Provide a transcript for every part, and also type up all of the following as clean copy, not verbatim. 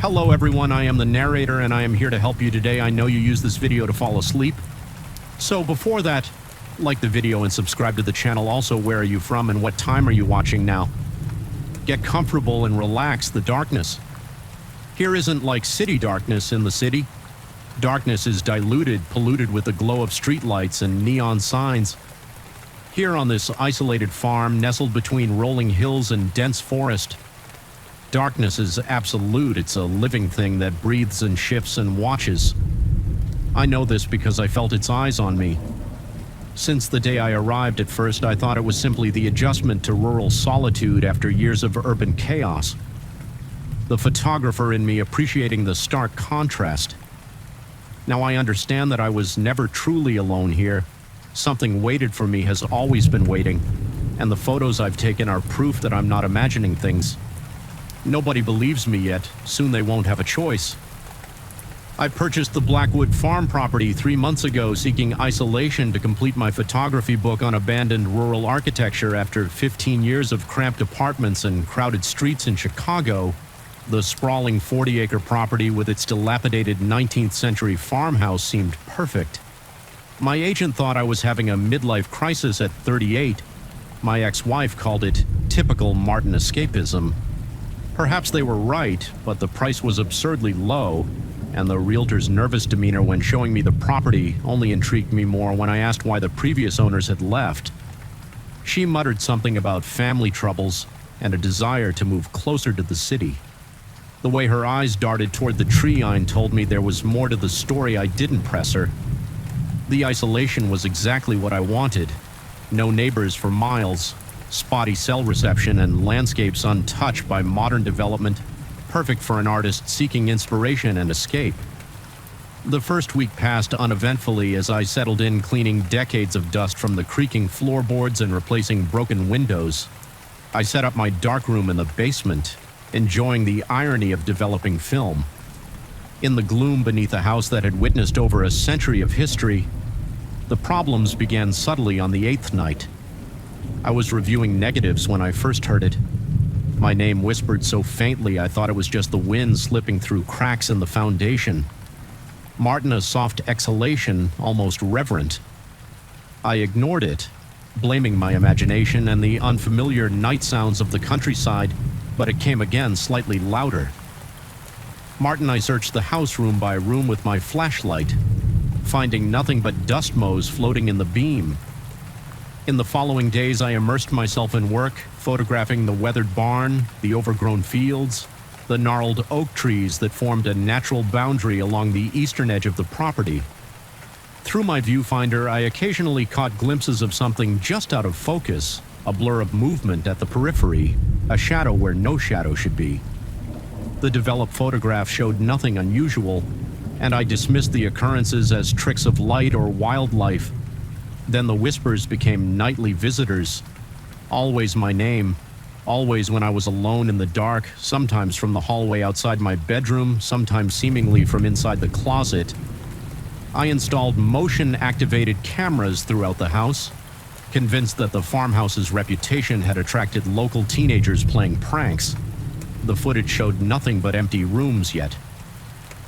Hello everyone, I am the narrator and I am here to help you today. I know you use this video to fall asleep. So before that, like the video and subscribe to the channel. Also, where are you from and what time are you watching now? Get comfortable and relax the darkness. Here isn't like city darkness in the city. Darkness is diluted, polluted with the glow of streetlights and neon signs. Here on this isolated farm, nestled between rolling hills and dense forest, darkness is absolute. It's a living thing that breathes and shifts and watches. I know this because I felt its eyes on me. Since the day I arrived, at first I thought it was simply the adjustment to rural solitude after years of urban chaos. The photographer in me appreciating the stark contrast. Now I understand that I was never truly alone here. Something waited for me, has always been waiting, and the photos I've taken are proof that I'm not imagining things. Nobody believes me yet. Soon they won't have a choice. I purchased the Blackwood Farm property 3 months ago, seeking isolation to complete my photography book on abandoned rural architecture. After 15 years of cramped apartments and crowded streets in Chicago, the sprawling 40-acre property with its dilapidated 19th century farmhouse seemed perfect. My agent thought I was having a midlife crisis at 38. My ex-wife called it typical Martin escapism. Perhaps they were right, but the price was absurdly low, and the realtor's nervous demeanor when showing me the property only intrigued me more when I asked why the previous owners had left. She muttered something about family troubles and a desire to move closer to the city. The way her eyes darted toward the tree line told me there was more to the story. I didn't press her. The isolation was exactly what I wanted. No neighbors for miles, spotty cell reception, and landscapes untouched by modern development, perfect for an artist seeking inspiration and escape. The first week passed uneventfully as I settled in, cleaning decades of dust from the creaking floorboards and replacing broken windows. I set up my darkroom in the basement, enjoying the irony of developing film. In the gloom beneath a house that had witnessed over a century of history, the problems began subtly on the 8th night. I was reviewing negatives when I first heard it. My name whispered so faintly I thought it was just the wind slipping through cracks in the foundation. Martin, a soft exhalation, almost reverent. I ignored it, blaming my imagination and the unfamiliar night sounds of the countryside, but it came again, slightly louder. Martin, I searched the house room by room with my flashlight, finding nothing but dust motes floating in the beam. In the following days, I immersed myself in work, photographing the weathered barn, the overgrown fields, the gnarled oak trees that formed a natural boundary along the eastern edge of the property. Through my viewfinder, I occasionally caught glimpses of something just out of focus, a blur of movement at the periphery, a shadow where no shadow should be. The developed photograph showed nothing unusual, and I dismissed the occurrences as tricks of light or wildlife. Then the whispers became nightly visitors. Always my name, always when I was alone in the dark, sometimes from the hallway outside my bedroom, sometimes seemingly from inside the closet. I installed motion-activated cameras throughout the house, convinced that the farmhouse's reputation had attracted local teenagers playing pranks. The footage showed nothing but empty rooms yet.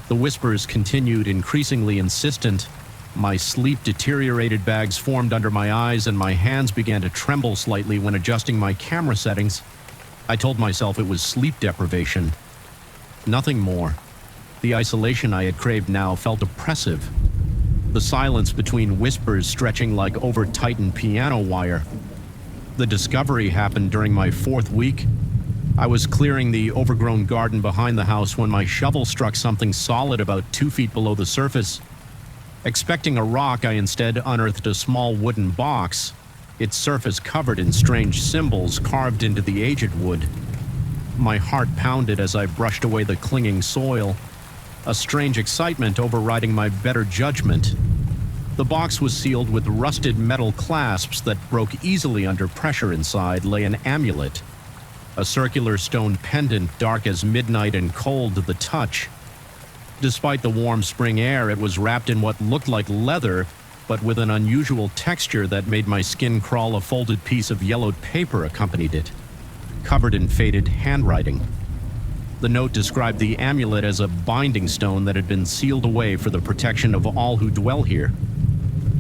The whispers continued, increasingly insistent. My sleep deteriorated, bags formed under my eyes, and my hands began to tremble slightly when adjusting my camera settings. I told myself it was sleep deprivation. Nothing more. The isolation I had craved now felt oppressive. The silence between whispers stretching like over-tightened piano wire. The discovery happened during my 4th week. I was clearing the overgrown garden behind the house when my shovel struck something solid about 2 feet below the surface. Expecting a rock, I instead unearthed a small wooden box, its surface covered in strange symbols carved into the aged wood. My heart pounded as I brushed away the clinging soil, a strange excitement overriding my better judgment. The box was sealed with rusted metal clasps that broke easily under pressure. Inside lay an amulet, a circular stone pendant dark as midnight and cold to the touch. Despite the warm spring air, it was wrapped in what looked like leather, but with an unusual texture that made my skin crawl. A folded piece of yellowed paper accompanied it, covered in faded handwriting. The note described the amulet as a binding stone that had been sealed away for the protection of all who dwell here.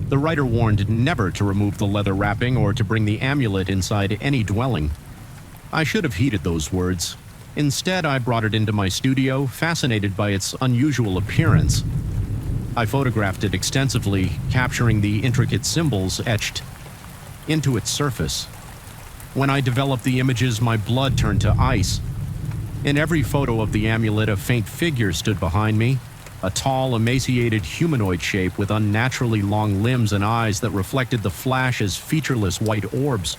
The writer warned never to remove the leather wrapping or to bring the amulet inside any dwelling. I should have heeded those words. Instead, I brought it into my studio, fascinated by its unusual appearance. I photographed it extensively, capturing the intricate symbols etched into its surface. When I developed the images, my blood turned to ice. In every photo of the amulet, a faint figure stood behind me, a tall, emaciated humanoid shape with unnaturally long limbs and eyes that reflected the flash as featureless white orbs.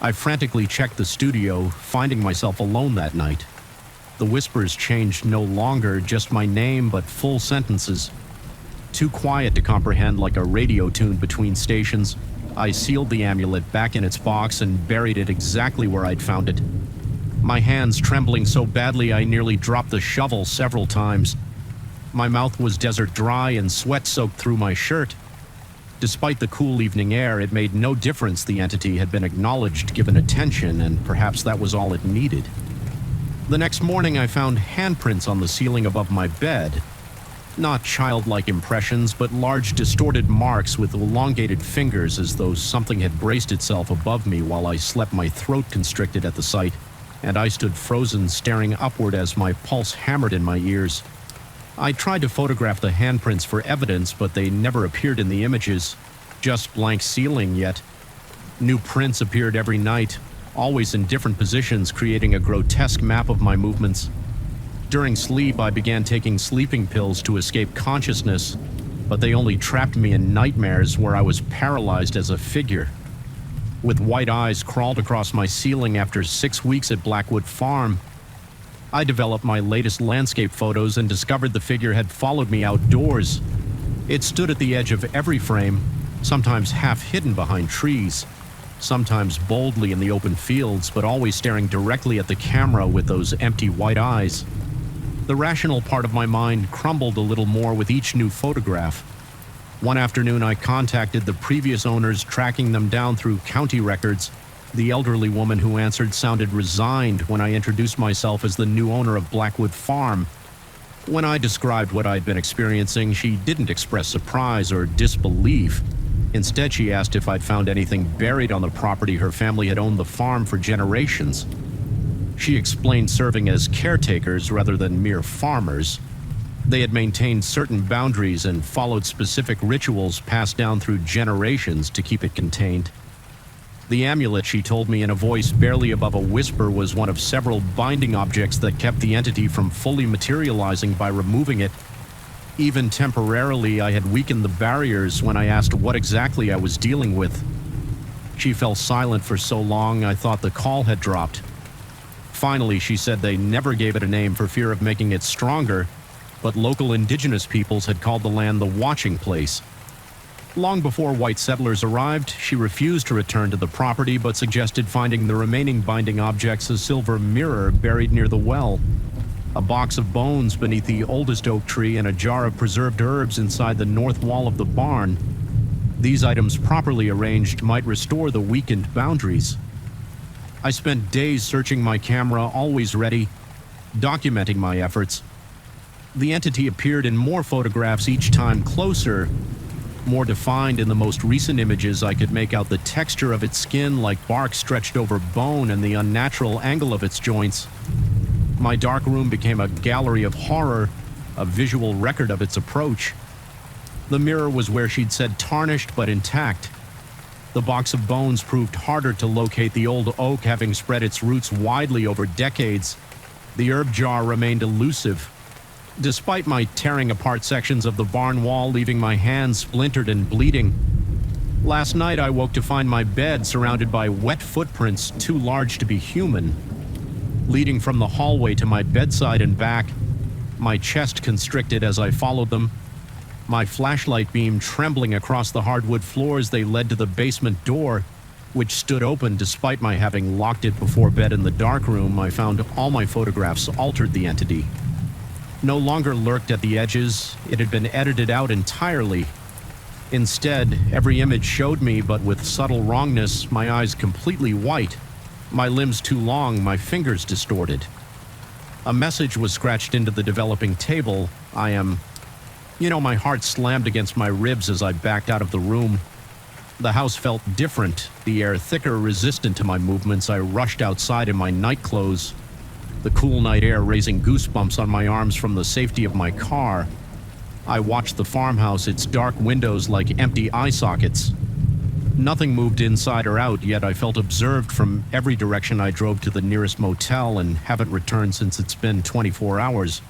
I frantically checked the studio, finding myself alone that night. The whispers changed no longer, just my name, but full sentences. Too quiet to comprehend, like a radio tune between stations, I sealed the amulet back in its box and buried it exactly where I'd found it. My hands trembling so badly I nearly dropped the shovel several times. My mouth was desert dry and sweat soaked through my shirt. Despite the cool evening air, it made no difference the entity had been acknowledged, given attention, and perhaps that was all it needed. The next morning, I found handprints on the ceiling above my bed. Not childlike impressions, but large distorted marks with elongated fingers, as though something had braced itself above me while I slept, my throat constricted at the sight, and I stood frozen, staring upward as my pulse hammered in my ears. I tried to photograph the handprints for evidence, but they never appeared in the images. Just blank ceiling, yet new prints appeared every night, always in different positions, creating a grotesque map of my movements. During sleep, I began taking sleeping pills to escape consciousness, but they only trapped me in nightmares where I was paralyzed as a figure. With white eyes crawled across my ceiling after 6 weeks at Blackwood Farm. I developed my latest landscape photos and discovered the figure had followed me outdoors. It stood at the edge of every frame, sometimes half hidden behind trees, sometimes boldly in the open fields, but always staring directly at the camera with those empty white eyes. The rational part of my mind crumbled a little more with each new photograph. One afternoon, I contacted the previous owners, tracking them down through county records. The elderly woman who answered sounded resigned when I introduced myself as the new owner of Blackwood Farm. When I described what I'd been experiencing, she didn't express surprise or disbelief. Instead, she asked if I'd found anything buried on the property. Her family had owned the farm for generations. She explained serving as caretakers rather than mere farmers. They had maintained certain boundaries and followed specific rituals passed down through generations to keep it contained. The amulet, she told me in a voice barely above a whisper, was one of several binding objects that kept the entity from fully materializing by removing it. Even temporarily, I had weakened the barriers when I asked what exactly I was dealing with. She fell silent for so long, I thought the call had dropped. Finally, she said they never gave it a name for fear of making it stronger, but local indigenous peoples had called the land the Watching Place. Long before white settlers arrived, she refused to return to the property but suggested finding the remaining binding objects: a silver mirror buried near the well, a box of bones beneath the oldest oak tree, and a jar of preserved herbs inside the north wall of the barn. These items, properly arranged, might restore the weakened boundaries. I spent days searching my camera, always ready, documenting my efforts. The entity appeared in more photographs each time, closer, more defined. In the most recent images, I could make out the texture of its skin like bark stretched over bone and the unnatural angle of its joints. My dark room became a gallery of horror, a visual record of its approach. The mirror was where she'd said tarnished but intact. The box of bones proved harder to locate, the old oak having spread its roots widely over decades. The herb jar remained elusive. Despite my tearing apart sections of the barn wall, leaving my hands splintered and bleeding. Last night I woke to find my bed surrounded by wet footprints too large to be human, leading from the hallway to my bedside and back. My chest constricted as I followed them, my flashlight beam trembling across the hardwood floors. They led to the basement door, which stood open despite my having locked it before bed. In the dark room, I found all my photographs altered. The entity no longer lurked at the edges. It had been edited out entirely. Instead, every image showed me, but with subtle wrongness, my eyes completely white, my limbs too long, my fingers distorted. A message was scratched into the developing table. My heart slammed against my ribs as I backed out of the room. The house felt different, the air thicker, resistant to my movements. I rushed outside in my night clothes, the cool night air raising goosebumps on my arms from the safety of my car. I watched the farmhouse, its dark windows like empty eye sockets. Nothing moved inside or out, yet I felt observed from every direction. I drove to the nearest motel and haven't returned since it's been 24 hours.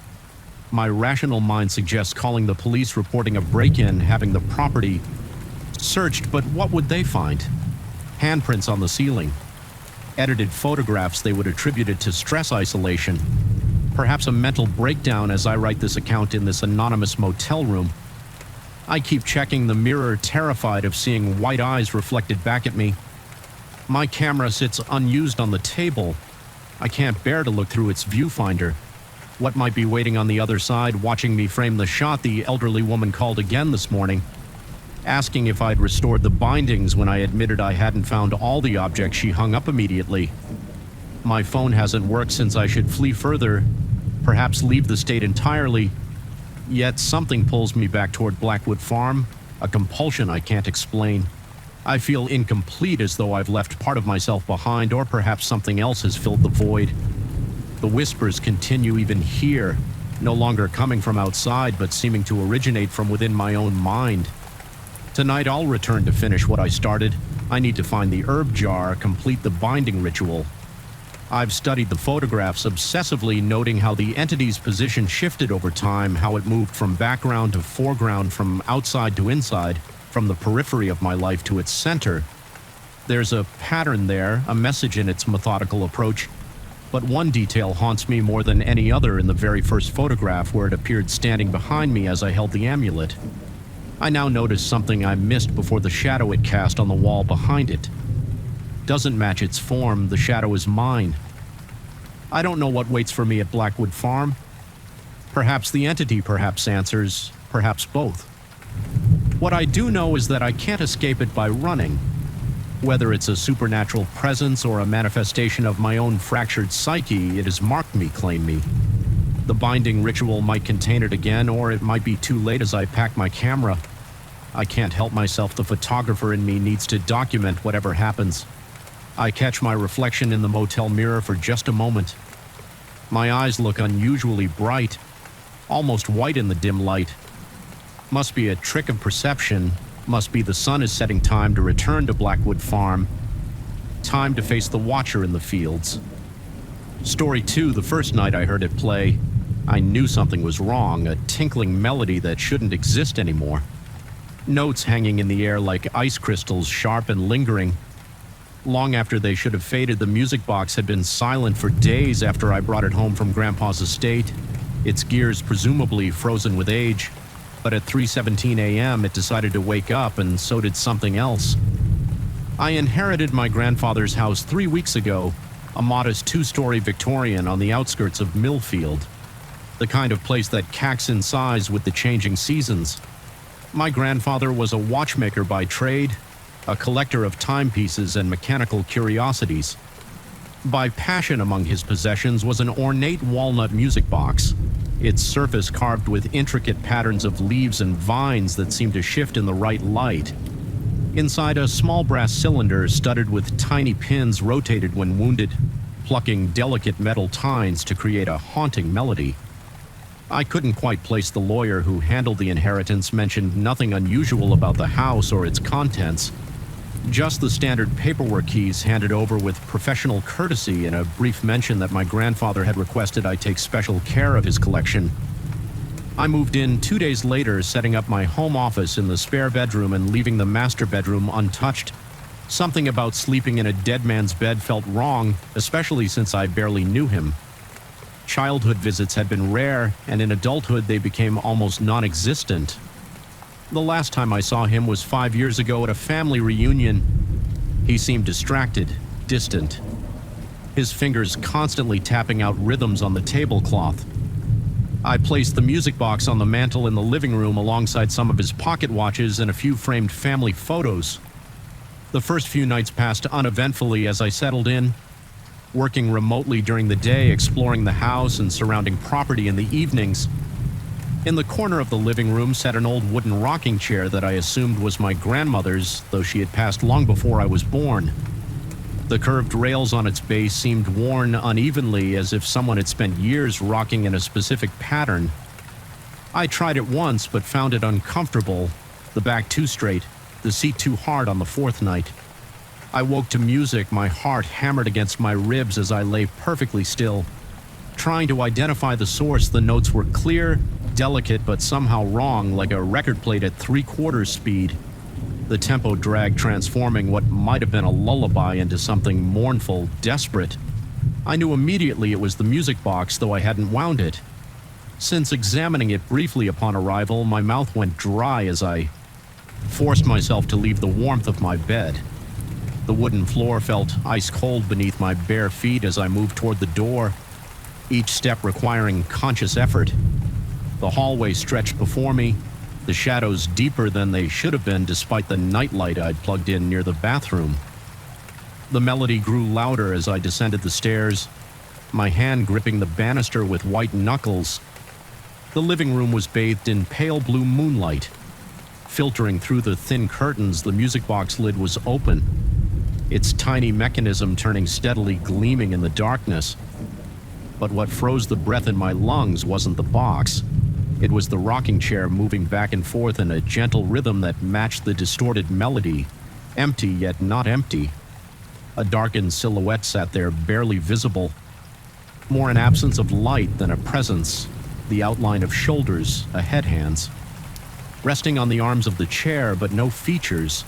My rational mind suggests calling the police, reporting a break-in, having the property searched, but what would they find? Handprints on the ceiling. Edited photographs they would attribute it to stress isolation. Perhaps a mental breakdown as I write this account in this anonymous motel room. I keep checking the mirror, terrified of seeing white eyes reflected back at me. My camera sits unused on the table. I can't bear to look through its viewfinder. What might be waiting on the other side, watching me frame the shot? The elderly woman called again this morning, asking if I'd restored the bindings when I admitted I hadn't found all the objects. She hung up immediately. My phone hasn't worked since I should flee further, perhaps leave the state entirely. Yet something pulls me back toward Blackwood Farm, a compulsion I can't explain. I feel incomplete, as though I've left part of myself behind, or perhaps something else has filled the void. The whispers continue even here, no longer coming from outside, but seeming to originate from within my own mind. Tonight I'll return to finish what I started. I need to find the herb jar, complete the binding ritual. I've studied the photographs obsessively, noting how the entity's position shifted over time, how it moved from background to foreground, from outside to inside, from the periphery of my life to its center. There's a pattern there, a message in its methodical approach. But one detail haunts me more than any other in the very first photograph, where it appeared standing behind me as I held the amulet. I now notice something I missed before: the shadow it cast on the wall behind it. Doesn't match its form. The shadow is mine. I don't know what waits for me at Blackwood Farm. Perhaps the entity, perhaps answers, perhaps both. What I do know is that I can't escape it by running. Whether it's a supernatural presence or a manifestation of my own fractured psyche, it has marked me, claimed me. The binding ritual might contain it again, or it might be too late as I pack my camera. I can't help myself. The photographer in me needs to document whatever happens. I catch my reflection in the motel mirror for just a moment. My eyes look unusually bright, almost white in the dim light. Must be a trick of perception. Must be the sun is setting. Time to return to Blackwood Farm. Time to face the watcher in the fields. Story 2, the first night I heard it play, I knew something was wrong, a tinkling melody that shouldn't exist anymore. Notes hanging in the air like ice crystals, sharp and lingering. Long after they should have faded, the music box had been silent for days after I brought it home from Grandpa's estate, its gears presumably frozen with age. But at 3:17 a.m. it decided to wake up, and so did something else. I inherited my grandfather's house 3 weeks ago, a modest 2-story Victorian on the outskirts of Millfield, the kind of place that cacks in size with the changing seasons. My grandfather was a watchmaker by trade, a collector of timepieces and mechanical curiosities. By passion among his possessions was an ornate walnut music box, its surface carved with intricate patterns of leaves and vines that seemed to shift in the right light. Inside, a small brass cylinder studded with tiny pins rotated when wounded, plucking delicate metal tines to create a haunting melody. I couldn't quite place the lawyer who handled the inheritance, mentioned nothing unusual about the house or its contents. Just the standard paperwork keys handed over with professional courtesy, and a brief mention that my grandfather had requested I take special care of his collection. I moved in 2 days later, setting up my home office in the spare bedroom and leaving the master bedroom untouched. Something about sleeping in a dead man's bed felt wrong, especially since I barely knew him. Childhood visits had been rare, and in adulthood they became almost non-existent. The last time I saw him was 5 years ago at a family reunion. He seemed distracted, distant, his fingers constantly tapping out rhythms on the tablecloth. I placed the music box on the mantel in the living room alongside some of his pocket watches and a few framed family photos. The first few nights passed uneventfully as I settled in. working remotely during the day, exploring the house and surrounding property in the evenings. In the corner of the living room sat an old wooden rocking chair that I assumed was my grandmother's, though she had passed long before I was born. The curved rails on its base seemed worn unevenly, as if someone had spent years rocking in a specific pattern. I tried it once, but found it uncomfortable, the back too straight, the seat too hard on the fourth night. I woke to music, my heart hammered against my ribs as I lay perfectly still. Trying to identify the source, the notes were clear, delicate, but somehow wrong, like a record played at 3/4 speed. The tempo dragged, transforming what might have been a lullaby into something mournful, desperate. I knew immediately it was the music box, though I hadn't wound it. Since examining it briefly upon arrival, my mouth went dry as I forced myself to leave the warmth of my bed. The wooden floor felt ice-cold beneath my bare feet as I moved toward the door, each step requiring conscious effort. The hallway stretched before me, the shadows deeper than they should have been despite the nightlight I'd plugged in near the bathroom. The melody grew louder as I descended the stairs, my hand gripping the banister with white knuckles. The living room was bathed in pale blue moonlight. Filtering through the thin curtains, the music box lid was open, its tiny mechanism turning steadily gleaming in the darkness. But what froze the breath in my lungs wasn't the box. It was the rocking chair moving back and forth in a gentle rhythm that matched the distorted melody, empty yet not empty. A darkened silhouette sat there, barely visible, more an absence of light than a presence, the outline of shoulders, a head hands. Resting on the arms of the chair, but no features,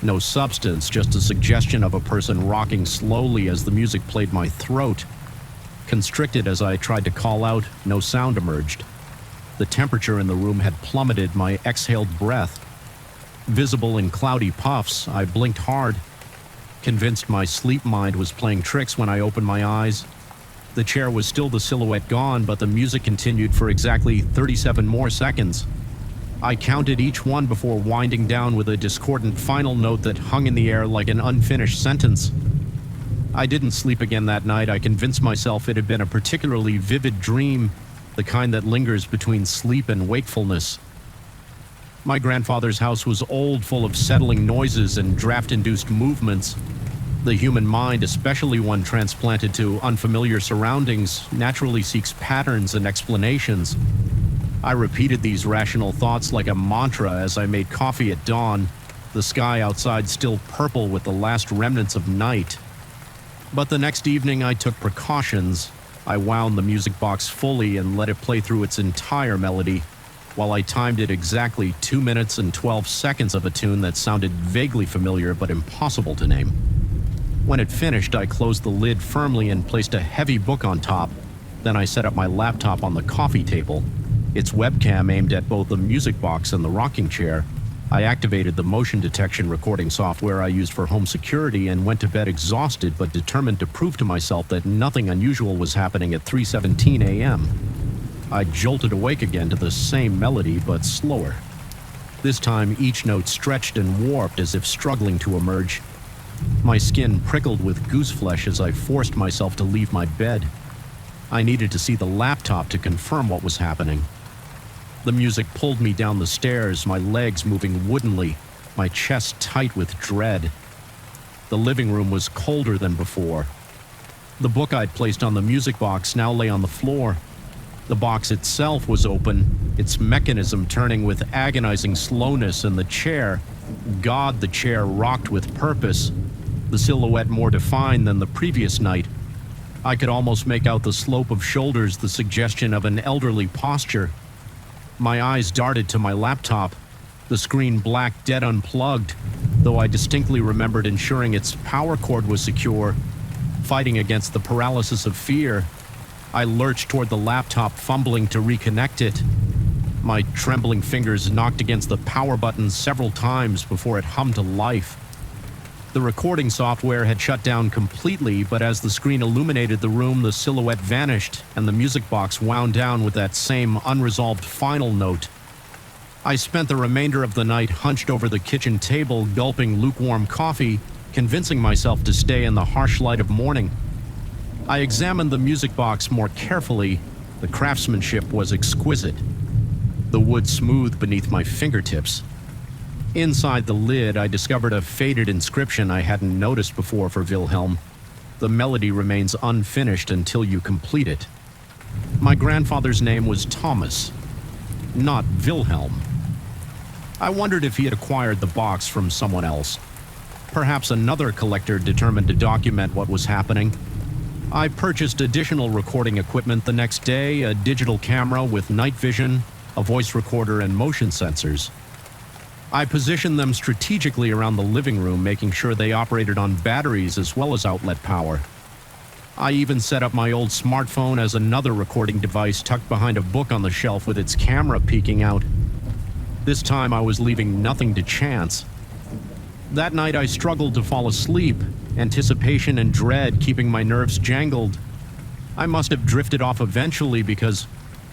no substance, just a suggestion of a person rocking slowly as the music played my throat. Constricted as I tried to call out, no sound emerged. The temperature in the room had plummeted, my exhaled breath visible in cloudy puffs. I blinked hard, convinced my sleep mind was playing tricks when I opened my eyes. The chair was still the silhouette gone, but the music continued for exactly 37 more seconds. I counted each one before winding down with a discordant final note that hung in the air like an unfinished sentence. I didn't sleep again that night. I convinced myself it had been a particularly vivid dream, the kind that lingers between sleep and wakefulness. My grandfather's house was old, full of settling noises and draft-induced movements. The human mind, especially one transplanted to unfamiliar surroundings, naturally seeks patterns and explanations. I repeated these rational thoughts like a mantra as I made coffee at dawn, the sky outside still purple with the last remnants of night. But the next evening I took precautions. I wound the music box fully and let it play through its entire melody, while I timed it exactly 2 minutes and 12 seconds of a tune that sounded vaguely familiar but impossible to name. When it finished, I closed the lid firmly and placed a heavy book on top. Then I set up my laptop on the coffee table, its webcam aimed at both the music box and the rocking chair. I activated the motion detection recording software I used for home security and went to bed exhausted but determined to prove to myself that nothing unusual was happening at 3:17 a.m. I jolted awake again to the same melody, but slower. This time, each note stretched and warped as if struggling to emerge. My skin prickled with goose flesh as I forced myself to leave my bed. I needed to see the laptop to confirm what was happening. The music pulled me down the stairs, my legs moving woodenly, my chest tight with dread. The living room was colder than before. The book I'd placed on the music box now lay on the floor. The box itself was open, its mechanism turning with agonizing slowness, and the chair, God, the chair rocked with purpose, the silhouette more defined than the previous night. I could almost make out the slope of shoulders, the suggestion of an elderly posture. My eyes darted to my laptop, the screen black, dead unplugged, though I distinctly remembered ensuring its power cord was secure. Fighting against the paralysis of fear, I lurched toward the laptop, fumbling to reconnect it. My trembling fingers knocked against the power button several times before it hummed to life. The recording software had shut down completely, but as the screen illuminated the room, the silhouette vanished, and the music box wound down with that same unresolved final note. I spent the remainder of the night hunched over the kitchen table, gulping lukewarm coffee, convincing myself to stay in the harsh light of morning. I examined the music box more carefully. The craftsmanship was exquisite. The wood smooth beneath my fingertips. Inside the lid, I discovered a faded inscription I hadn't noticed before for Wilhelm. The melody remains unfinished until you complete it. My grandfather's name was Thomas, not Wilhelm. I wondered if he had acquired the box from someone else. Perhaps another collector determined to document what was happening. I purchased additional recording equipment the next day, a digital camera with night vision, a voice recorder, and motion sensors. I positioned them strategically around the living room, making sure they operated on batteries as well as outlet power. I even set up my old smartphone as another recording device tucked behind a book on the shelf with its camera peeking out. This time I was leaving nothing to chance. That night I struggled to fall asleep, anticipation and dread keeping my nerves jangled. I must have drifted off eventually because,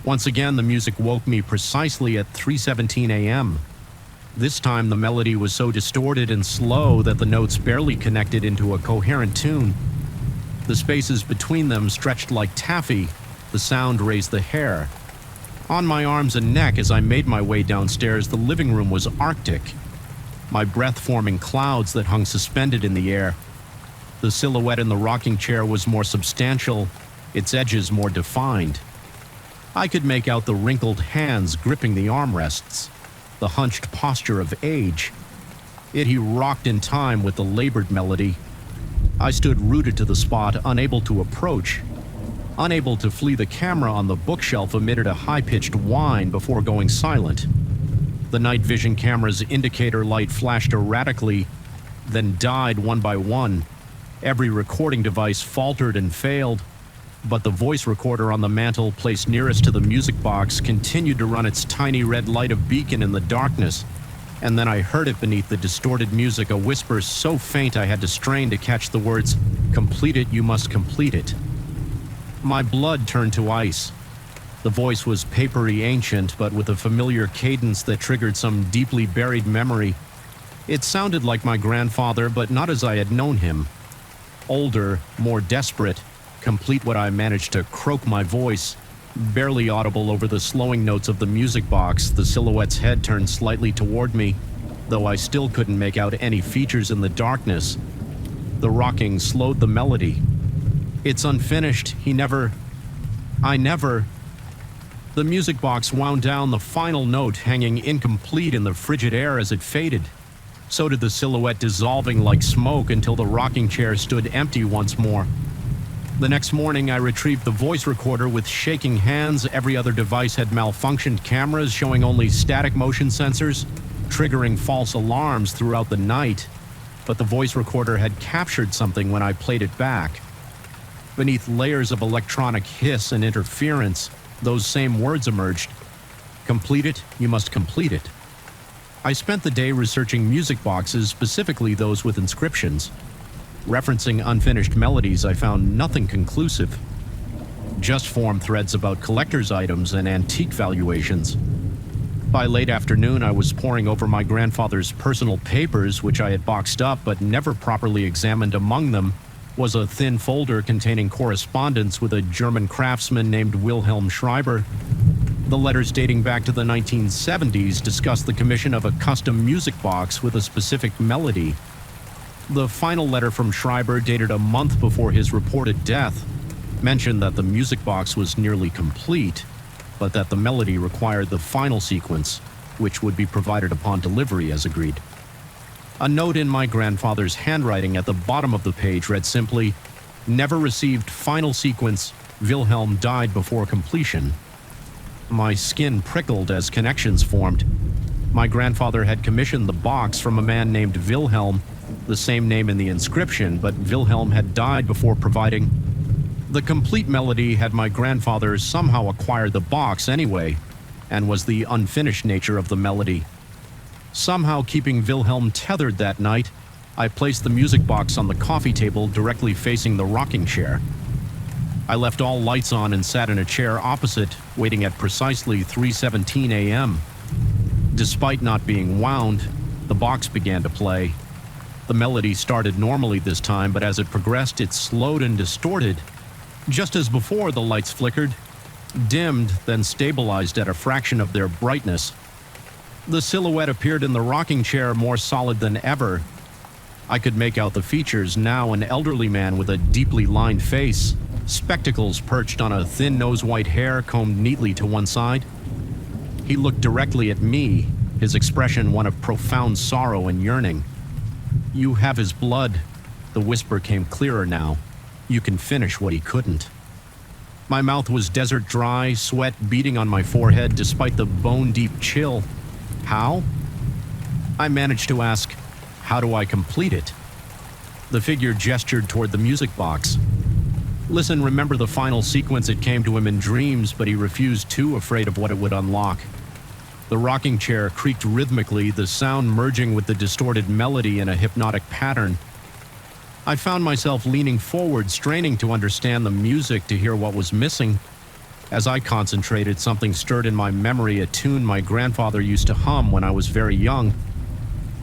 once again, the music woke me precisely at 3:17 a.m. This time the melody was so distorted and slow that the notes barely connected into a coherent tune. The spaces between them stretched like taffy. The sound raised the hair. On my arms and neck as I made my way downstairs, the living room was arctic, my breath forming clouds that hung suspended in the air. The silhouette in the rocking chair was more substantial, its edges more defined. I could make out the wrinkled hands gripping the armrests, the hunched posture of age. Yet he rocked in time with the labored melody. I stood rooted to the spot, unable to approach. Unable to flee, the camera on the bookshelf emitted a high-pitched whine before going silent. The night vision camera's indicator light flashed erratically, then died one by one. Every recording device faltered and failed, but the voice recorder on the mantel placed nearest to the music box continued to run its tiny red light of beacon in the darkness. And then I heard it beneath the distorted music, a whisper so faint I had to strain to catch the words, "Complete it, you must complete it." My blood turned to ice. The voice was papery ancient, but with a familiar cadence that triggered some deeply buried memory. It sounded like my grandfather, but not as I had known him. Older, more desperate, complete what I managed to croak my voice. Barely audible over the slowing notes of the music box, the silhouette's head turned slightly toward me, though I still couldn't make out any features in the darkness. The rocking slowed the melody. "It's unfinished. I never... The music box wound down, the final note hanging incomplete in the frigid air as it faded. So did the silhouette, dissolving like smoke until the rocking chair stood empty once more. The next morning, I retrieved the voice recorder with shaking hands. Every other device had malfunctioned cameras showing only static motion sensors, triggering false alarms throughout the night. But the voice recorder had captured something when I played it back. Beneath layers of electronic hiss and interference, those same words emerged. "Complete it, you must complete it." I spent the day researching music boxes, specifically those with inscriptions. Referencing unfinished melodies, I found nothing conclusive. Just forum threads about collector's items and antique valuations. By late afternoon, I was poring over my grandfather's personal papers, which I had boxed up but never properly examined. Among them was a thin folder containing correspondence with a German craftsman named Wilhelm Schreiber. The letters, dating back to the 1970s, discussed the commission of a custom music box with a specific melody. The final letter from Schreiber, dated a month before his reported death, mentioned that the music box was nearly complete, but that the melody required the final sequence, which would be provided upon delivery as agreed. A note in my grandfather's handwriting at the bottom of the page read simply, "Never received final sequence. Wilhelm died before completion." My skin prickled as connections formed. My grandfather had commissioned the box from a man named Wilhelm, the same name in the inscription, but Wilhelm had died before providing. The complete melody had my grandfather somehow acquired the box anyway, and was the unfinished nature of the melody. Somehow keeping Wilhelm tethered that night, I placed the music box on the coffee table directly facing the rocking chair. I left all lights on and sat in a chair opposite, waiting at precisely 3:17 a.m. Despite not being wound, the box began to play. The melody started normally this time, but as it progressed, it slowed and distorted. Just as before, the lights flickered, dimmed, then stabilized at a fraction of their brightness. The silhouette appeared in the rocking chair more solid than ever. I could make out the features, now an elderly man with a deeply lined face, spectacles perched on a thin nose, white hair combed neatly to one side. He looked directly at me, his expression one of profound sorrow and yearning. "You have his blood." The whisper came clearer now. "You can finish what he couldn't." My mouth was desert dry, sweat beading on my forehead despite the bone-deep chill. How? I managed to ask, "How do I complete it?" The figure gestured toward the music box. "Listen, remember the final sequence? It came to him in dreams, but he refused, too afraid of what it would unlock." The rocking chair creaked rhythmically, the sound merging with the distorted melody in a hypnotic pattern. I found myself leaning forward, straining to understand the music, to hear what was missing. As I concentrated, something stirred in my memory, a tune my grandfather used to hum when I was very young.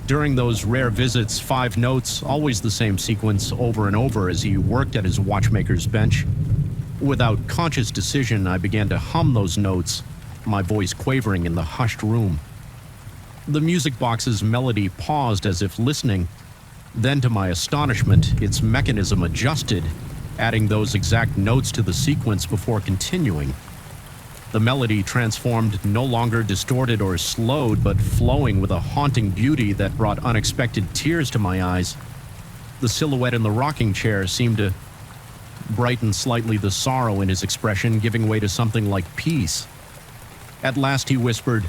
During those rare visits, 5 notes, always the same sequence over and over as he worked at his watchmaker's bench. Without conscious decision, I began to hum those notes, my voice quavering in the hushed room. The music box's melody paused as if listening. Then, to my astonishment, its mechanism adjusted, adding those exact notes to the sequence before continuing. The melody transformed, no longer distorted or slowed, but flowing with a haunting beauty that brought unexpected tears to my eyes. The silhouette in the rocking chair seemed to brighten slightly, the sorrow in his expression giving way to something like peace. At last he whispered,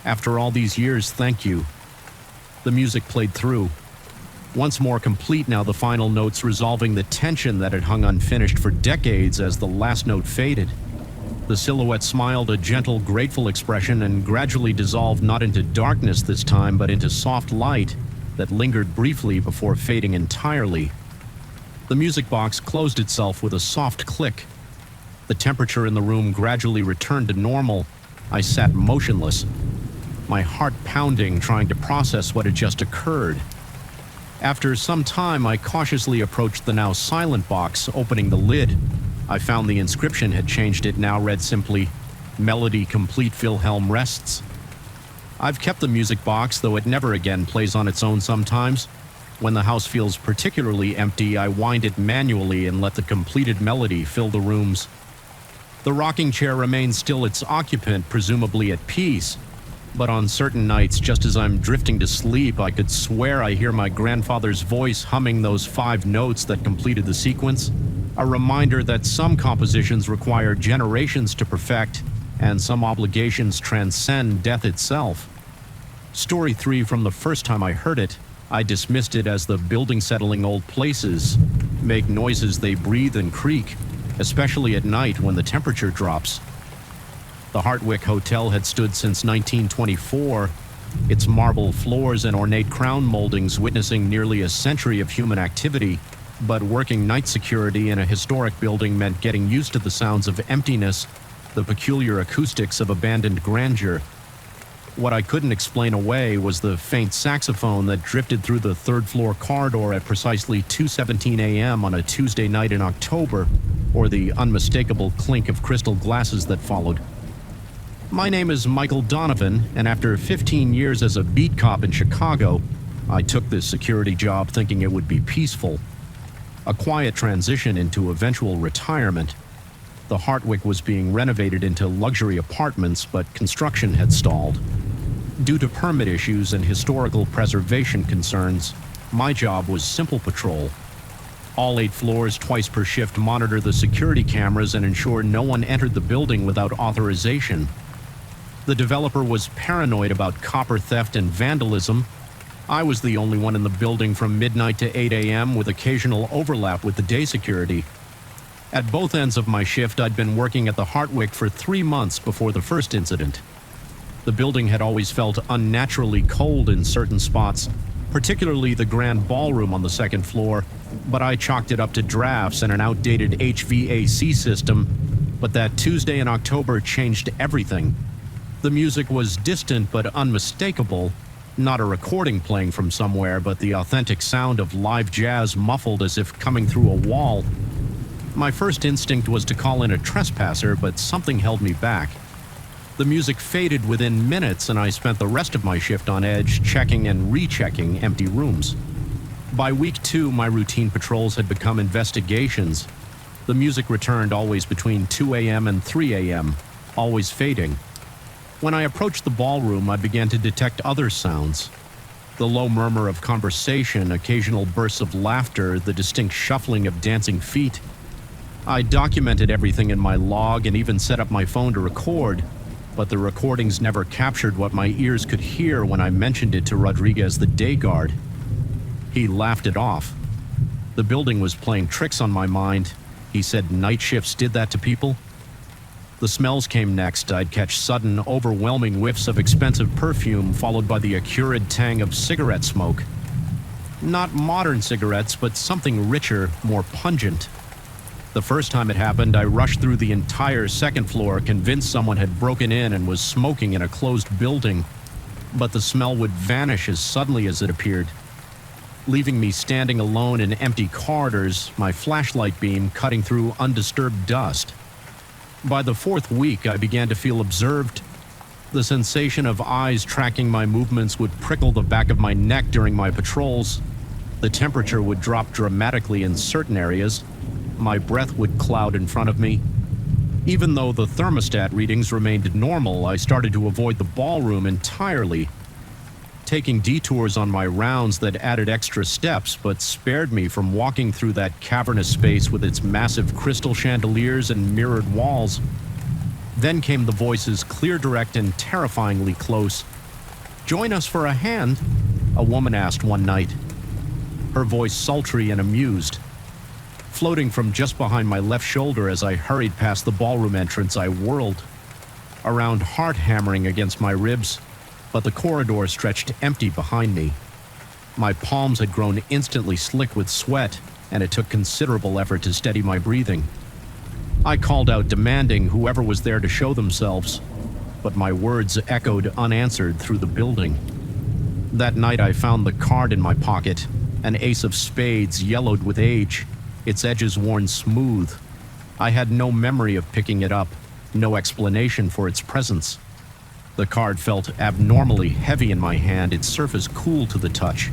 "After all these years, thank you." The music played through. Once more complete now, the final notes resolving the tension that had hung unfinished for decades as the last note faded. The silhouette smiled a gentle, grateful expression and gradually dissolved, not into darkness this time, but into soft light that lingered briefly before fading entirely. The music box closed itself with a soft click. The temperature in the room gradually returned to normal. I sat motionless, my heart pounding, trying to process what had just occurred. After some time, I cautiously approached the now silent box, opening the lid. I found the inscription had changed. It now read simply, "Melody complete, Wilhelm rests." I've kept the music box, though it never again plays on its own sometimes. When the house feels particularly empty, I wind it manually and let the completed melody fill the rooms. The rocking chair remains still its occupant, presumably at peace. But on certain nights, just as I'm drifting to sleep, I could swear I hear my grandfather's voice humming those 5 notes that completed the sequence. A reminder that some compositions require generations to perfect, and some obligations transcend death itself. Story 3, from the first time I heard it, I dismissed it as the building settling old places make noises, they breathe and creak, especially at night when the temperature drops. The Hartwick Hotel had stood since 1924, its marble floors and ornate crown moldings witnessing nearly a century of human activity. But working night security in a historic building meant getting used to the sounds of emptiness, the peculiar acoustics of abandoned grandeur. What I couldn't explain away was the faint saxophone that drifted through the third-floor corridor at precisely 2:17 a.m. on a Tuesday night in October, or the unmistakable clink of crystal glasses that followed. My name is Michael Donovan, and after 15 years as a beat cop in Chicago, I took this security job thinking it would be peaceful. A quiet transition into eventual retirement. The Hartwick was being renovated into luxury apartments, but construction had stalled. Due to permit issues and historical preservation concerns, my job was simple patrol. All 8 floors, twice per shift, monitor the security cameras and ensure no one entered the building without authorization. The developer was paranoid about copper theft and vandalism. I was the only one in the building from midnight to 8 a.m. with occasional overlap with the day security. At both ends of my shift, I'd been working at the Hartwick for 3 months before the first incident. The building had always felt unnaturally cold in certain spots, particularly the grand ballroom on the second floor, but I chalked it up to drafts and an outdated HVAC system. But that Tuesday in October changed everything. The music was distant but unmistakable. Not a recording playing from somewhere, but the authentic sound of live jazz muffled as if coming through a wall. My first instinct was to call in a trespasser, but something held me back. The music faded within minutes, and I spent the rest of my shift on edge, checking and rechecking empty rooms. By week 2, my routine patrols had become investigations. The music returned always between 2 a.m. and 3 a.m., always fading. When I approached the ballroom, I began to detect other sounds. The low murmur of conversation, occasional bursts of laughter, the distinct shuffling of dancing feet. I documented everything in my log and even set up my phone to record, but the recordings never captured what my ears could hear when I mentioned it to Rodriguez, the day guard. He laughed it off. The building was playing tricks on my mind. He said night shifts did that to people. The smells came next. I'd catch sudden, overwhelming whiffs of expensive perfume, followed by the acrid tang of cigarette smoke. Not modern cigarettes, but something richer, more pungent. The first time it happened, I rushed through the entire second floor, convinced someone had broken in and was smoking in a closed building. But the smell would vanish as suddenly as it appeared, leaving me standing alone in empty corridors, my flashlight beam cutting through undisturbed dust. By the 4th week, I began to feel observed. The sensation of eyes tracking my movements would prickle the back of my neck during my patrols. The temperature would drop dramatically in certain areas. My breath would cloud in front of me. Even though the thermostat readings remained normal, I started to avoid the ballroom entirely, taking detours on my rounds that added extra steps but spared me from walking through that cavernous space with its massive crystal chandeliers and mirrored walls. Then came the voices, clear, direct, and terrifyingly close. "Join us for a hand?" a woman asked one night, her voice sultry and amused. Floating from just behind my left shoulder as I hurried past the ballroom entrance, I whirled, around heart hammering against my ribs, but the corridor stretched empty behind me. My palms had grown instantly slick with sweat, and it took considerable effort to steady my breathing. I called out, demanding whoever was there to show themselves, but my words echoed unanswered through the building. That night I found the card in my pocket, an ace of spades yellowed with age, its edges worn smooth. I had no memory of picking it up, no explanation for its presence. The card felt abnormally heavy in my hand, its surface cool to the touch.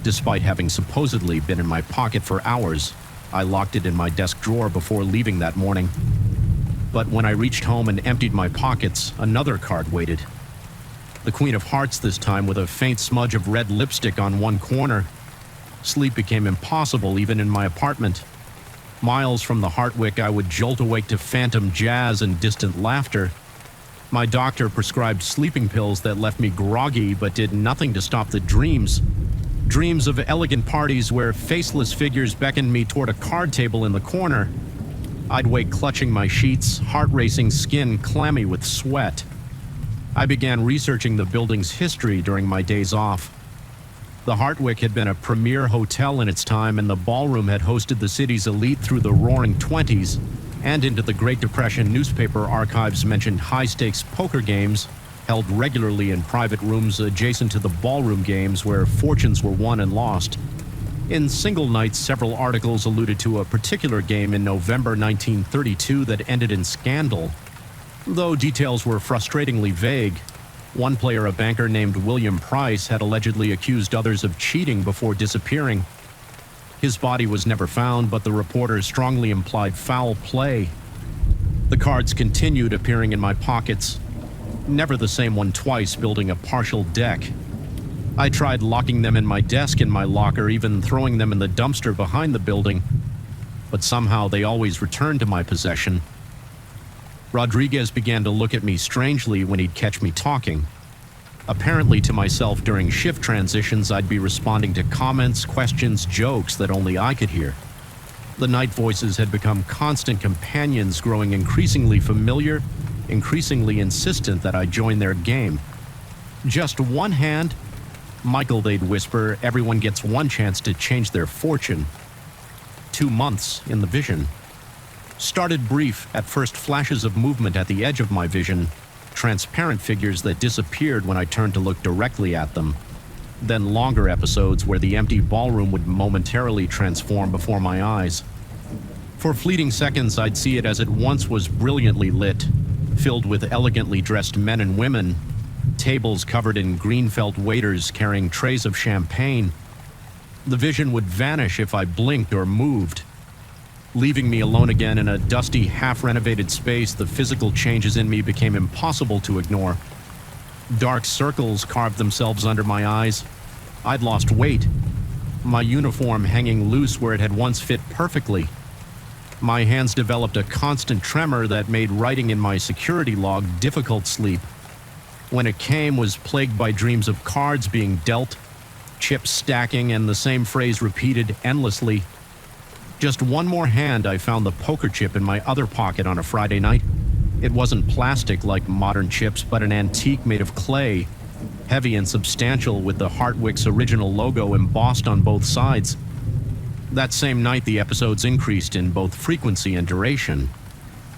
Despite having supposedly been in my pocket for hours, I locked it in my desk drawer before leaving that morning. But when I reached home and emptied my pockets, another card waited. The Queen of Hearts this time, with a faint smudge of red lipstick on one corner. Sleep became impossible even in my apartment. Miles from the Heartwick, I would jolt awake to phantom jazz and distant laughter. My doctor prescribed sleeping pills that left me groggy but did nothing to stop the dreams. Dreams of elegant parties where faceless figures beckoned me toward a card table in the corner. I'd wake clutching my sheets, heart-racing, skin clammy with sweat. I began researching the building's history during my days off. The Heartwick had been a premier hotel in its time, and the ballroom had hosted the city's elite through the Roaring '20s, and into the Great Depression. Newspaper archives mentioned high-stakes poker games held regularly in private rooms adjacent to the ballroom games where fortunes were won and lost. In single nights, several articles alluded to a particular game in November 1932 that ended in scandal. Though details were frustratingly vague, one player, a banker named William Price, had allegedly accused others of cheating before disappearing. His body was never found, but the reporters strongly implied foul play. The cards continued appearing in my pockets, never the same one twice, building a partial deck. I tried locking them in my desk in my locker, even throwing them in the dumpster behind the building, but somehow they always returned to my possession. Rodriguez began to look at me strangely when he'd catch me talking. Apparently to myself during shift transitions, I'd be responding to comments, questions, jokes that only I could hear. The night voices had become constant companions, growing increasingly familiar, increasingly insistent that I join their game. "Just one hand?" "Michael," they'd whisper, "everyone gets one chance to change their fortune." 2 months in the vision. Started brief, at first flashes of movement at the edge of my vision, transparent figures that disappeared when I turned to look directly at them. Then longer episodes where the empty ballroom would momentarily transform before my eyes. For fleeting seconds, I'd see it as it once was brilliantly lit, filled with elegantly dressed men and women, tables covered in green felt waiters carrying trays of champagne. The vision would vanish if I blinked or moved. Leaving me alone again in a dusty, half-renovated space, the physical changes in me became impossible to ignore. Dark circles carved themselves under my eyes. I'd lost weight, my uniform hanging loose where it had once fit perfectly. My hands developed a constant tremor that made writing in my security log difficult sleep. When it came, was plagued by dreams of cards being dealt, chips stacking, and the same phrase repeated endlessly. Just one more hand, I found the poker chip in my other pocket on a Friday night. It wasn't plastic like modern chips, but an antique made of clay, heavy and substantial with the Hartwick's original logo embossed on both sides. That same night, the episodes increased in both frequency and duration.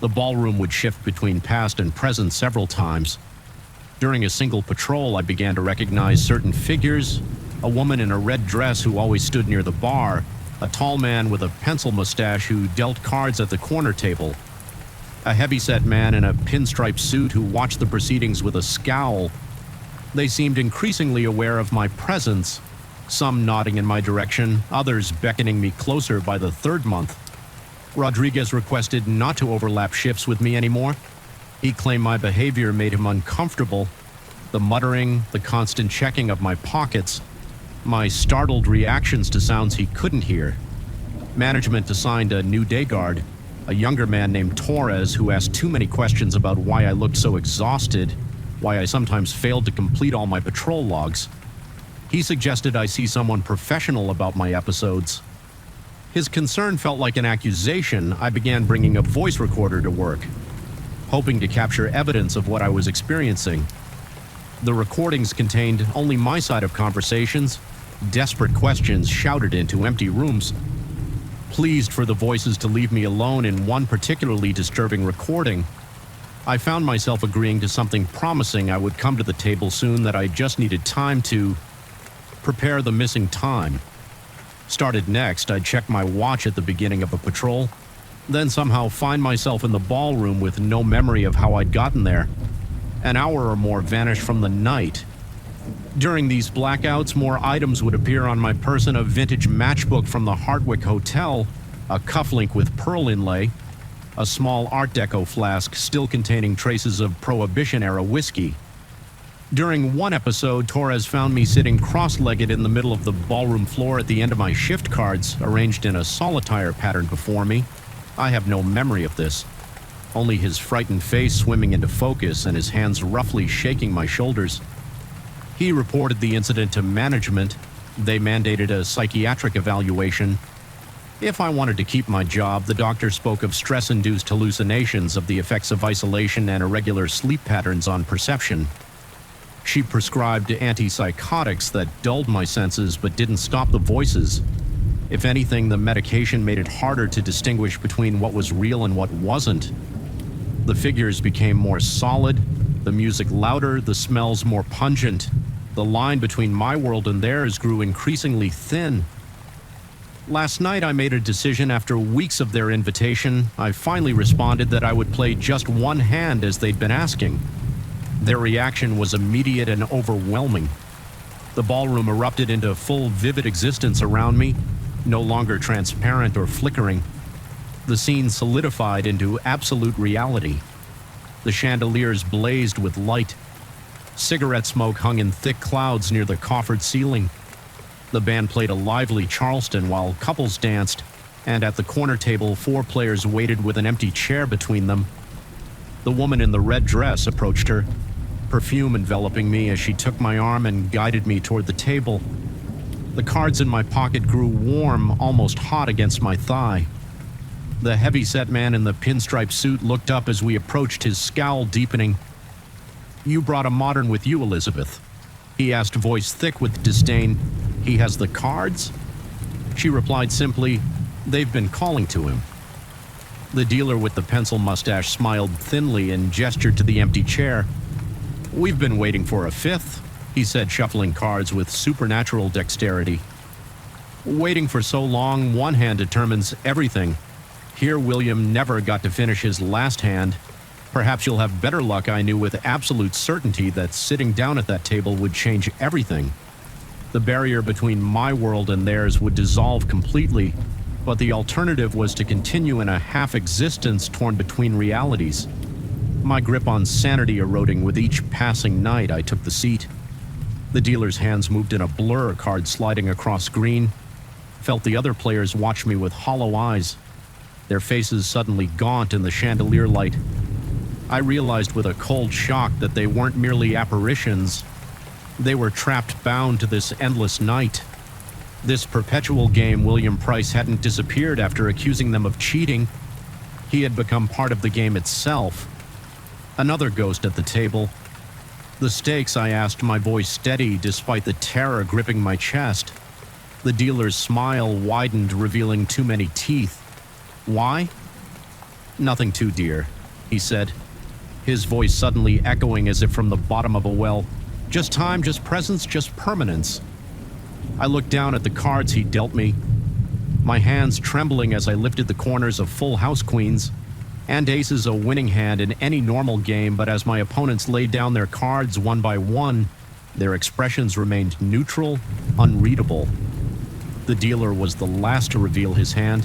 The ballroom would shift between past and present several times. During a single patrol, I began to recognize certain figures: a woman in a red dress who always stood near the bar, a tall man with a pencil mustache who dealt cards at the corner table, a heavy-set man in a pinstripe suit who watched the proceedings with a scowl. They seemed increasingly aware of my presence, some nodding in my direction, others beckoning me closer by the third month. Rodriguez requested not to overlap shifts with me anymore. He claimed my behavior made him uncomfortable. The muttering, the constant checking of my pockets, my startled reactions to sounds he couldn't hear. Management assigned a new day guard, a younger man named Torres, who asked too many questions about why I looked so exhausted, why I sometimes failed to complete all my patrol logs. He suggested I see someone professional about my episodes. His concern felt like an accusation. I began bringing a voice recorder to work, hoping to capture evidence of what I was experiencing. The recordings contained only my side of conversations, desperate questions shouted into empty rooms. Pleased for the voices to leave me alone in one particularly disturbing recording, I found myself agreeing to something promising I would come to the table soon, that I just needed time to prepare the missing time. Started next, I'd check my watch at the beginning of a patrol, then somehow find myself in the ballroom with no memory of how I'd gotten there. An hour or more vanished from the night. During these blackouts, more items would appear on my person: a vintage matchbook from the Hartwick Hotel, a cufflink with pearl inlay, a small Art Deco flask still containing traces of Prohibition-era whiskey. During one episode, Torres found me sitting cross-legged in the middle of the ballroom floor at the end of my shift cards, arranged in a solitaire pattern before me. I have no memory of this, only his frightened face swimming into focus and his hands roughly shaking my shoulders. He reported the incident to management. They mandated a psychiatric evaluation. If I wanted to keep my job, the doctor spoke of stress-induced hallucinations, of the effects of isolation and irregular sleep patterns on perception. She prescribed antipsychotics that dulled my senses but didn't stop the voices. If anything, the medication made it harder to distinguish between what was real and what wasn't. The figures became more solid, the music louder, the smells more pungent. The line between my world and theirs grew increasingly thin. Last night I made a decision. After weeks of their invitation, I finally responded that I would play just one hand as they'd been asking. Their reaction was immediate and overwhelming. The ballroom erupted into full, vivid existence around me, no longer transparent or flickering. The scene solidified into absolute reality. The chandeliers blazed with light. Cigarette smoke hung in thick clouds near the coffered ceiling. The band played a lively Charleston while couples danced, and at the corner table, 4 players waited with an empty chair between them. The woman in the red dress approached her, perfume enveloping me as she took my arm and guided me toward the table. The cards in my pocket grew warm, almost hot against my thigh. The heavy-set man in the pinstripe suit looked up as we approached, his scowl deepening. "You brought a modern with you, Elizabeth?" he asked, voice thick with disdain. "He has the cards?" She replied simply, "They've been calling to him." The dealer with the pencil mustache smiled thinly and gestured to the empty chair. "We've been waiting for a 5th, he said, shuffling cards with supernatural dexterity. "Waiting for so long, one hand determines everything," Here, William never got to finish his last hand. Perhaps you'll have better luck. I knew with absolute certainty that sitting down at that table would change everything. The barrier between my world and theirs would dissolve completely, but the alternative was to continue in a half-existence torn between realities. My grip on sanity eroding with each passing night, I took the seat. The dealer's hands moved in a blur, card sliding across screen. Felt the other players watch me with hollow eyes, their faces suddenly gaunt in the chandelier light. I realized with a cold shock that they weren't merely apparitions. They were trapped, bound to this endless night. This perpetual game. William Price hadn't disappeared after accusing them of cheating. He had become part of the game itself. Another ghost at the table. The stakes, I asked, my voice steady despite the terror gripping my chest. The dealer's smile widened, revealing too many teeth. Why? Nothing too dear, he said, his voice suddenly echoing as if from the bottom of a well. Just time, just presence, just permanence. I looked down at the cards he dealt me, my hands trembling as I lifted the corners of full house queens. And aces, a winning hand in any normal game, but as my opponents laid down their cards one by one, their expressions remained neutral, unreadable. The dealer was the last to reveal his hand.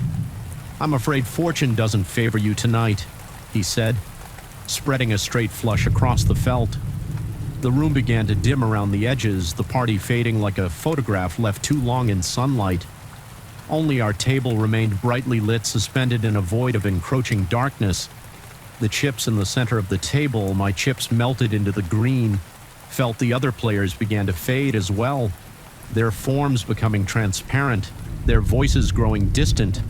I'm afraid fortune doesn't favor you tonight, he said, spreading a straight flush across the felt. The room began to dim around the edges, the party fading like a photograph left too long in sunlight. Only our table remained brightly lit, suspended in a void of encroaching darkness. The chips in the center of the table, my chips melted into the green. Felt the other players began to fade as well, their forms becoming transparent, their voices growing distant.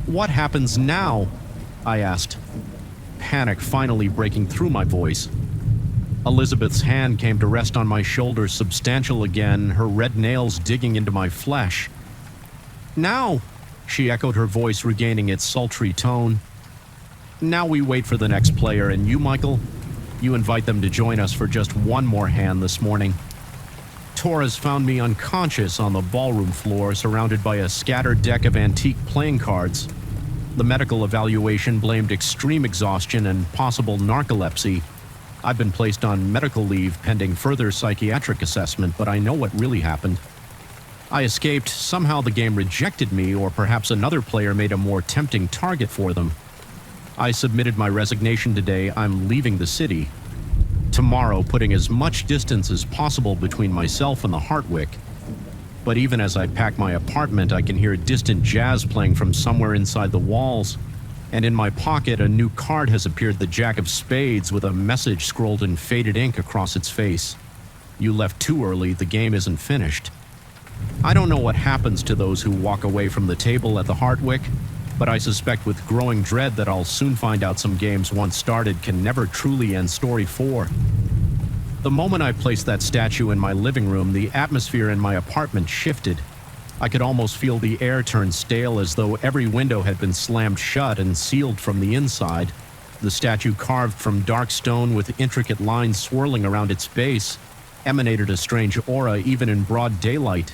What happens now? I asked, panic finally breaking through my voice. Elizabeth's hand came to rest on my shoulder, substantial again, her red nails digging into my flesh. Now, she echoed, her voice regaining its sultry tone. Now we wait for the next player, and you, Michael, you invite them to join us for just one more hand this morning. Torres found me unconscious on the ballroom floor, surrounded by a scattered deck of antique playing cards. The medical evaluation blamed extreme exhaustion and possible narcolepsy. I've been placed on medical leave pending further psychiatric assessment, but I know what really happened. I escaped. Somehow the game rejected me, or perhaps another player made a more tempting target for them. I submitted my resignation today. I'm leaving the city. Tomorrow, putting as much distance as possible between myself and the Hartwick. But even as I pack my apartment, I can hear distant jazz playing from somewhere inside the walls. And in my pocket, a new card has appeared, the Jack of Spades, with a message scrolled in faded ink across its face. You left too early. The game isn't finished. I don't know what happens to those who walk away from the table at the Hartwick, but I suspect with growing dread that I'll soon find out some games once started can never truly end story 4. The moment I placed that statue in my living room, the atmosphere in my apartment shifted. I could almost feel the air turn stale, as though every window had been slammed shut and sealed from the inside. The statue, carved from dark stone with intricate lines swirling around its base, emanated a strange aura even in broad daylight.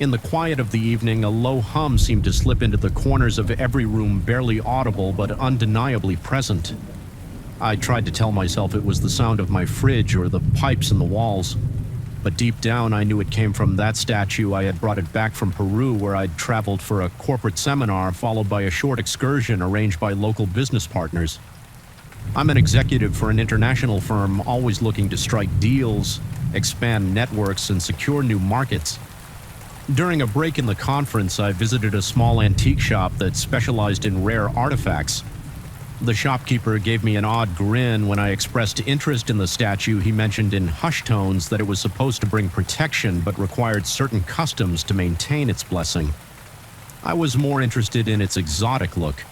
In the quiet of the evening, a low hum seemed to slip into the corners of every room, barely audible but undeniably present. I tried to tell myself it was the sound of my fridge or the pipes in the walls, but deep down I knew it came from that statue. I had brought it back from Peru, where I'd traveled for a corporate seminar, followed by a short excursion arranged by local business partners. I'm an executive for an international firm, always looking to strike deals, expand networks, and secure new markets. During a break in the conference, I visited a small antique shop that specialized in rare artifacts. The shopkeeper gave me an odd grin when I expressed interest in the statue. He mentioned in hushed tones that it was supposed to bring protection but required certain customs to maintain its blessing. I was more interested in its exotic look,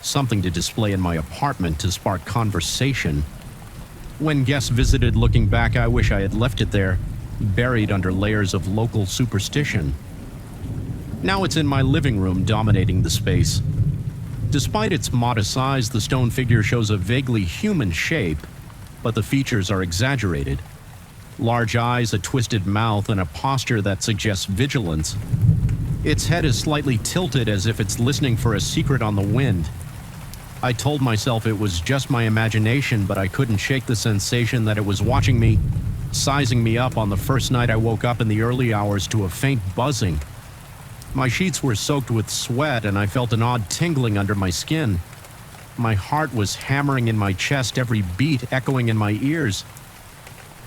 something to display in my apartment to spark conversation. When guests visited, looking back, I wish I had left it there, buried under layers of local superstition. Now it's in my living room, dominating the space. Despite its modest size, the stone figure shows a vaguely human shape, but the features are exaggerated. Large eyes, a twisted mouth, and a posture that suggests vigilance. Its head is slightly tilted, as if it's listening for a secret on the wind. I told myself it was just my imagination, but I couldn't shake the sensation that it was watching me, sizing me up on the first night I woke up in the early hours to a faint buzzing. My sheets were soaked with sweat, and I felt an odd tingling under my skin. My heart was hammering in my chest, every beat echoing in my ears.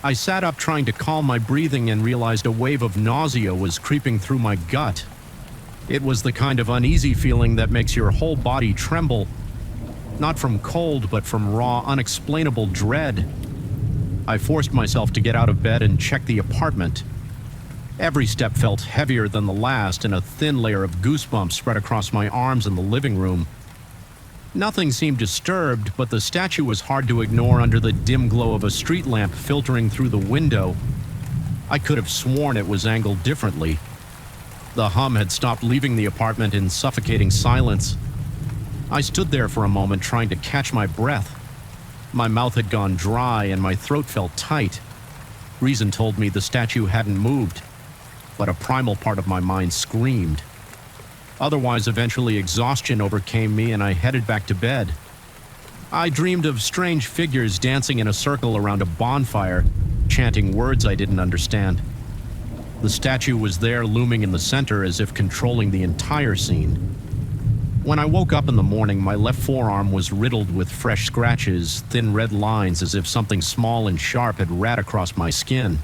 I sat up trying to calm my breathing and realized a wave of nausea was creeping through my gut. It was the kind of uneasy feeling that makes your whole body tremble, not from cold, but from raw, unexplainable dread. I forced myself to get out of bed and check the apartment. Every step felt heavier than the last, and a thin layer of goosebumps spread across my arms in the living room. Nothing seemed disturbed, but the statue was hard to ignore under the dim glow of a street lamp filtering through the window. I could have sworn it was angled differently. The hum had stopped leaving the apartment in suffocating silence. I stood there for a moment trying to catch my breath. My mouth had gone dry and my throat felt tight. Reason told me the statue hadn't moved, but a primal part of my mind screamed. Otherwise, eventually exhaustion overcame me and I headed back to bed. I dreamed of strange figures dancing in a circle around a bonfire, chanting words I didn't understand. The statue was there, looming in the center as if controlling the entire scene. When I woke up in the morning, my left forearm was riddled with fresh scratches, thin red lines as if something small and sharp had rat across my skin.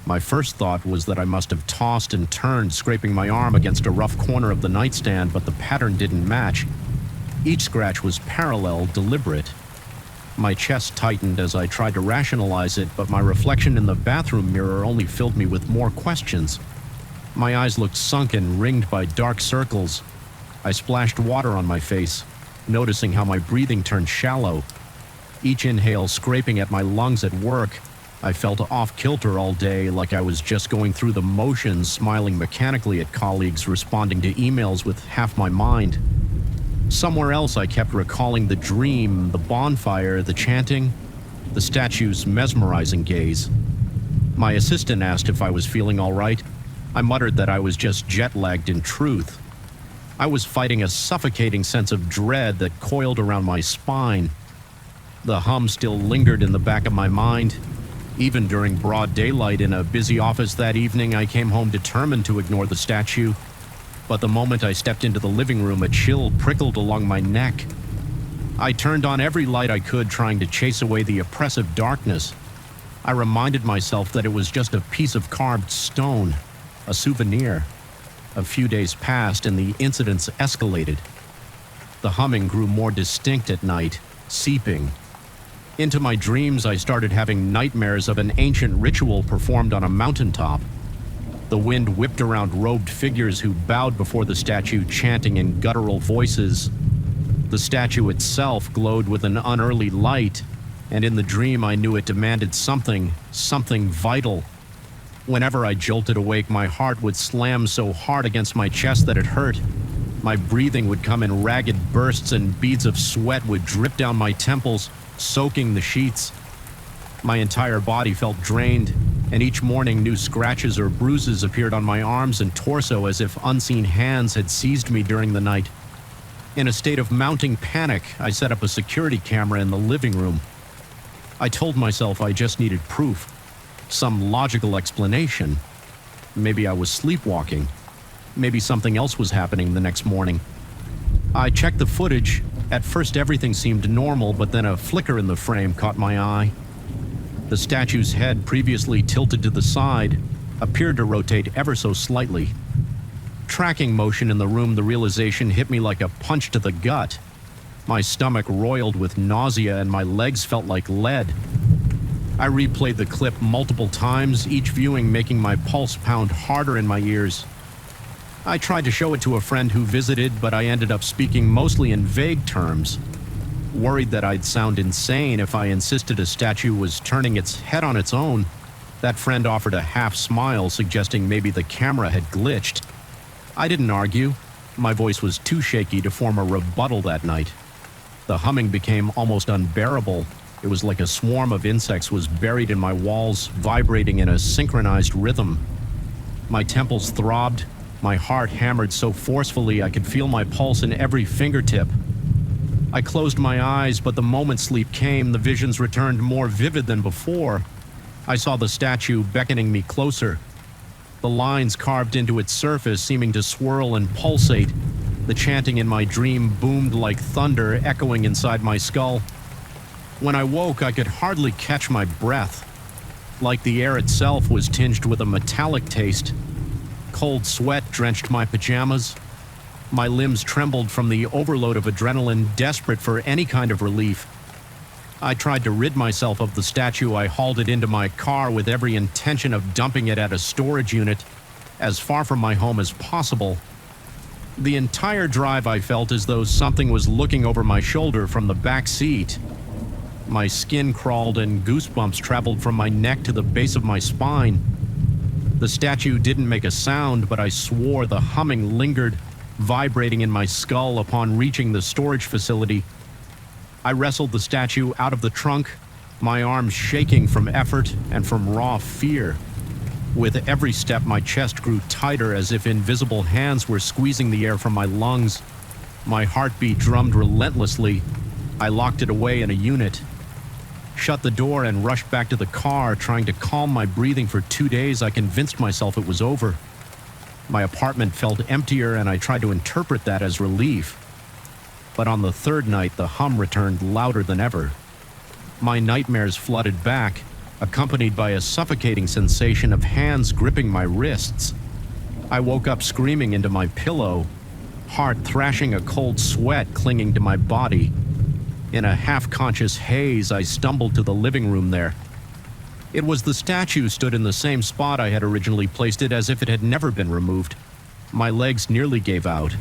My first thought was that I must have tossed and turned, scraping my arm against a rough corner of the nightstand, but the pattern didn't match. Each scratch was parallel, deliberate. My chest tightened as I tried to rationalize it, but my reflection in the bathroom mirror only filled me with more questions. My eyes looked sunken, ringed by dark circles. I splashed water on my face, noticing how my breathing turned shallow. Each inhale scraping at my lungs at work. I felt off-kilter all day, like I was just going through the motions, smiling mechanically at colleagues, responding to emails with half my mind. Somewhere else I kept recalling the dream, the bonfire, the chanting, the statue's mesmerizing gaze. My assistant asked if I was feeling all right. I muttered that I was just jet-lagged in truth. I was fighting a suffocating sense of dread that coiled around my spine. The hum still lingered in the back of my mind. Even during broad daylight in a busy office that evening, I came home determined to ignore the statue. But the moment I stepped into the living room, a chill prickled along my neck. I turned on every light I could, trying to chase away the oppressive darkness. I reminded myself that it was just a piece of carved stone, a souvenir. A few days passed and the incidents escalated. The humming grew more distinct at night, seeping. Into my dreams, I started having nightmares of an ancient ritual performed on a mountaintop. The wind whipped around robed figures who bowed before the statue, chanting in guttural voices. The statue itself glowed with an unearthly light, and in the dream I knew it demanded something vital. Whenever I jolted awake, my heart would slam so hard against my chest that it hurt. My breathing would come in ragged bursts and beads of sweat would drip down my temples, soaking the sheets. My entire body felt drained, and each morning new scratches or bruises appeared on my arms and torso as if unseen hands had seized me during the night. In a state of mounting panic, I set up a security camera in the living room. I told myself I just needed proof, some logical explanation. Maybe I was sleepwalking. Maybe something else was happening the next morning. I checked the footage. At first everything seemed normal, but then a flicker in the frame caught my eye. The statue's head, previously tilted to the side, appeared to rotate ever so slightly. Tracking motion in the room, the realization hit me like a punch to the gut. My stomach roiled with nausea and my legs felt like lead. I replayed the clip multiple times, each viewing making my pulse pound harder in my ears. I tried to show it to a friend who visited, but I ended up speaking mostly in vague terms. Worried that I'd sound insane if I insisted a statue was turning its head on its own, that friend offered a half smile, suggesting maybe the camera had glitched. I didn't argue. My voice was too shaky to form a rebuttal that night. The humming became almost unbearable. It was like a swarm of insects was buried in my walls, vibrating in a synchronized rhythm. My temples throbbed. My heart hammered so forcefully I could feel my pulse in every fingertip. I closed my eyes, but the moment sleep came, the visions returned more vivid than before. I saw the statue beckoning me closer, the lines carved into its surface seeming to swirl and pulsate. The chanting in my dream boomed like thunder, echoing inside my skull. When I woke, I could hardly catch my breath. Like the air itself was tinged with a metallic taste. Cold sweat drenched my pajamas. My limbs trembled from the overload of adrenaline, desperate for any kind of relief. I tried to rid myself of the statue. I hauled it into my car with every intention of dumping it at a storage unit, as far from my home as possible. The entire drive I felt as though something was looking over my shoulder from the back seat. My skin crawled and goosebumps traveled from my neck to the base of my spine. The statue didn't make a sound, but I swore the humming lingered, vibrating in my skull upon reaching the storage facility. I wrestled the statue out of the trunk, my arms shaking from effort and from raw fear. With every step, my chest grew tighter as if invisible hands were squeezing the air from my lungs. My heartbeat drummed relentlessly. I locked it away in a unit, shut the door, and rushed back to the car. Trying to calm my breathing for 2 days, I convinced myself it was over. My apartment felt emptier, and I tried to interpret that as relief. But on the third night, the hum returned louder than ever. My nightmares flooded back, accompanied by a suffocating sensation of hands gripping my wrists. I woke up screaming into my pillow, heart thrashing, a cold sweat clinging to my body. In a half-conscious haze, I stumbled to the living room there. It was the statue stood in the same spot I had originally placed it, as if it had never been removed. My legs nearly gave out.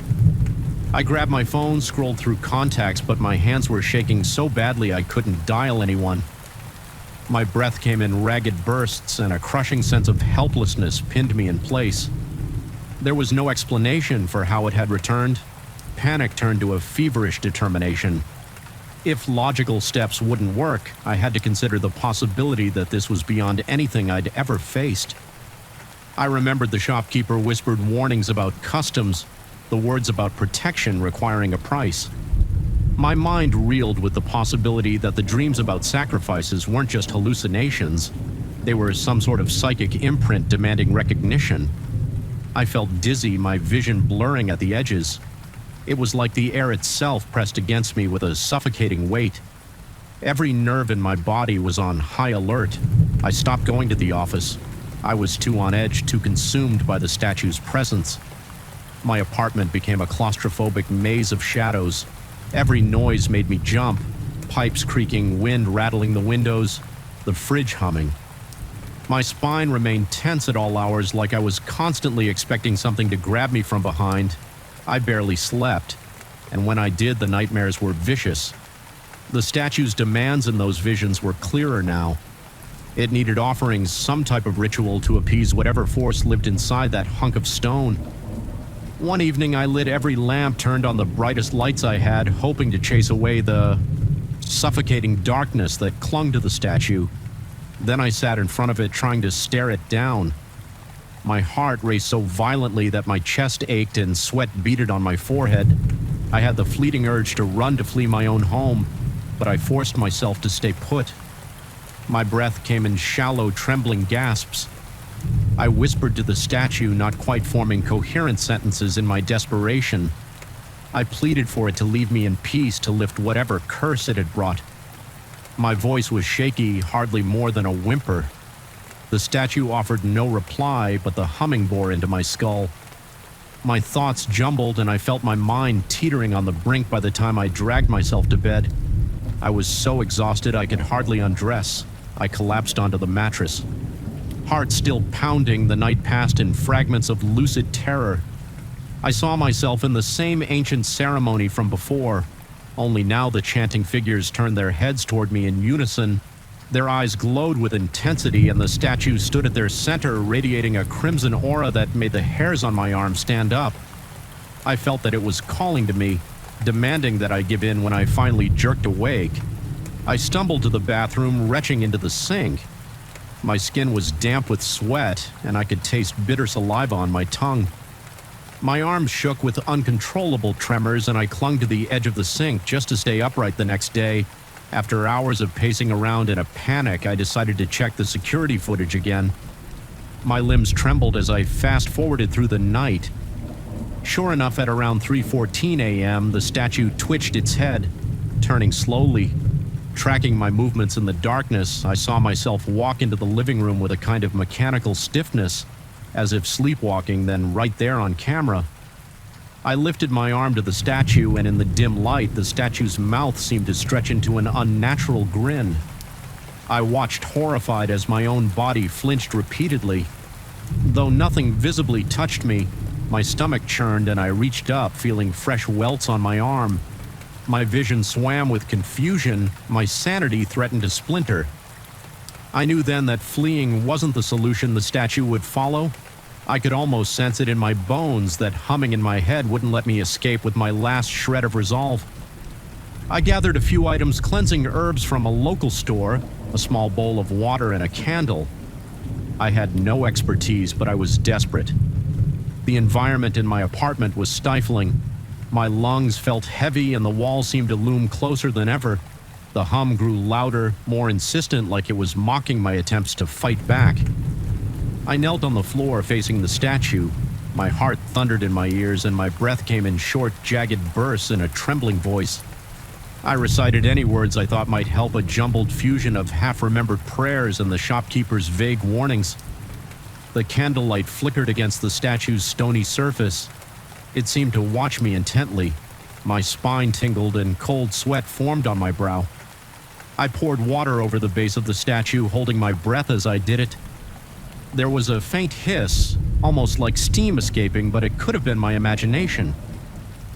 I grabbed my phone, scrolled through contacts, but my hands were shaking so badly I couldn't dial anyone. My breath came in ragged bursts, and a crushing sense of helplessness pinned me in place. There was no explanation for how it had returned. Panic turned to a feverish determination. If logical steps wouldn't work, I had to consider the possibility that this was beyond anything I'd ever faced. I remembered the shopkeeper whispered warnings about customs, the words about protection requiring a price. My mind reeled with the possibility that the dreams about sacrifices weren't just hallucinations. They were some sort of psychic imprint demanding recognition. I felt dizzy, my vision blurring at the edges. It was like the air itself pressed against me with a suffocating weight. Every nerve in my body was on high alert. I stopped going to the office. I was too on edge, too consumed by the statue's presence. My apartment became a claustrophobic maze of shadows. Every noise made me jump. Pipes creaking, wind rattling the windows, the fridge humming. My spine remained tense at all hours, like I was constantly expecting something to grab me from behind. I barely slept, and when I did, the nightmares were vicious. The statue's demands in those visions were clearer now. It needed offering some type of ritual to appease whatever force lived inside that hunk of stone. One evening, I lit every lamp, turned on the brightest lights I had, hoping to chase away the suffocating darkness that clung to the statue. Then I sat in front of it, trying to stare it down. My heart raced so violently that my chest ached and sweat beaded on my forehead. I had the fleeting urge to run to flee my own home, but I forced myself to stay put. My breath came in shallow, trembling gasps. I whispered to the statue, not quite forming coherent sentences in my desperation. I pleaded for it to leave me in peace, to lift whatever curse it had brought. My voice was shaky, hardly more than a whimper. The statue offered no reply, but the humming bore into my skull. My thoughts jumbled, and I felt my mind teetering on the brink by the time I dragged myself to bed. I was so exhausted I could hardly undress. I collapsed onto the mattress. Heart still pounding, the night passed in fragments of lucid terror. I saw myself in the same ancient ceremony from before, only now the chanting figures turned their heads toward me in unison. Their eyes glowed with intensity, and the statue stood at their center, radiating a crimson aura that made the hairs on my arm stand up. I felt that it was calling to me, demanding that I give in when I finally jerked awake. I stumbled to the bathroom, retching into the sink. My skin was damp with sweat, and I could taste bitter saliva on my tongue. My arms shook with uncontrollable tremors, and I clung to the edge of the sink just to stay upright the next day. After hours of pacing around in a panic, I decided to check the security footage again. My limbs trembled as I fast-forwarded through the night. Sure enough, at around 3:14 a.m., the statue twitched its head, turning slowly. Tracking my movements in the darkness, I saw myself walk into the living room with a kind of mechanical stiffness, as if sleepwalking, then right there on camera. I lifted my arm to the statue, and in the dim light, the statue's mouth seemed to stretch into an unnatural grin. I watched horrified as my own body flinched repeatedly. Though nothing visibly touched me, my stomach churned and I reached up, feeling fresh welts on my arm. My vision swam with confusion, my sanity threatened to splinter. I knew then that fleeing wasn't the solution the statue would follow. I could almost sense it in my bones that humming in my head wouldn't let me escape with my last shred of resolve. I gathered a few items, cleansing herbs from a local store, a small bowl of water, and a candle. I had no expertise, but I was desperate. The environment in my apartment was stifling. My lungs felt heavy and the walls seemed to loom closer than ever. The hum grew louder, more insistent, like it was mocking my attempts to fight back. I knelt on the floor facing the statue. My heart thundered in my ears and my breath came in short, jagged bursts in a trembling voice. I recited any words I thought might help, a jumbled fusion of half-remembered prayers and the shopkeeper's vague warnings. The candlelight flickered against the statue's stony surface. It seemed to watch me intently. My spine tingled and cold sweat formed on my brow. I poured water over the base of the statue, holding my breath as I did it. There was a faint hiss, almost like steam escaping, but it could have been my imagination.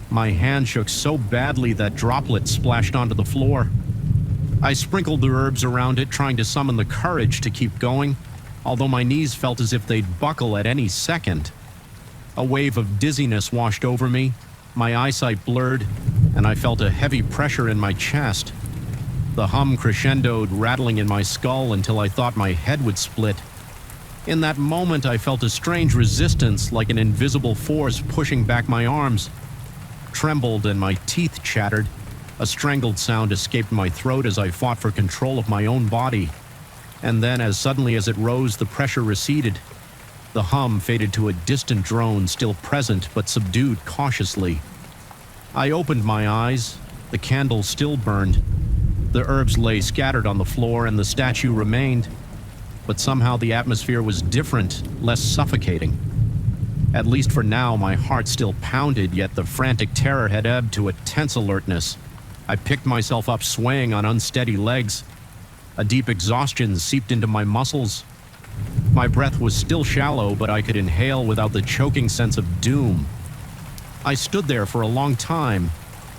My hand shook so badly that droplets splashed onto the floor. I sprinkled the herbs around it, trying to summon the courage to keep going, although my knees felt as if they'd buckle at any second. A wave of dizziness washed over me, my eyesight blurred, and I felt a heavy pressure in my chest. The hum crescendoed, rattling in my skull until I thought my head would split. In that moment, I felt a strange resistance, like an invisible force pushing back my arms. Trembled and my teeth chattered. A strangled sound escaped my throat as I fought for control of my own body. And then, as suddenly as it rose, the pressure receded. The hum faded to a distant drone, still present but subdued cautiously. I opened my eyes. The candle still burned. The herbs lay scattered on the floor and the statue remained. But somehow the atmosphere was different, less suffocating. At least for now, my heart still pounded, yet the frantic terror had ebbed to a tense alertness. I picked myself up, swaying on unsteady legs. A deep exhaustion seeped into my muscles. My breath was still shallow, but I could inhale without the choking sense of doom. I stood there for a long time,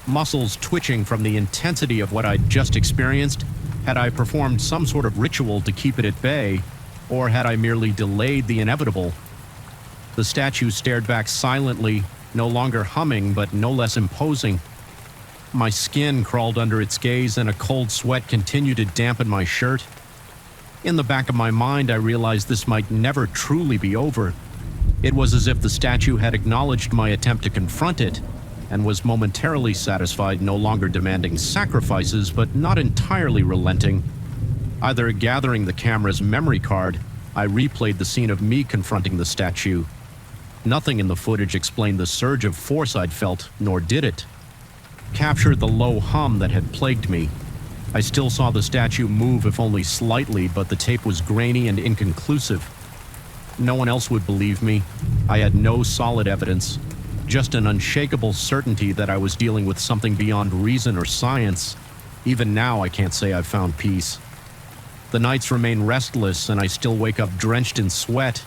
muscles twitching from the intensity of what I'd just experienced. Had I performed some sort of ritual to keep it at bay, or had I merely delayed the inevitable? The statue stared back silently, no longer humming, but no less imposing. My skin crawled under its gaze, and a cold sweat continued to dampen my shirt. In the back of my mind, I realized this might never truly be over. It was as if the statue had acknowledged my attempt to confront it, and was momentarily satisfied, no longer demanding sacrifices, but not entirely relenting. Either gathering the camera's memory card, I replayed the scene of me confronting the statue. Nothing in the footage explained the surge of force I'd felt, nor did it. Captured the low hum that had plagued me. I still saw the statue move, if only slightly, but the tape was grainy and inconclusive. No one else would believe me. I had no solid evidence. Just an unshakable certainty that I was dealing with something beyond reason or science. Even now, I can't say I've found peace. The nights remain restless, and I still wake up drenched in sweat,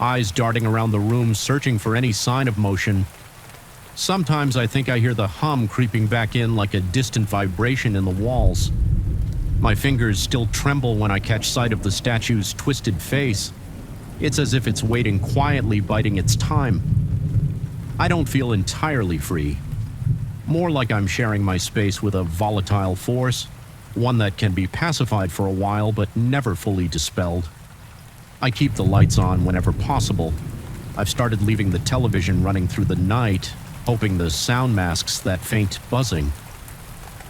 eyes darting around the room, searching for any sign of motion. Sometimes I think I hear the hum creeping back in like a distant vibration in the walls. My fingers still tremble when I catch sight of the statue's twisted face. It's as if it's waiting quietly, biding its time. I don't feel entirely free. More like I'm sharing my space with a volatile force, one that can be pacified for a while but never fully dispelled. I keep the lights on whenever possible. I've started leaving the television running through the night, hoping the sound masks that faint buzzing.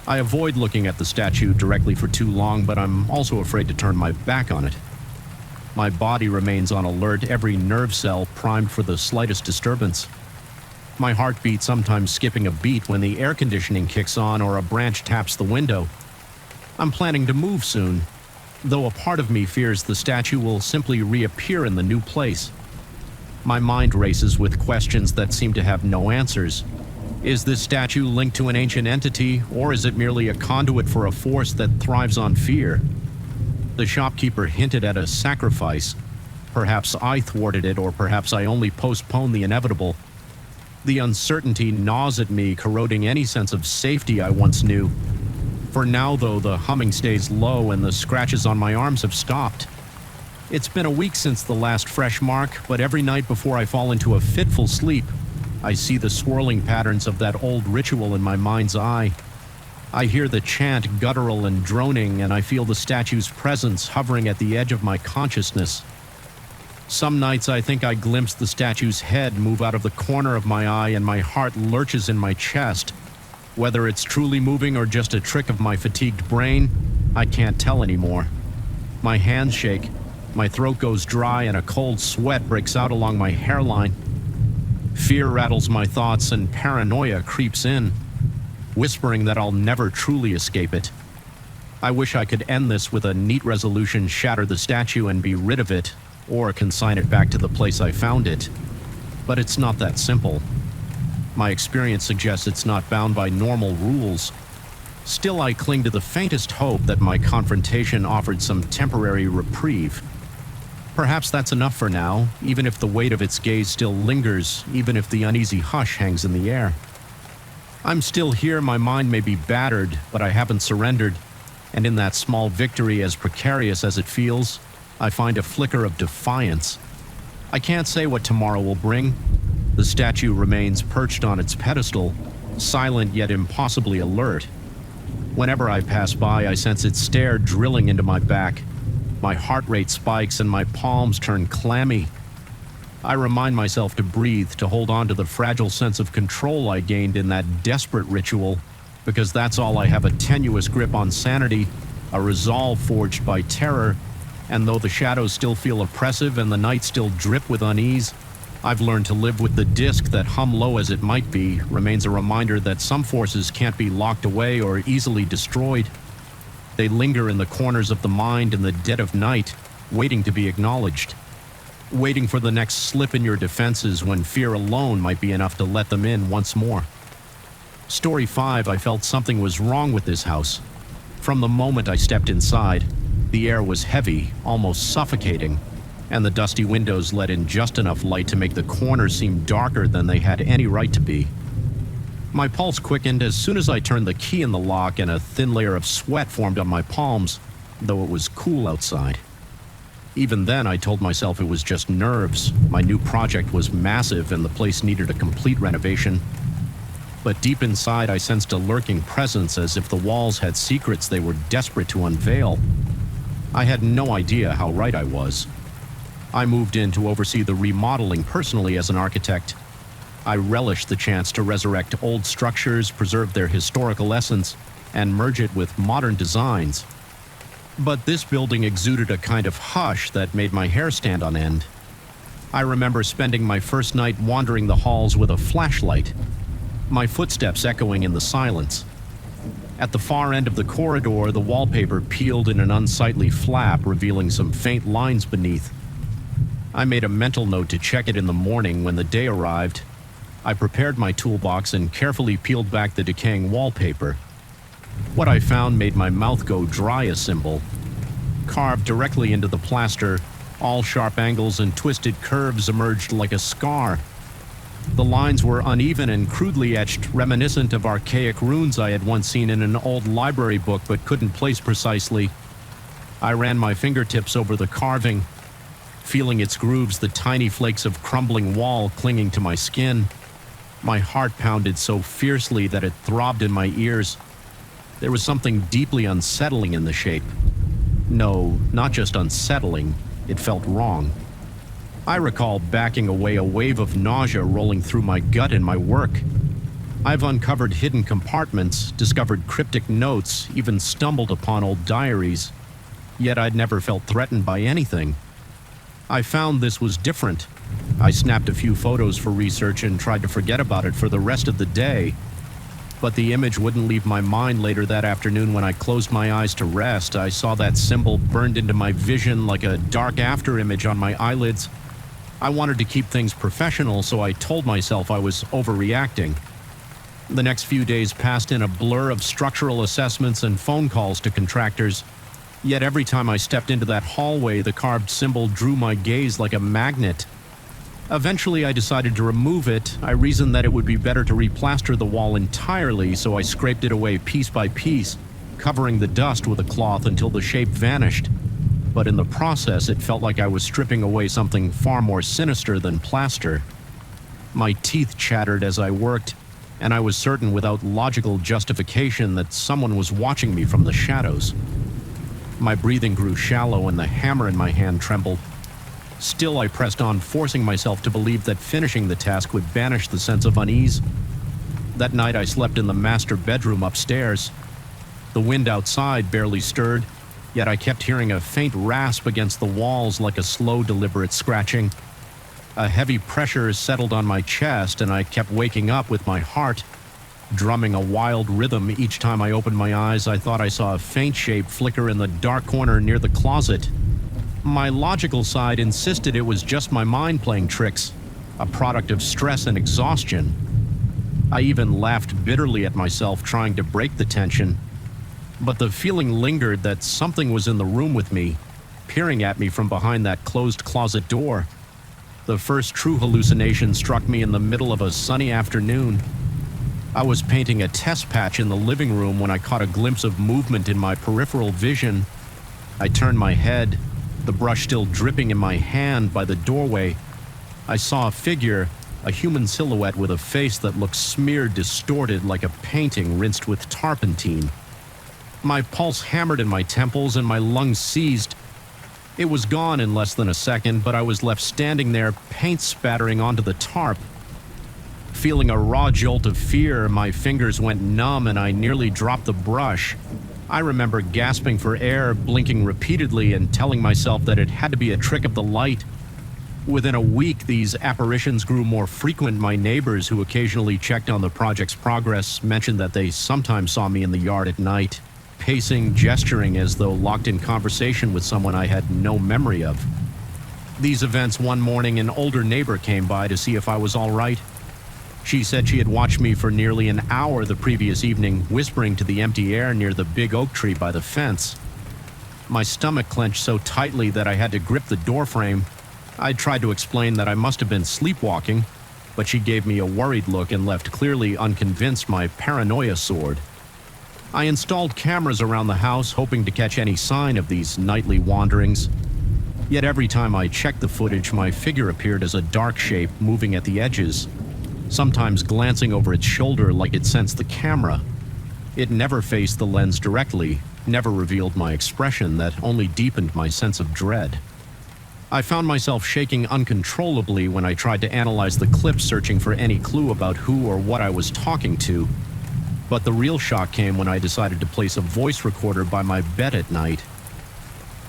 I avoid looking at the statue directly for too long, but I'm also afraid to turn my back on it. My body remains on alert, every nerve cell primed for the slightest disturbance. My heartbeat sometimes skipping a beat when the air conditioning kicks on or a branch taps the window. I'm planning to move soon, though a part of me fears the statue will simply reappear in the new place. My mind races with questions that seem to have no answers. Is this statue linked to an ancient entity, or is it merely a conduit for a force that thrives on fear? The shopkeeper hinted at a sacrifice. Perhaps I thwarted it, or perhaps I only postponed the inevitable. The uncertainty gnaws at me, corroding any sense of safety I once knew. For now, though, the humming stays low and the scratches on my arms have stopped. It's been a week since the last fresh mark, but every night before I fall into a fitful sleep, I see the swirling patterns of that old ritual in my mind's eye. I hear the chant guttural and droning, and I feel the statue's presence hovering at the edge of my consciousness. Some nights I think I glimpse the statue's head move out of the corner of my eye, and my heart lurches in my chest. Whether it's truly moving or just a trick of my fatigued brain, I can't tell anymore. My hands shake, my throat goes dry, and a cold sweat breaks out along my hairline. Fear rattles my thoughts, and paranoia creeps in, whispering that I'll never truly escape it. I wish I could end this with a neat resolution, shatter the statue and be rid of it, or consign it back to the place I found it. But it's not that simple. My experience suggests it's not bound by normal rules. Still, I cling to the faintest hope that my confrontation offered some temporary reprieve. Perhaps that's enough for now, even if the weight of its gaze still lingers, even if the uneasy hush hangs in the air. I'm still here, my mind may be battered, but I haven't surrendered, and in that small victory, as precarious as it feels, I find a flicker of defiance. I can't say what tomorrow will bring. The statue remains perched on its pedestal, silent yet impossibly alert. Whenever I pass by, I sense its stare drilling into my back. My heart rate spikes and my palms turn clammy. I remind myself to breathe, to hold on to the fragile sense of control I gained in that desperate ritual, because that's all I have: a tenuous grip on sanity, a resolve forged by terror, and though the shadows still feel oppressive and the night still drip with unease, I've learned to live with the disc that, hum low as it might be, remains a reminder that some forces can't be locked away or easily destroyed. They linger in the corners of the mind in the dead of night, waiting to be acknowledged. Waiting for the next slip in your defenses when fear alone might be enough to let them in once more. Story 5, I felt something was wrong with this house. From the moment I stepped inside, the air was heavy, almost suffocating, and the dusty windows let in just enough light to make the corners seem darker than they had any right to be. My pulse quickened as soon as I turned the key in the lock, and a thin layer of sweat formed on my palms, though it was cool outside. Even then, I told myself it was just nerves. My new project was massive and the place needed a complete renovation. But deep inside, I sensed a lurking presence, as if the walls had secrets they were desperate to unveil. I had no idea how right I was. I moved in to oversee the remodeling personally as an architect. I relished the chance to resurrect old structures, preserve their historical essence, and merge it with modern designs. But this building exuded a kind of hush that made my hair stand on end. I remember spending my first night wandering the halls with a flashlight, my footsteps echoing in the silence. At the far end of the corridor, the wallpaper peeled in an unsightly flap, revealing some faint lines beneath. I made a mental note to check it in the morning when the day arrived. I prepared my toolbox and carefully peeled back the decaying wallpaper. What I found made my mouth go dry a symbol. Carved directly into the plaster, all sharp angles and twisted curves emerged like a scar. The lines were uneven and crudely etched, reminiscent of archaic runes I had once seen in an old library book but couldn't place precisely. I ran my fingertips over the carving, feeling its grooves, the tiny flakes of crumbling wall clinging to my skin. My heart pounded so fiercely that it throbbed in my ears. There was something deeply unsettling in the shape. No, not just unsettling, it felt wrong. I recall backing away, a wave of nausea rolling through my gut in my work. I've uncovered hidden compartments, discovered cryptic notes, even stumbled upon old diaries. Yet I'd never felt threatened by anything. I found this was different. I snapped a few photos for research and tried to forget about it for the rest of the day. But the image wouldn't leave my mind. Later that afternoon, when I closed my eyes to rest, I saw that symbol burned into my vision like a dark afterimage on my eyelids. I wanted to keep things professional, so I told myself I was overreacting. The next few days passed in a blur of structural assessments and phone calls to contractors. Yet every time I stepped into that hallway, the carved symbol drew my gaze like a magnet. Eventually, I decided to remove it. I reasoned that it would be better to replaster the wall entirely, so I scraped it away piece by piece, covering the dust with a cloth until the shape vanished. But in the process, it felt like I was stripping away something far more sinister than plaster. My teeth chattered as I worked, and I was certain without logical justification that someone was watching me from the shadows. My breathing grew shallow and the hammer in my hand trembled. Still, I pressed on, forcing myself to believe that finishing the task would banish the sense of unease. That night, I slept in the master bedroom upstairs. The wind outside barely stirred, yet I kept hearing a faint rasp against the walls like a slow, deliberate scratching. A heavy pressure settled on my chest, and I kept waking up with my heart drumming a wild rhythm. Each time I opened my eyes, I thought I saw a faint shape flicker in the dark corner near the closet. My logical side insisted it was just my mind playing tricks, a product of stress and exhaustion. I even laughed bitterly at myself trying to break the tension. But the feeling lingered that something was in the room with me, peering at me from behind that closed closet door. The first true hallucination struck me in the middle of a sunny afternoon. I was painting a test patch in the living room when I caught a glimpse of movement in my peripheral vision. I turned my head, the brush still dripping in my hand. By the doorway, I saw a figure, a human silhouette with a face that looked smeared, distorted like a painting rinsed with turpentine. My pulse hammered in my temples and my lungs seized. It was gone in less than a second, but I was left standing there, paint spattering onto the tarp. Feeling a raw jolt of fear, my fingers went numb and I nearly dropped the brush. I remember gasping for air, blinking repeatedly, and telling myself that it had to be a trick of the light. Within a week, these apparitions grew more frequent. My neighbors, who occasionally checked on the project's progress, mentioned that they sometimes saw me in the yard at night, pacing, gesturing as though locked in conversation with someone I had no memory of. These events, one morning, an older neighbor came by to see if I was all right. She said she had watched me for nearly an hour the previous evening, whispering to the empty air near the big oak tree by the fence. My stomach clenched so tightly that I had to grip the doorframe. I tried to explain that I must have been sleepwalking, but she gave me a worried look and left, clearly unconvinced my paranoia soared. I installed cameras around the house, hoping to catch any sign of these nightly wanderings. Yet every time I checked the footage, my figure appeared as a dark shape moving at the edges, sometimes glancing over its shoulder like it sensed the camera. It never faced the lens directly, never revealed my expression that only deepened my sense of dread. I found myself shaking uncontrollably when I tried to analyze the clips, searching for any clue about who or what I was talking to. But the real shock came when I decided to place a voice recorder by my bed at night.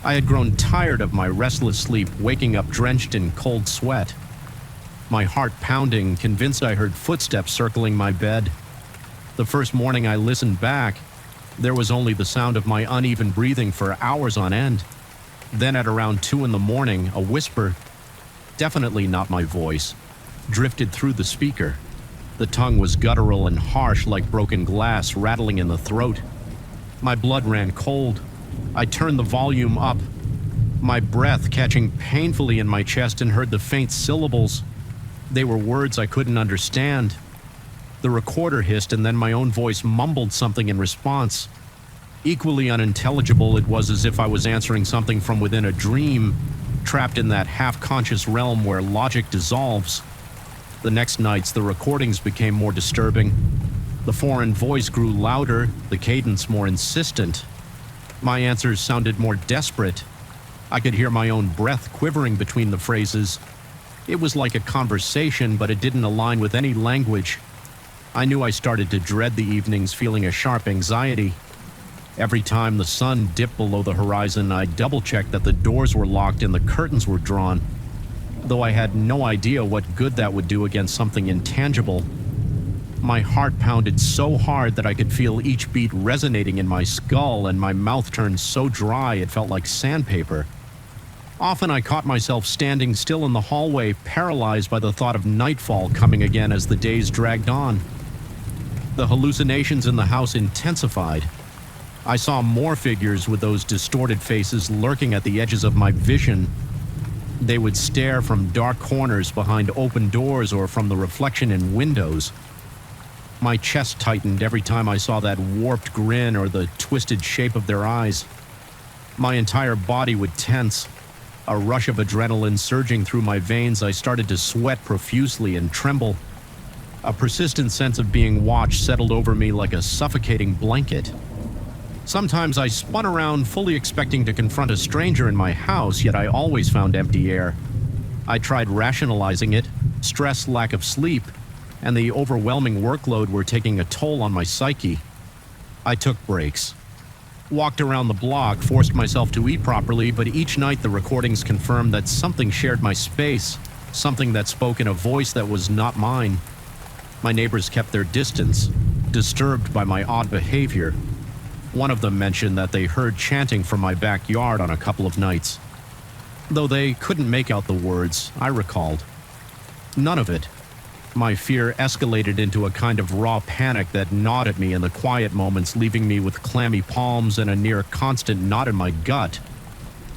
I had grown tired of my restless sleep, waking up drenched in cold sweat. My heart pounding, convinced I heard footsteps circling my bed. The first morning I listened back, there was only the sound of my uneven breathing for hours on end. Then at around 2 in the morning, a whisper, definitely not my voice, drifted through the speaker. The tongue was guttural and harsh like broken glass rattling in the throat. My blood ran cold. I turned the volume up, my breath catching painfully in my chest, and heard the faint syllables. They were words I couldn't understand. The recorder hissed, and then my own voice mumbled something in response. Equally unintelligible, it was as if I was answering something from within a dream, trapped in that half-conscious realm where logic dissolves. The next nights, the recordings became more disturbing. The foreign voice grew louder, the cadence more insistent. My answers sounded more desperate. I could hear my own breath quivering between the phrases. It was like a conversation, but it didn't align with any language. I knew I started to dread the evenings, feeling a sharp anxiety. Every time the sun dipped below the horizon, I double-checked that the doors were locked and the curtains were drawn, though I had no idea what good that would do against something intangible. My heart pounded so hard that I could feel each beat resonating in my skull, and my mouth turned so dry it felt like sandpaper. Often I caught myself standing still in the hallway, paralyzed by the thought of nightfall coming again as the days dragged on. The hallucinations in the house intensified. I saw more figures with those distorted faces lurking at the edges of my vision. They would stare from dark corners behind open doors or from the reflection in windows. My chest tightened every time I saw that warped grin or the twisted shape of their eyes. My entire body would tense. A rush of adrenaline surging through my veins, I started to sweat profusely and tremble. A persistent sense of being watched settled over me like a suffocating blanket. Sometimes I spun around, fully expecting to confront a stranger in my house, yet I always found empty air. I tried rationalizing it. Stress, lack of sleep, and the overwhelming workload were taking a toll on my psyche. I took breaks. Walked around the block, forced myself to eat properly, but each night the recordings confirmed that something shared my space, something that spoke in a voice that was not mine. My neighbors kept their distance, disturbed by my odd behavior. One of them mentioned that they heard chanting from my backyard on a couple of nights. Though they couldn't make out the words, I recalled. None of it. My fear escalated into a kind of raw panic that gnawed at me in the quiet moments, leaving me with clammy palms and a near constant knot in my gut.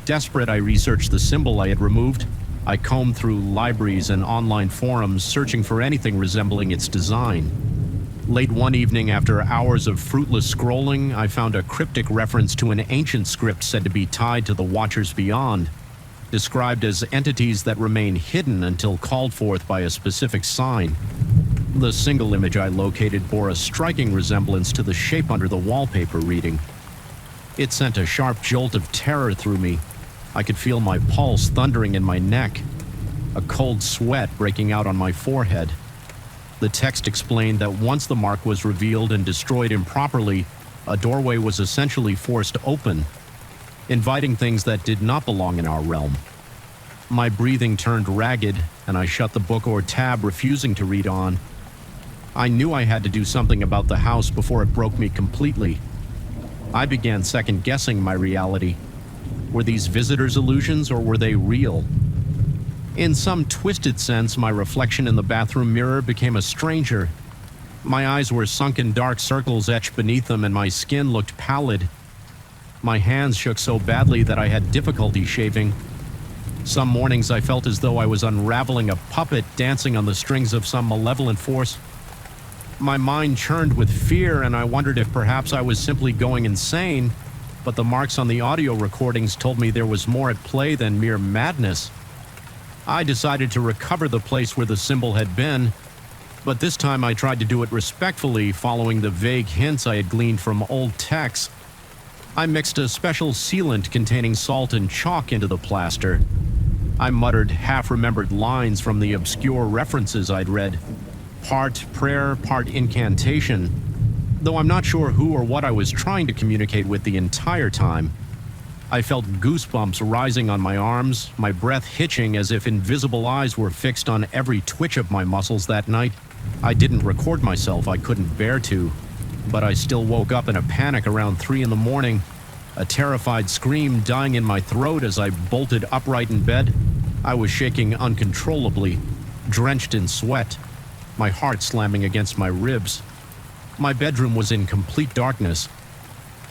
Desperate, I researched the symbol I had removed. I combed through libraries and online forums, searching for anything resembling its design. Late one evening, after hours of fruitless scrolling, I found a cryptic reference to an ancient script said to be tied to the Watchers Beyond, described as entities that remain hidden until called forth by a specific sign. The single image I located bore a striking resemblance to the shape under the wallpaper reading. It sent a sharp jolt of terror through me. I could feel my pulse thundering in my neck, a cold sweat breaking out on my forehead. The text explained that once the mark was revealed and destroyed improperly, a doorway was essentially forced open, inviting things that did not belong in our realm. My breathing turned ragged, and I shut the book or tab, refusing to read on. I knew I had to do something about the house before it broke me completely. I began second-guessing my reality. Were these visitors illusions, or were they real? In some twisted sense, my reflection in the bathroom mirror became a stranger. My eyes were sunken dark circles etched beneath them, and my skin looked pallid. My hands shook so badly that I had difficulty shaving. Some mornings I felt as though I was unraveling a puppet dancing on the strings of some malevolent force. My mind churned with fear, and I wondered if perhaps I was simply going insane, but the marks on the audio recordings told me there was more at play than mere madness. I decided to recover the place where the symbol had been, but this time I tried to do it respectfully, following the vague hints I had gleaned from old texts. I mixed a special sealant containing salt and chalk into the plaster. I muttered half-remembered lines from the obscure references I'd read, part prayer, part incantation, though I'm not sure who or what I was trying to communicate with the entire time. I felt goosebumps rising on my arms, my breath hitching as if invisible eyes were fixed on every twitch of my muscles that night. I didn't record myself, I couldn't bear to, but I still woke up in a panic around 3 a.m, a terrified scream dying in my throat as I bolted upright in bed. I was shaking uncontrollably, drenched in sweat, my heart slamming against my ribs. My bedroom was in complete darkness,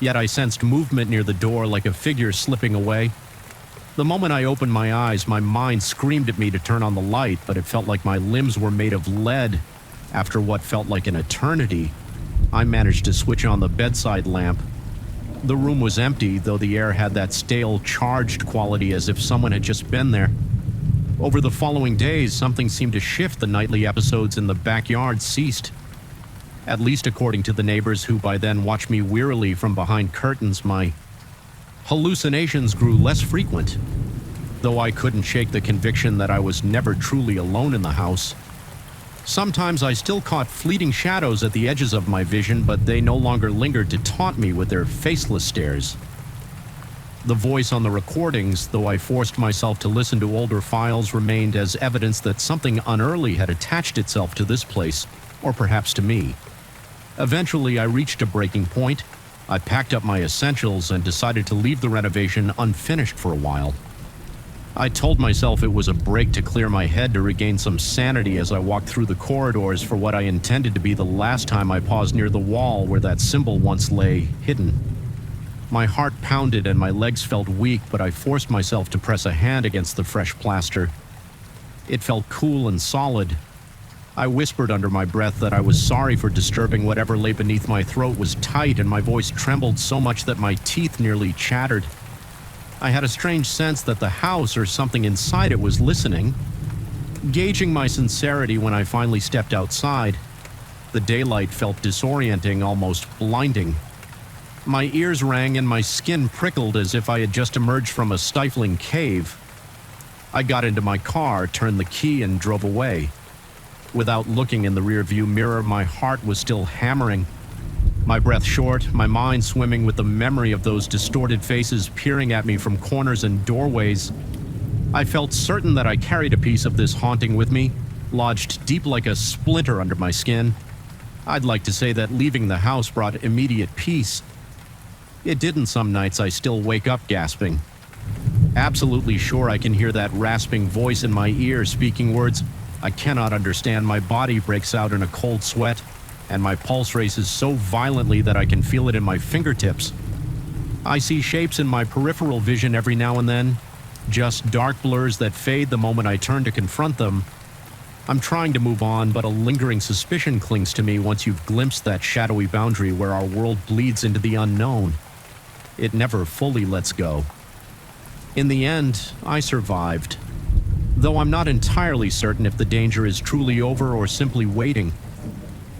yet I sensed movement near the door, like a figure slipping away. The moment I opened my eyes, my mind screamed at me to turn on the light, but it felt like my limbs were made of lead. After what felt like an eternity, I managed to switch on the bedside lamp. The room was empty, though the air had that stale, charged quality as if someone had just been there. Over the following days, something seemed to shift. The nightly episodes in the backyard ceased. At least according to the neighbors, who by then watched me wearily from behind curtains. My hallucinations grew less frequent. though I couldn't shake the conviction that I was never truly alone in the house. Sometimes I still caught fleeting shadows at the edges of my vision, but they no longer lingered to taunt me with their faceless stares. The voice on the recordings, though I forced myself to listen to older files, remained as evidence that something unearthly had attached itself to this place, or perhaps to me. Eventually, I reached a breaking point. I packed up my essentials and decided to leave the renovation unfinished for a while. I told myself it was a break to clear my head to regain some sanity as I walked through the corridors for what I intended to be the last time I paused near the wall where that symbol once lay hidden. My heart pounded and my legs felt weak, but I forced myself to press a hand against the fresh plaster. It felt cool and solid. I whispered under my breath that I was sorry for disturbing whatever lay beneath. My throat was tight and my voice trembled so much that my teeth nearly chattered. I had a strange sense that the house or something inside it was listening. Gauging my sincerity when I finally stepped outside, the daylight felt disorienting, almost blinding. My ears rang and my skin prickled as if I had just emerged from a stifling cave. I got into my car, turned the key, and drove away. Without looking in the rearview mirror, my heart was still hammering. My breath short, my mind swimming with the memory of those distorted faces peering at me from corners and doorways. I felt certain that I carried a piece of this haunting with me, lodged deep like a splinter under my skin. I'd like to say that leaving the house brought immediate peace. It didn't. Some nights I still wake up gasping. Absolutely sure I can hear that rasping voice in my ear speaking words I cannot understand. My body breaks out in a cold sweat, and my pulse races so violently that I can feel it in my fingertips. I see shapes in my peripheral vision every now and then, just dark blurs that fade the moment I turn to confront them. I'm trying to move on, but a lingering suspicion clings to me once you've glimpsed that shadowy boundary where our world bleeds into the unknown. It never fully lets go. In the end, I survived, though I'm not entirely certain if the danger is truly over or simply waiting.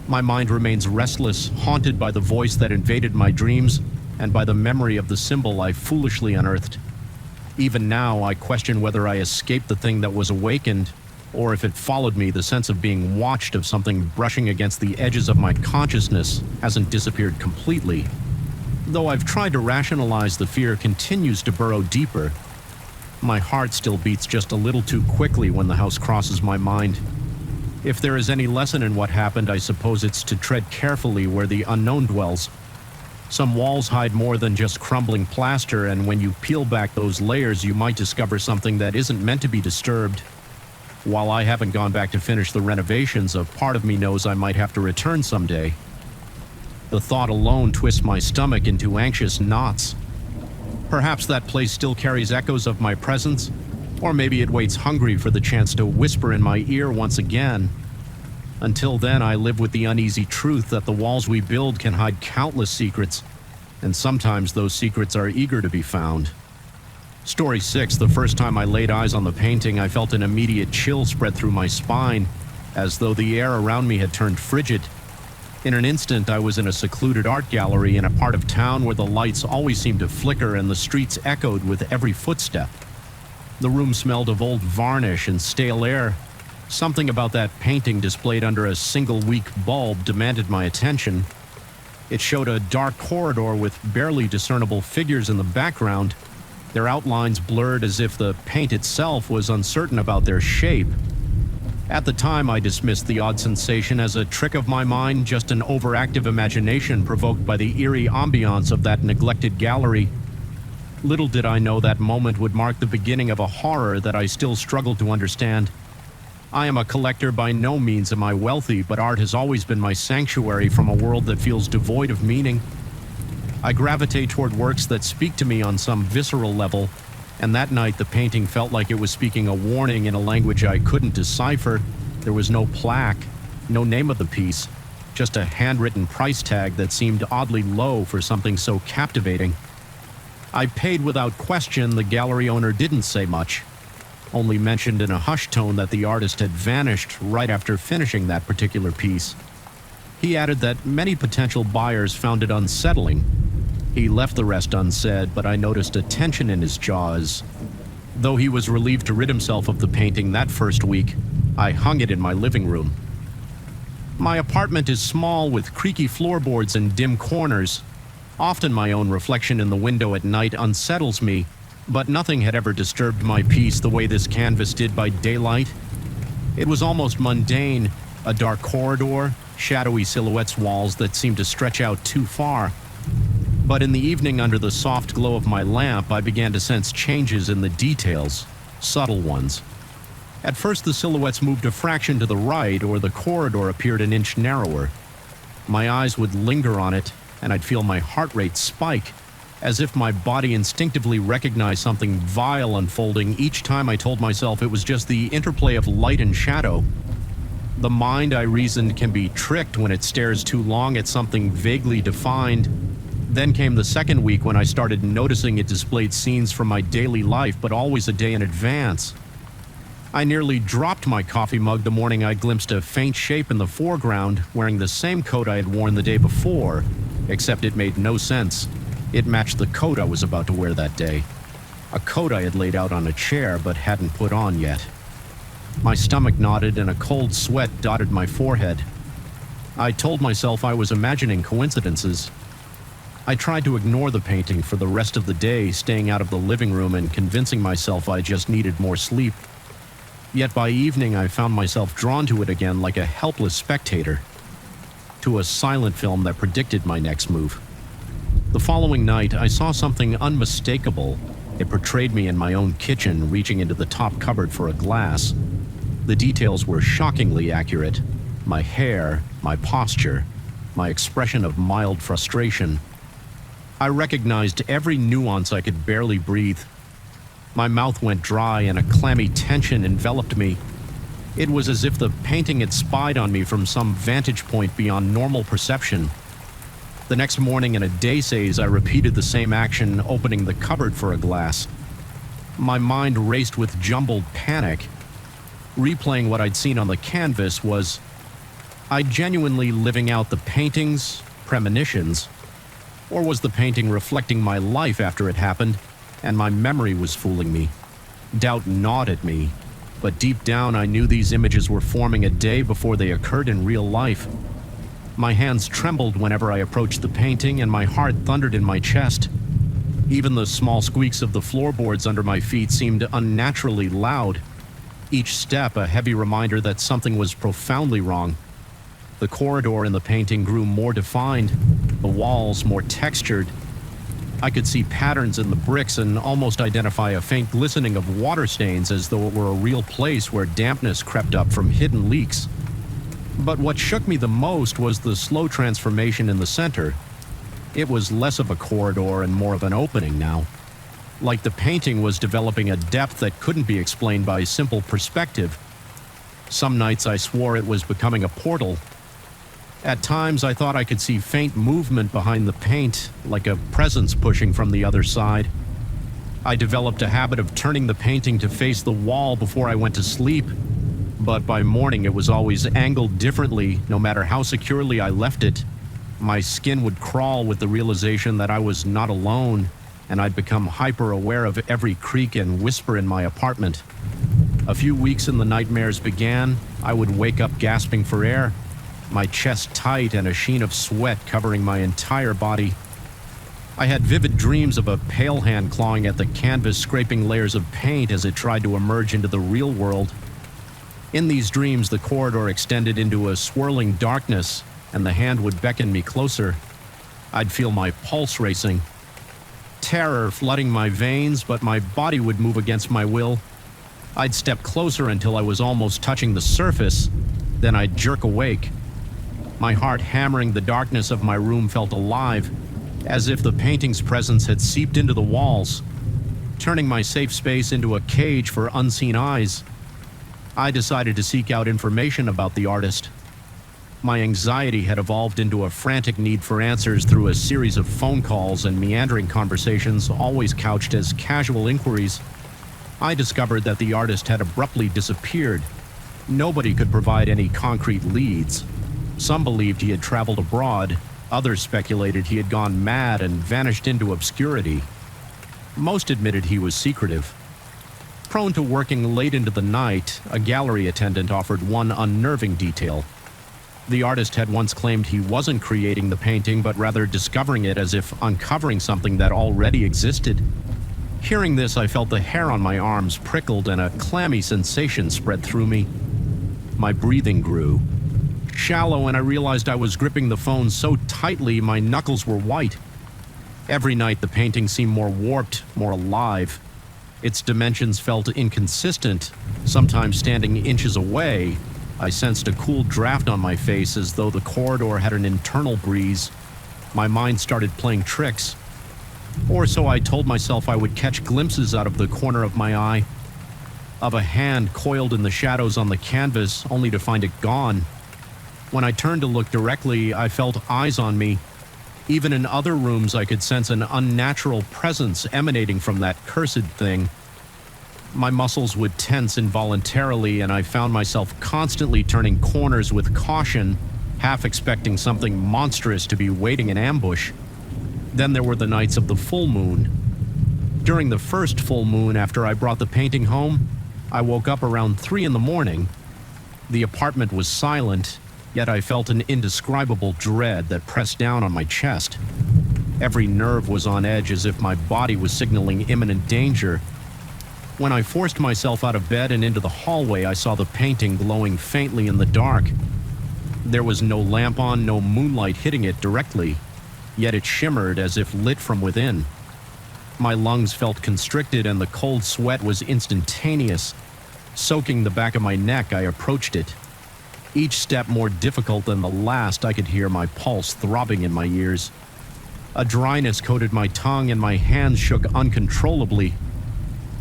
My mind remains restless, haunted by the voice that invaded my dreams and by the memory of the symbol I foolishly unearthed. Even now, I question whether I escaped the thing that was awakened, or if it followed me. The sense of being watched, of something brushing against the edges of my consciousness, hasn't disappeared completely. Though I've tried to rationalize, the fear continues to burrow deeper. My heart still beats just a little too quickly when the house crosses my mind. If there is any lesson in what happened, I suppose it's to tread carefully where the unknown dwells. Some walls hide more than just crumbling plaster, and when you peel back those layers, you might discover something that isn't meant to be disturbed. While I haven't gone back to finish the renovations, a part of me knows I might have to return someday. The thought alone twists my stomach into anxious knots. Perhaps that place still carries echoes of my presence, or maybe it waits hungry for the chance to whisper in my ear once again. Until then, I live with the uneasy truth that the walls we build can hide countless secrets, and sometimes those secrets are eager to be found. Story 6. The first time I laid eyes on the painting, I felt an immediate chill spread through my spine, as though the air around me had turned frigid. In an instant, I was in a secluded art gallery in a part of town where the lights always seemed to flicker and the streets echoed with every footstep. The room smelled of old varnish and stale air. Something about that painting displayed under a single weak bulb demanded my attention. It showed a dark corridor with barely discernible figures in the background, their outlines blurred as if the paint itself was uncertain about their shape. At the time, I dismissed the odd sensation as a trick of my mind, just an overactive imagination provoked by the eerie ambiance of that neglected gallery. Little did I know that moment would mark the beginning of a horror that I still struggle to understand. I am a collector. By no means am I wealthy, but art has always been my sanctuary from a world that feels devoid of meaning. I gravitate toward works that speak to me on some visceral level, and that night the painting felt like it was speaking a warning in a language I couldn't decipher. There was no plaque, no name of the piece, just a handwritten price tag that seemed oddly low for something so captivating. I paid without question. The gallery owner didn't say much, only mentioned in a hushed tone that the artist had vanished right after finishing that particular piece. He added that many potential buyers found it unsettling. He left the rest unsaid, but I noticed a tension in his jaws. Though he was relieved to rid himself of the painting that first week, I hung it in my living room. My apartment is small with creaky floorboards and dim corners. Often my own reflection in the window at night unsettles me, but nothing had ever disturbed my peace the way this canvas did by daylight. It was almost mundane, a dark corridor, shadowy silhouettes walls that seemed to stretch out too far. But in the evening, under the soft glow of my lamp, I began to sense changes in the details, subtle ones. At first, the silhouettes moved a fraction to the right, or the corridor appeared an inch narrower. My eyes would linger on it, and I'd feel my heart rate spike, as if my body instinctively recognized something vile unfolding each time I told myself it was just the interplay of light and shadow. The mind, I reasoned, can be tricked when it stares too long at something vaguely defined. Then came the second week when I started noticing it displayed scenes from my daily life, but always a day in advance. I nearly dropped my coffee mug the morning I glimpsed a faint shape in the foreground wearing the same coat I had worn the day before, except it made no sense. It matched the coat I was about to wear that day. A coat I had laid out on a chair but hadn't put on yet. My stomach knotted and a cold sweat dotted my forehead. I told myself I was imagining coincidences. I tried to ignore the painting for the rest of the day, staying out of the living room and convincing myself I just needed more sleep. Yet by evening I found myself drawn to it again like a helpless spectator, to a silent film that predicted my next move. The following night I saw something unmistakable. It portrayed me in my own kitchen, reaching into the top cupboard for a glass. The details were shockingly accurate. My hair, my posture, my expression of mild frustration. I recognized every nuance I could barely breathe. My mouth went dry and a clammy tension enveloped me. It was as if the painting had spied on me from some vantage point beyond normal perception. The next morning in a daze, I repeated the same action, opening the cupboard for a glass. My mind raced with jumbled panic. Replaying what I'd seen on the canvas was I genuinely living out the painting's premonitions? Or was the painting reflecting my life after it happened, and my memory was fooling me? Doubt gnawed at me, but deep down I knew these images were forming a day before they occurred in real life. My hands trembled whenever I approached the painting, and my heart thundered in my chest. Even the small squeaks of the floorboards under my feet seemed unnaturally loud. Each step a heavy reminder that something was profoundly wrong. The corridor in the painting grew more defined, the walls more textured. I could see patterns in the bricks and almost identify a faint glistening of water stains, as though it were a real place where dampness crept up from hidden leaks. But what shook me the most was the slow transformation in the center. It was less of a corridor and more of an opening now. Like the painting was developing a depth that couldn't be explained by simple perspective. Some nights I swore it was becoming a portal. At times I thought I could see faint movement behind the paint, like a presence pushing from the other side. I developed a habit of turning the painting to face the wall before I went to sleep, but by morning it was always angled differently, no matter how securely I left it. My skin would crawl with the realization that I was not alone, and I'd become hyper-aware of every creak and whisper in my apartment. A few weeks in the nightmares began. I would wake up gasping for air, my chest tight and a sheen of sweat covering my entire body. I had vivid dreams of a pale hand clawing at the canvas, scraping layers of paint as it tried to emerge into the real world. In these dreams, the corridor extended into a swirling darkness, and the hand would beckon me closer. I'd feel my pulse racing, terror flooding my veins, but my body would move against my will. I'd step closer until I was almost touching the surface, then I'd jerk awake. My heart hammering the darkness of my room felt alive, as if the painting's presence had seeped into the walls, turning my safe space into a cage for unseen eyes. I decided to seek out information about the artist. My anxiety had evolved into a frantic need for answers through a series of phone calls and meandering conversations, always couched as casual inquiries. I discovered that the artist had abruptly disappeared. Nobody could provide any concrete leads. Some believed he had traveled abroad. Others speculated he had gone mad and vanished into obscurity. Most admitted he was secretive. Prone to working late into the night, a gallery attendant offered one unnerving detail. The artist had once claimed he wasn't creating the painting, but rather discovering it as if uncovering something that already existed. Hearing this, I felt the hair on my arms prickled and a clammy sensation spread through me. My breathing grew shallow, and I realized I was gripping the phone so tightly my knuckles were white. Every night the painting seemed more warped, more alive. Its dimensions felt inconsistent, sometimes standing inches away. I sensed a cool draft on my face as though the corridor had an internal breeze. My mind started playing tricks. Or so I told myself. I would catch glimpses out of the corner of my eye of a hand coiled in the shadows on the canvas, only to find it gone. When I turned to look directly, I felt eyes on me. Even in other rooms, I could sense an unnatural presence emanating from that cursed thing. My muscles would tense involuntarily, and I found myself constantly turning corners with caution, half expecting something monstrous to be waiting in ambush. Then there were the nights of the full moon. During the first full moon after I brought the painting home, I woke up around 3 in the morning. The apartment was silent, yet I felt an indescribable dread that pressed down on my chest. Every nerve was on edge, as if my body was signaling imminent danger. When I forced myself out of bed and into the hallway, I saw the painting glowing faintly in the dark. There was no lamp on, no moonlight hitting it directly, yet it shimmered as if lit from within. My lungs felt constricted and the cold sweat was instantaneous. Soaking the back of my neck, I approached it. Each step more difficult than the last, I could hear my pulse throbbing in my ears. A dryness coated my tongue and my hands shook uncontrollably.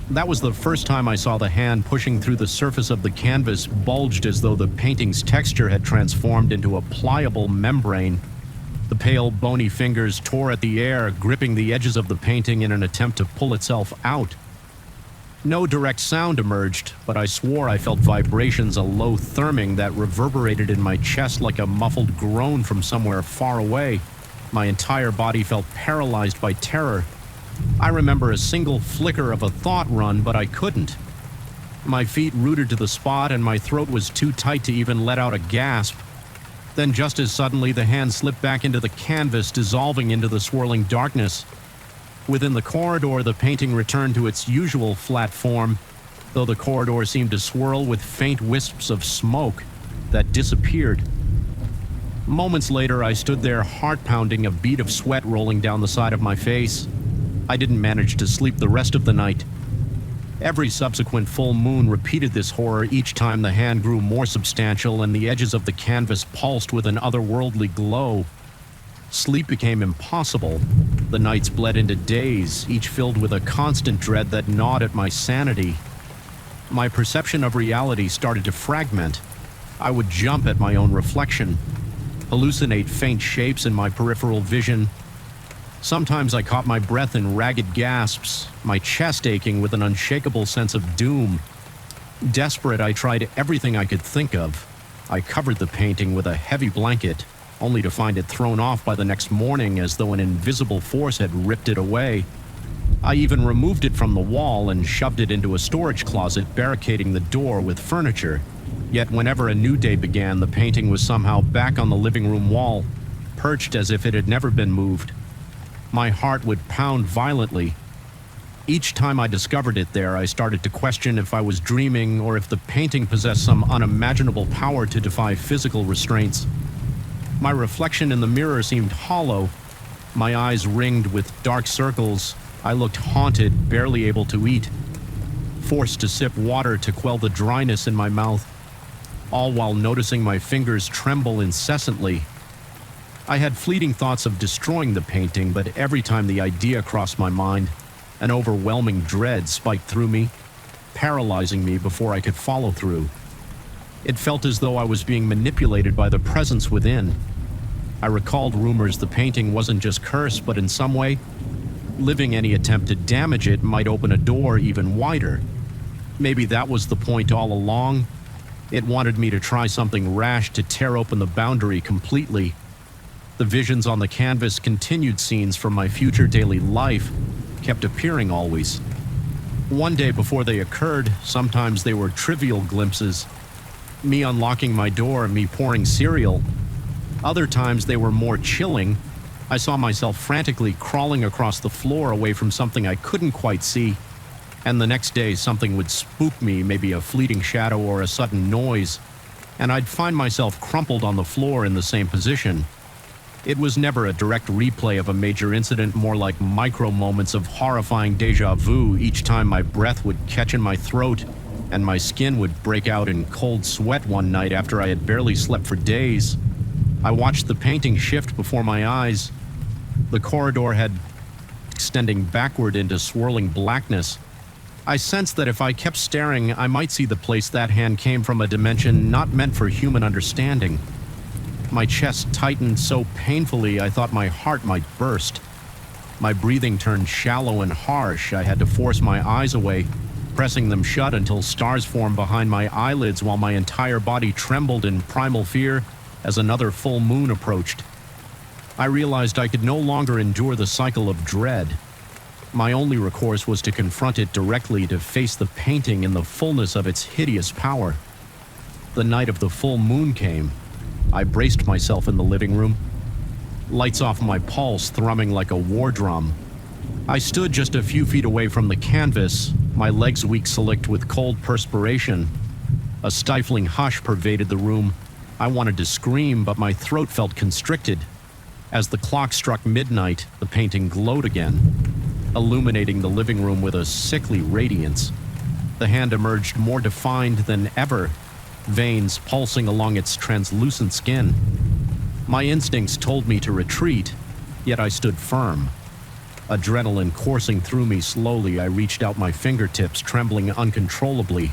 That was the first time I saw the hand pushing through the surface of the canvas bulged as though the painting's texture had transformed into a pliable membrane. The pale, bony fingers tore at the air, gripping the edges of the painting in an attempt to pull itself out. No direct sound emerged, but I swore I felt vibrations, a low thrumming that reverberated in my chest like a muffled groan from somewhere far away. My entire body felt paralyzed by terror. I remember a single flicker of a thought run, but I couldn't. My feet rooted to the spot and my throat was too tight to even let out a gasp. Then just as suddenly the hand slipped back into the canvas, dissolving into the swirling darkness. Within the corridor, the painting returned to its usual flat form, though the corridor seemed to swirl with faint wisps of smoke that disappeared. Moments later, I stood there, heart pounding, a bead of sweat rolling down the side of my face. I didn't manage to sleep the rest of the night. Every subsequent full moon repeated this horror. Each time the hand grew more substantial and the edges of the canvas pulsed with an otherworldly glow. Sleep became impossible. The nights bled into days, each filled with a constant dread that gnawed at my sanity. My perception of reality started to fragment. I would jump at my own reflection, hallucinate faint shapes in my peripheral vision. Sometimes I caught my breath in ragged gasps, my chest aching with an unshakable sense of doom. Desperate, I tried everything I could think of. I covered the painting with a heavy blanket, only to find it thrown off by the next morning as though an invisible force had ripped it away. I even removed it from the wall and shoved it into a storage closet, barricading the door with furniture. Yet whenever a new day began, the painting was somehow back on the living room wall, perched as if it had never been moved. My heart would pound violently. Each time I discovered it there, I started to question if I was dreaming or if the painting possessed some unimaginable power to defy physical restraints. My reflection in the mirror seemed hollow. My eyes ringed with dark circles. I looked haunted, barely able to eat, forced to sip water to quell the dryness in my mouth, all while noticing my fingers tremble incessantly. I had fleeting thoughts of destroying the painting, but every time the idea crossed my mind, an overwhelming dread spiked through me, paralyzing me before I could follow through. It felt as though I was being manipulated by the presence within. I recalled rumors the painting wasn't just cursed, but in some way, living any attempt to damage it might open a door even wider. Maybe that was the point all along. It wanted me to try something rash to tear open the boundary completely. The visions on the canvas, continued scenes from my future daily life, kept appearing always. One day before they occurred, sometimes they were trivial glimpses. Me unlocking my door, me pouring cereal. Other times they were more chilling. I saw myself frantically crawling across the floor away from something I couldn't quite see. And the next day something would spook me, maybe a fleeting shadow or a sudden noise, and I'd find myself crumpled on the floor in the same position. It was never a direct replay of a major incident, more like micro moments of horrifying déjà vu each time my breath would catch in my throat and my skin would break out in cold sweat one night after I had barely slept for days. I watched the painting shift before my eyes. The corridor had extending backward into swirling blackness. I sensed that if I kept staring, I might see the place that hand came from, a dimension not meant for human understanding. My chest tightened so painfully I thought my heart might burst. My breathing turned shallow and harsh. I had to force my eyes away, pressing them shut until stars formed behind my eyelids while my entire body trembled in primal fear as another full moon approached. I realized I could no longer endure the cycle of dread. My only recourse was to confront it directly, to face the painting in the fullness of its hideous power. The night of the full moon came. I braced myself in the living room, lights off, my pulse thrumming like a war drum. I stood just a few feet away from the canvas, my legs weak-slicked with cold perspiration. A stifling hush pervaded the room. I wanted to scream, but my throat felt constricted. As the clock struck midnight, the painting glowed again, illuminating the living room with a sickly radiance. The hand emerged more defined than ever, veins pulsing along its translucent skin. My instincts told me to retreat, yet I stood firm. Adrenaline coursing through me slowly, I reached out my fingertips, trembling uncontrollably.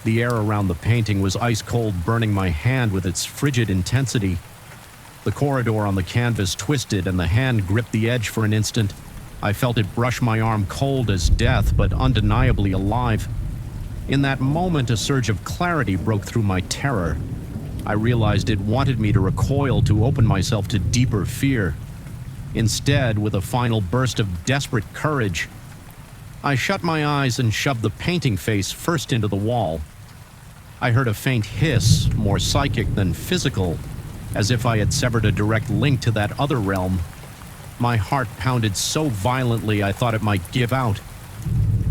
The air around the painting was ice-cold, burning my hand with its frigid intensity. The corridor on the canvas twisted, and the hand gripped the edge for an instant. I felt it brush my arm, cold as death, but undeniably alive. In that moment, a surge of clarity broke through my terror. I realized it wanted me to recoil, to open myself to deeper fear. Instead, with a final burst of desperate courage, I shut my eyes and shoved the painting face first into the wall. I heard a faint hiss, more psychic than physical, as if I had severed a direct link to that other realm. My heart pounded so violently I thought it might give out.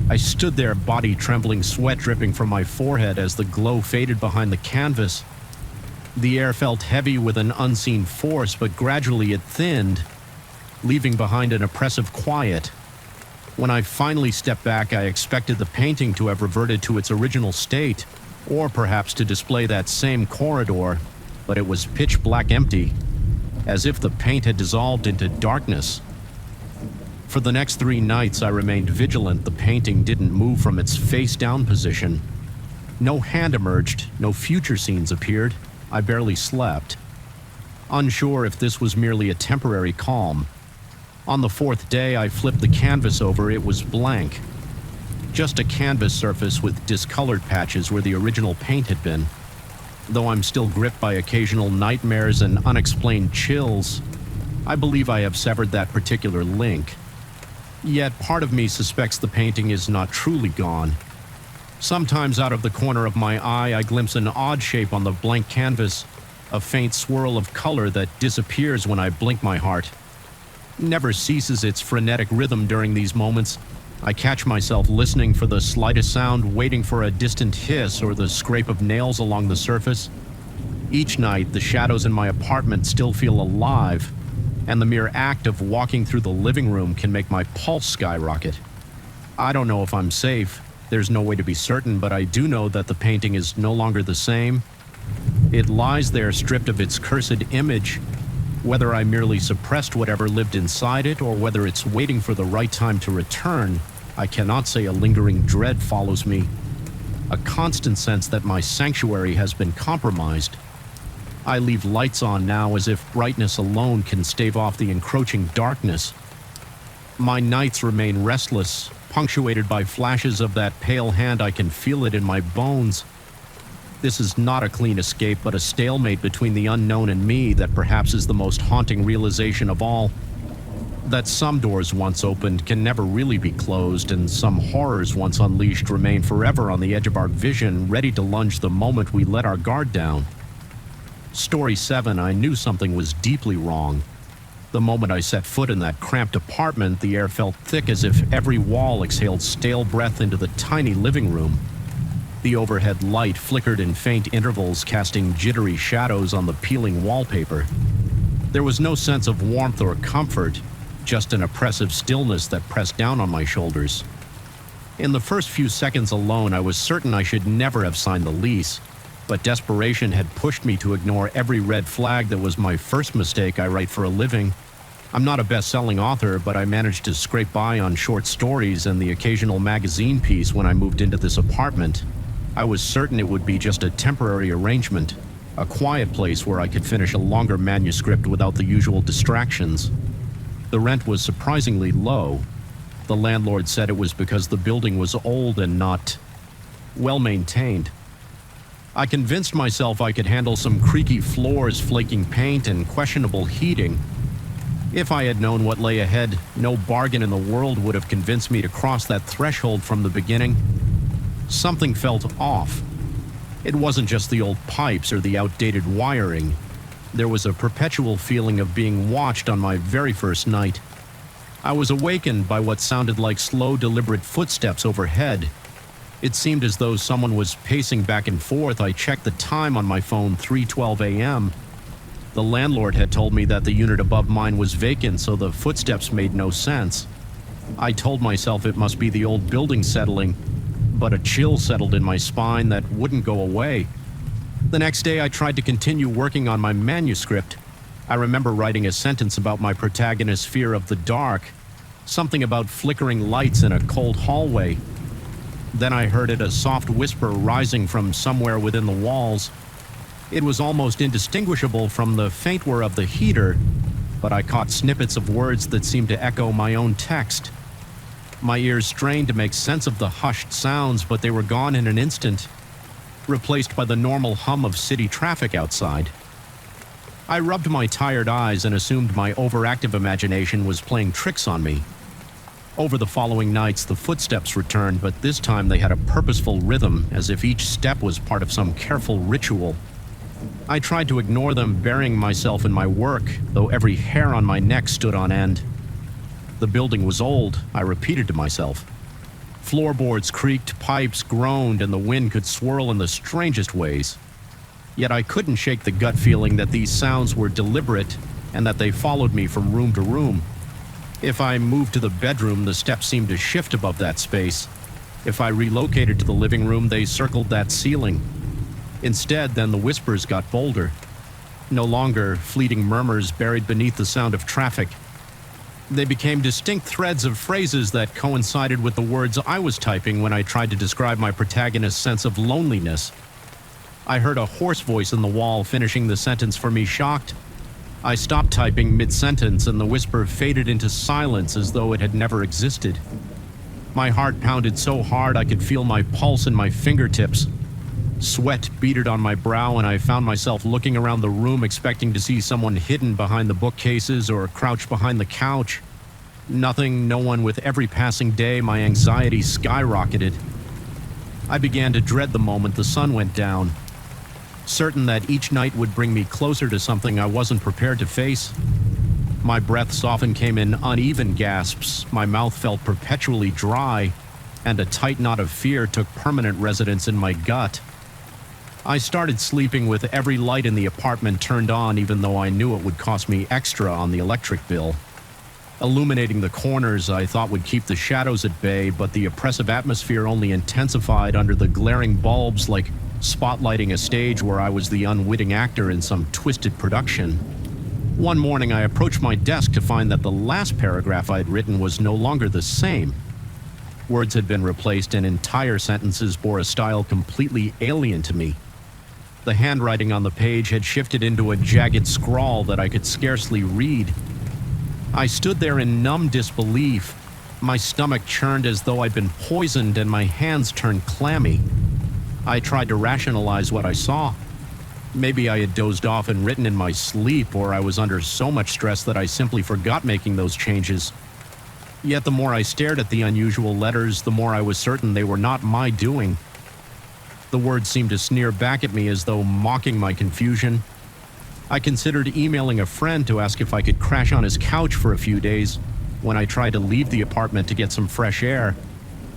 I stood there, body trembling, sweat dripping from my forehead as the glow faded behind the canvas. The air felt heavy with an unseen force, but gradually it thinned, leaving behind an oppressive quiet. When I finally stepped back, I expected the painting to have reverted to its original state, or perhaps to display that same corridor, but it was pitch black empty, as if the paint had dissolved into darkness. For the next 3 nights, I remained vigilant. The painting didn't move from its face-down position. No hand emerged, no future scenes appeared. I barely slept, unsure if this was merely a temporary calm. On the 4th day, I flipped the canvas over. It was blank. Just a canvas surface with discolored patches where the original paint had been. Though I'm still gripped by occasional nightmares and unexplained chills, I believe I have severed that particular link. Yet part of me suspects the painting is not truly gone. Sometimes out of the corner of my eye, I glimpse an odd shape on the blank canvas, a faint swirl of color that disappears when I blink my heart. Never ceases its frenetic rhythm during these moments. I catch myself listening for the slightest sound, waiting for a distant hiss or the scrape of nails along the surface. Each night, the shadows in my apartment still feel alive, and the mere act of walking through the living room can make my pulse skyrocket. I don't know if I'm safe. There's no way to be certain, but I do know that the painting is no longer the same. It lies there stripped of its cursed image. Whether I merely suppressed whatever lived inside it, or whether it's waiting for the right time to return, I cannot say. A lingering dread follows me, a constant sense that my sanctuary has been compromised. I leave lights on now as if brightness alone can stave off the encroaching darkness. My nights remain restless, punctuated by flashes of that pale hand. I can feel it in my bones. This is not a clean escape, but a stalemate between the unknown and me that perhaps is the most haunting realization of all. That some doors once opened can never really be closed, and some horrors once unleashed remain forever on the edge of our vision, ready to lunge the moment we let our guard down. Story 7, I knew something was deeply wrong. The moment I set foot in that cramped apartment, the air felt thick as if every wall exhaled stale breath into the tiny living room. The overhead light flickered in faint intervals, casting jittery shadows on the peeling wallpaper. There was no sense of warmth or comfort, just an oppressive stillness that pressed down on my shoulders. In the first few seconds alone, I was certain I should never have signed the lease, but desperation had pushed me to ignore every red flag that was my first mistake. I write for a living. I'm not a best-selling author, but I managed to scrape by on short stories and the occasional magazine piece when I moved into this apartment. I was certain it would be just a temporary arrangement, a quiet place where I could finish a longer manuscript without the usual distractions. The rent was surprisingly low. The landlord said it was because the building was old and not well-maintained. I convinced myself I could handle some creaky floors, flaking paint, and questionable heating. If I had known what lay ahead, no bargain in the world would have convinced me to cross that threshold from the beginning. Something felt off. It wasn't just the old pipes or the outdated wiring. There was a perpetual feeling of being watched on my very first night. I was awakened by what sounded like slow, deliberate footsteps overhead. It seemed as though someone was pacing back and forth. I checked the time on my phone, 3:12 a.m. The landlord had told me that the unit above mine was vacant, so the footsteps made no sense. I told myself it must be the old building settling, but a chill settled in my spine that wouldn't go away. The next day, I tried to continue working on my manuscript. I remember writing a sentence about my protagonist's fear of the dark, something about flickering lights in a cold hallway. Then I heard it, a soft whisper rising from somewhere within the walls. It was almost indistinguishable from the faint whir of the heater, but I caught snippets of words that seemed to echo my own text. My ears strained to make sense of the hushed sounds, but they were gone in an instant, replaced by the normal hum of city traffic outside. I rubbed my tired eyes and assumed my overactive imagination was playing tricks on me. Over the following nights, the footsteps returned, but this time they had a purposeful rhythm, as if each step was part of some careful ritual. I tried to ignore them, burying myself in my work, though every hair on my neck stood on end. The building was old, I repeated to myself. Floorboards creaked, pipes groaned, and the wind could swirl in the strangest ways. Yet I couldn't shake the gut feeling that these sounds were deliberate and that they followed me from room to room. If I moved to the bedroom, the steps seemed to shift above that space. If I relocated to the living room, they circled that ceiling. Instead, then the whispers got bolder. No longer fleeting murmurs buried beneath the sound of traffic. They became distinct threads of phrases that coincided with the words I was typing when I tried to describe my protagonist's sense of loneliness. I heard a hoarse voice in the wall finishing the sentence for me, shocked. I stopped typing mid-sentence, and the whisper faded into silence as though it had never existed. My heart pounded so hard I could feel my pulse in my fingertips. Sweat beaded on my brow, and I found myself looking around the room expecting to see someone hidden behind the bookcases or crouched behind the couch. Nothing, no one. With every passing day, my anxiety skyrocketed. I began to dread the moment the sun went down, certain that each night would bring me closer to something I wasn't prepared to face. My breaths often came in uneven gasps, my mouth felt perpetually dry, and a tight knot of fear took permanent residence in my gut. I started sleeping with every light in the apartment turned on, even though I knew it would cost me extra on the electric bill. Illuminating the corners I thought would keep the shadows at bay, but the oppressive atmosphere only intensified under the glaring bulbs, like spotlighting a stage where I was the unwitting actor in some twisted production. One morning I approached my desk to find that the last paragraph I'd written was no longer the same. Words had been replaced and entire sentences bore a style completely alien to me. The handwriting on the page had shifted into a jagged scrawl that I could scarcely read. I stood there in numb disbelief. My stomach churned as though I'd been poisoned, and my hands turned clammy. I tried to rationalize what I saw. Maybe I had dozed off and written in my sleep, or I was under so much stress that I simply forgot making those changes. Yet the more I stared at the unusual letters, the more I was certain they were not my doing. The words seemed to sneer back at me as though mocking my confusion. I considered emailing a friend to ask if I could crash on his couch for a few days. When I tried to leave the apartment to get some fresh air,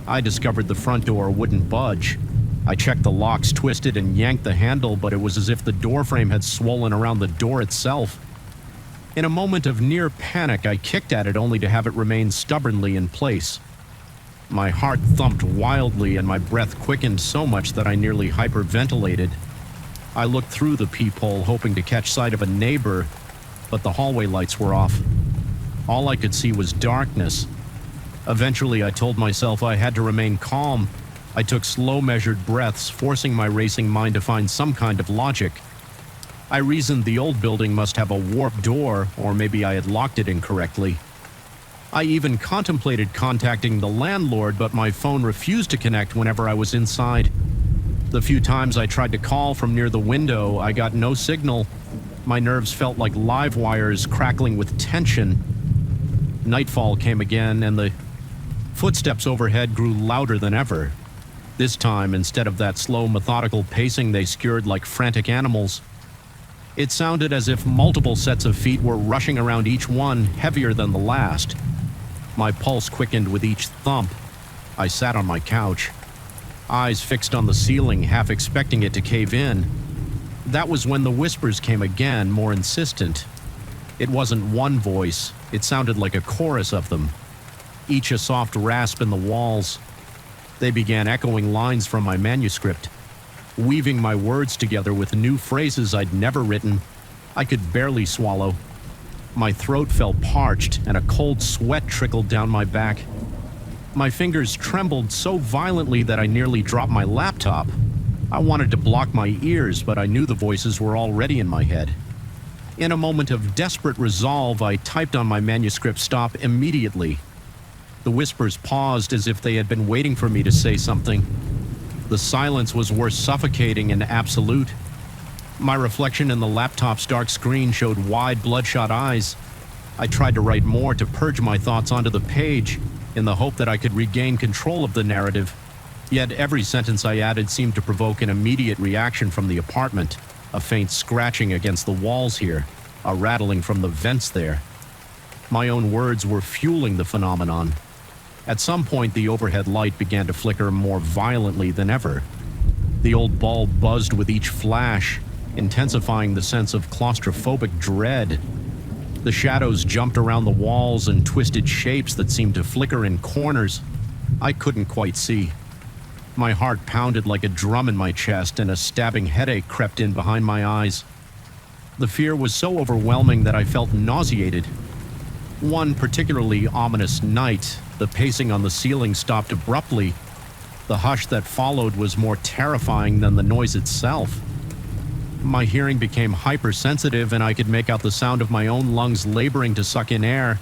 I discovered the front door wouldn't budge. I checked the locks, twisted and yanked the handle, but it was as if the door frame had swollen around the door itself. In a moment of near panic, I kicked at it only to have it remain stubbornly in place. My heart thumped wildly and my breath quickened so much that I nearly hyperventilated. I looked through the peephole, hoping to catch sight of a neighbor, but the hallway lights were off. All I could see was darkness. Eventually, I told myself I had to remain calm. I took slow, measured breaths, forcing my racing mind to find some kind of logic. I reasoned the old building must have a warped door, or maybe I had locked it incorrectly. I even contemplated contacting the landlord, but my phone refused to connect whenever I was inside. The few times I tried to call from near the window, I got no signal. My nerves felt like live wires crackling with tension. Nightfall came again, and the footsteps overhead grew louder than ever. This time, instead of that slow, methodical pacing, they skirred like frantic animals. It sounded as if multiple sets of feet were rushing around each one, heavier than the last. My pulse quickened with each thump. I sat on my couch, eyes fixed on the ceiling, half expecting it to cave in. That was when the whispers came again, more insistent. It wasn't one voice, it sounded like a chorus of them, each a soft rasp in the walls. They began echoing lines from my manuscript, weaving my words together with new phrases I'd never written. I could barely swallow. My throat felt parched, and a cold sweat trickled down my back. My fingers trembled so violently that I nearly dropped my laptop. I wanted to block my ears, but I knew the voices were already in my head. In a moment of desperate resolve, I typed on my manuscript "Stop immediately." The whispers paused as if they had been waiting for me to say something. The silence was worse suffocating and absolute. My reflection in the laptop's dark screen showed wide, bloodshot eyes. I tried to write more, to purge my thoughts onto the page, in the hope that I could regain control of the narrative. Yet every sentence I added seemed to provoke an immediate reaction from the apartment, a faint scratching against the walls here, a rattling from the vents there. My own words were fueling the phenomenon. At some point, the overhead light began to flicker more violently than ever. The old bulb buzzed with each flash, intensifying the sense of claustrophobic dread. The shadows jumped around the walls in twisted shapes that seemed to flicker in corners. I couldn't quite see. My heart pounded like a drum in my chest, and a stabbing headache crept in behind my eyes. The fear was so overwhelming that I felt nauseated. One particularly ominous night, the pacing on the ceiling stopped abruptly. The hush that followed was more terrifying than the noise itself. My hearing became hypersensitive, and I could make out the sound of my own lungs laboring to suck in air.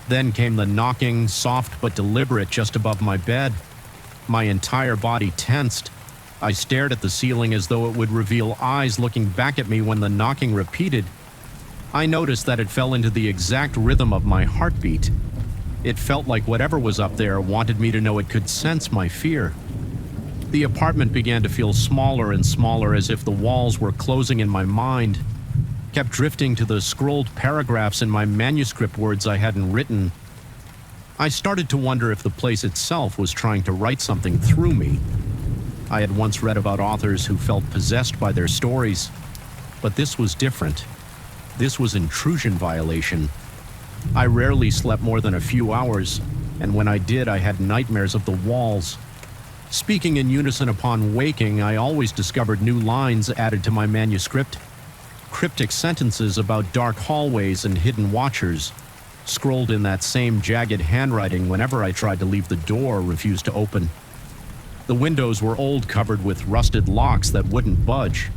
Then came the knocking, soft but deliberate, just above my bed. My entire body tensed. I stared at the ceiling as though it would reveal eyes looking back at me when the knocking repeated. I noticed that it fell into the exact rhythm of my heartbeat. It felt like whatever was up there wanted me to know it could sense my fear. The apartment began to feel smaller and smaller, as if the walls were closing in my mind. Kept drifting to the scrolled paragraphs in my manuscript, words I hadn't written. I started to wonder if the place itself was trying to write something through me. I had once read about authors who felt possessed by their stories, but this was different. This was intrusion violation. I rarely slept more than a few hours, and when I did, I had nightmares of the walls. Speaking in unison upon waking, I always discovered new lines added to my manuscript. Cryptic sentences about dark hallways and hidden watchers, scrolled in that same jagged handwriting whenever I tried to leave the door or refused to open. The windows were old, covered with rusted locks that wouldn't budge.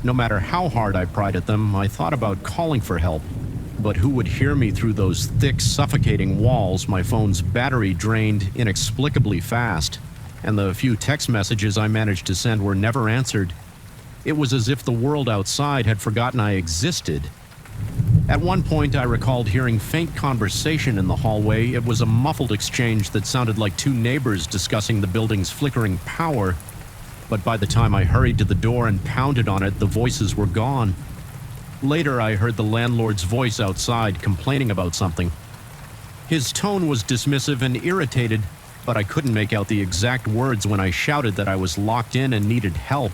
No matter how hard I pried at them, I thought about calling for help. But who would hear me through those thick, suffocating walls? My phone's battery drained inexplicably fast, and the few text messages I managed to send were never answered. It was as if the world outside had forgotten I existed. At one point, I recalled hearing faint conversation in the hallway. It was a muffled exchange that sounded like two neighbors discussing the building's flickering power. But by the time I hurried to the door and pounded on it, the voices were gone. Later, I heard the landlord's voice outside complaining about something. His tone was dismissive and irritated, but I couldn't make out the exact words when I shouted that I was locked in and needed help.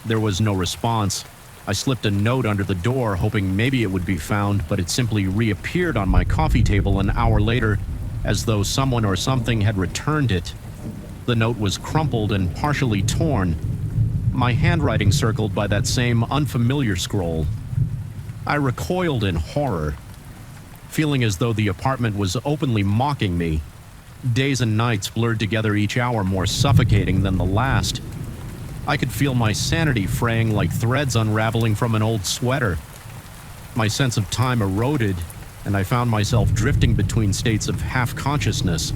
There was no response. I slipped a note under the door, hoping maybe it would be found, but it simply reappeared on my coffee table an hour later, as though someone or something had returned it. The note was crumpled and partially torn, my handwriting circled by that same unfamiliar scroll. I recoiled in horror, feeling as though the apartment was openly mocking me. Days and nights blurred together, each hour more suffocating than the last. I could feel my sanity fraying like threads unraveling from an old sweater. My sense of time eroded, and I found myself drifting between states of half-consciousness.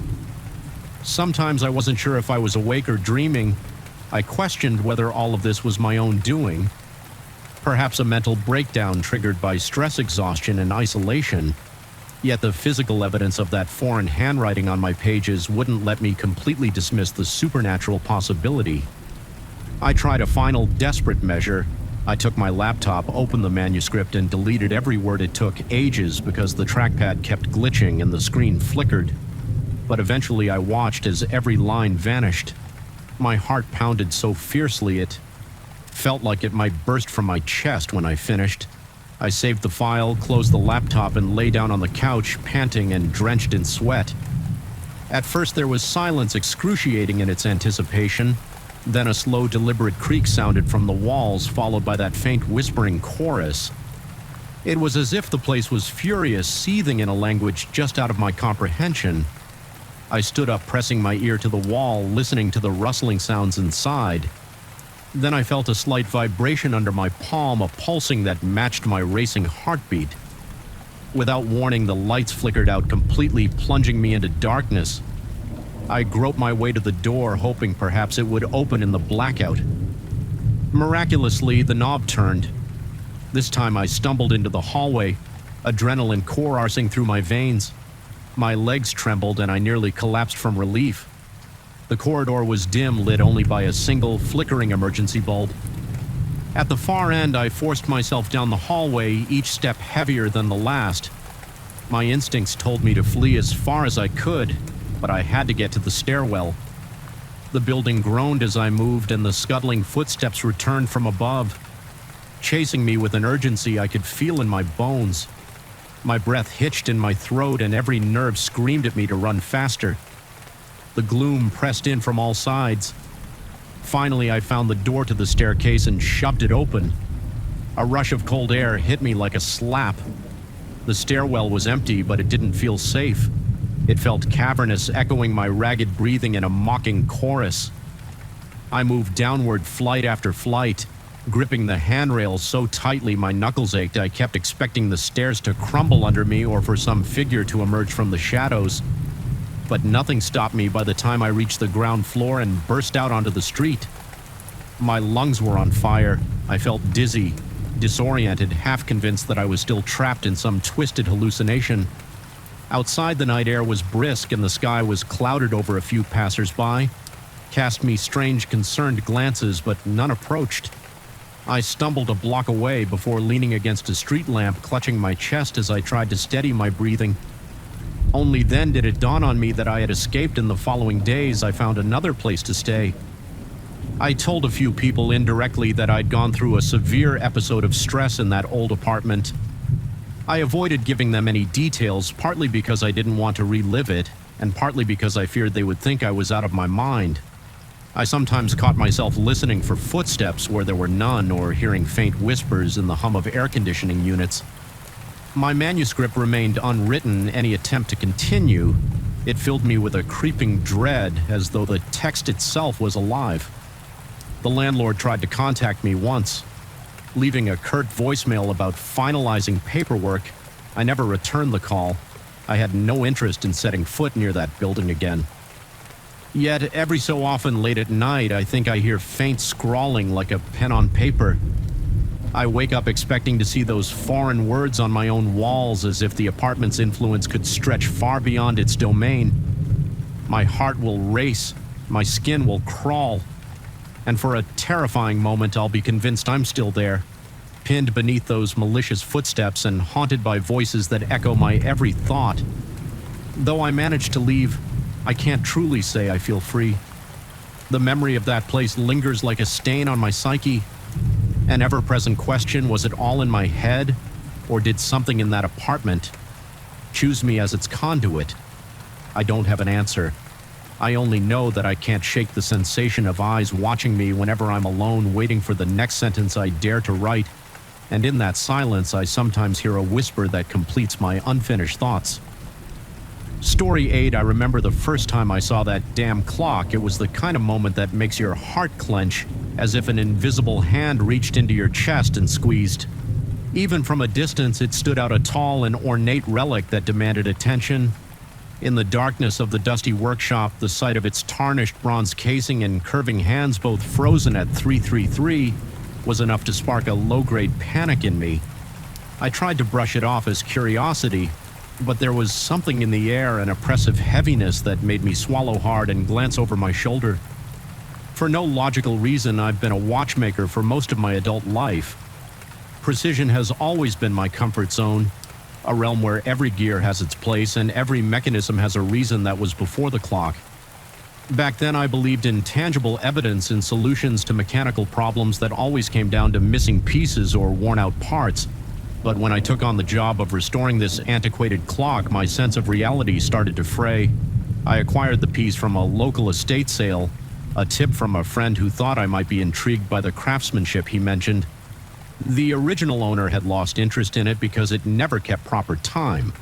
Sometimes I wasn't sure if I was awake or dreaming. I questioned whether all of this was my own doing. Perhaps a mental breakdown triggered by stress exhaustion and isolation. Yet the physical evidence of that foreign handwriting on my pages wouldn't let me completely dismiss the supernatural possibility. I tried a final desperate measure. I took my laptop, opened the manuscript, and deleted every word. It took ages because the trackpad kept glitching and the screen flickered. But eventually I watched as every line vanished. My heart pounded so fiercely it felt like it might burst from my chest when I finished. I saved the file, closed the laptop, and lay down on the couch, panting and drenched in sweat. At first there was silence excruciating in its anticipation. Then a slow, deliberate creak sounded from the walls, followed by that faint whispering chorus. It was as if the place was furious, seething in a language just out of my comprehension. I stood up, pressing my ear to the wall, listening to the rustling sounds inside. Then I felt a slight vibration under my palm, a pulsing that matched my racing heartbeat. Without warning, the lights flickered out completely, plunging me into darkness. I groped my way to the door, hoping perhaps it would open in the blackout. Miraculously, the knob turned. This time I stumbled into the hallway, adrenaline coursing through my veins. My legs trembled and I nearly collapsed from relief. The corridor was dim, lit only by a single, flickering emergency bulb. At the far end, I forced myself down the hallway, each step heavier than the last. My instincts told me to flee as far as I could, but I had to get to the stairwell. The building groaned as I moved, and the scuttling footsteps returned from above, chasing me with an urgency I could feel in my bones. My breath hitched in my throat, and every nerve screamed at me to run faster. The gloom pressed in from all sides. Finally, I found the door to the staircase and shoved it open. A rush of cold air hit me like a slap. The stairwell was empty, but it didn't feel safe. It felt cavernous, echoing my ragged breathing in a mocking chorus. I moved downward, flight after flight, gripping the handrail so tightly my knuckles ached. I kept expecting the stairs to crumble under me or for some figure to emerge from the shadows. But nothing stopped me by the time I reached the ground floor and burst out onto the street. My lungs were on fire. I felt dizzy, disoriented, half convinced that I was still trapped in some twisted hallucination. Outside, the night air was brisk and the sky was clouded over a few passers-by, cast me strange, concerned glances, but none approached. I stumbled a block away before leaning against a street lamp, clutching my chest as I tried to steady my breathing. Only then did it dawn on me that I had escaped. In the following days, I found another place to stay. I told a few people indirectly that I'd gone through a severe episode of stress in that old apartment. I avoided giving them any details, partly because I didn't want to relive it, and partly because I feared they would think I was out of my mind. I sometimes caught myself listening for footsteps where there were none, or hearing faint whispers in the hum of air conditioning units. My manuscript remained unwritten. Any attempt to continue, it filled me with a creeping dread, as though the text itself was alive. The landlord tried to contact me once, leaving a curt voicemail about finalizing paperwork. I never returned the call. I had no interest in setting foot near that building again. Yet every so often late at night, I think I hear faint scrawling like a pen on paper. I wake up expecting to see those foreign words on my own walls, as if the apartment's influence could stretch far beyond its domain. My heart will race, my skin will crawl, and for a terrifying moment I'll be convinced I'm still there, pinned beneath those malicious footsteps and haunted by voices that echo my every thought. Though I managed to leave, I can't truly say I feel free. The memory of that place lingers like a stain on my psyche. An ever-present question: was it all in my head, or did something in that apartment choose me as its conduit? I don't have an answer. I only know that I can't shake the sensation of eyes watching me whenever I'm alone, waiting for the next sentence I dare to write. And in that silence, I sometimes hear a whisper that completes my unfinished thoughts. Story 8, I remember the first time I saw that damn clock. It was the kind of moment that makes your heart clench, as if an invisible hand reached into your chest and squeezed. Even from a distance, it stood out, a tall and ornate relic that demanded attention. In the darkness of the dusty workshop, the sight of its tarnished bronze casing and curving hands, both frozen at 333, was enough to spark a low-grade panic in me. I tried to brush it off as curiosity, but there was something in the air, an oppressive heaviness that made me swallow hard and glance over my shoulder. For no logical reason, I've been a watchmaker for most of my adult life. Precision has always been my comfort zone, a realm where every gear has its place and every mechanism has a reason that was before the clock. Back then, I believed in tangible evidence and solutions to mechanical problems that always came down to missing pieces or worn-out parts. But when I took on the job of restoring this antiquated clock, my sense of reality started to fray. I acquired the piece from a local estate sale, a tip from a friend who thought I might be intrigued by the craftsmanship he mentioned. The original owner had lost interest in it because it never kept proper time.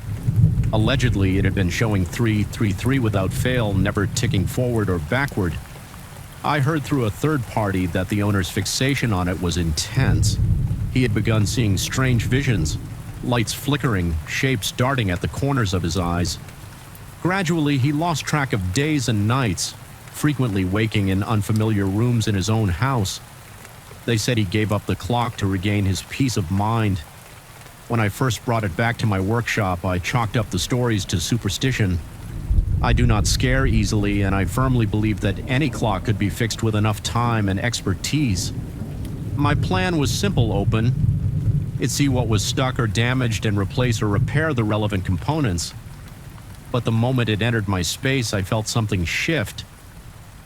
Allegedly, it had been showing 333 without fail, never ticking forward or backward. I heard through a third party that the owner's fixation on it was intense. He had begun seeing strange visions, lights flickering, shapes darting at the corners of his eyes. Gradually, he lost track of days and nights, frequently waking in unfamiliar rooms in his own house. They said he gave up the clock to regain his peace of mind. When I first brought it back to my workshop, I chalked up the stories to superstition. I do not scare easily, and I firmly believe that any clock could be fixed with enough time and expertise. My plan was simple: see what was stuck or damaged and replace or repair the relevant components. But the moment it entered my space, I felt something shift.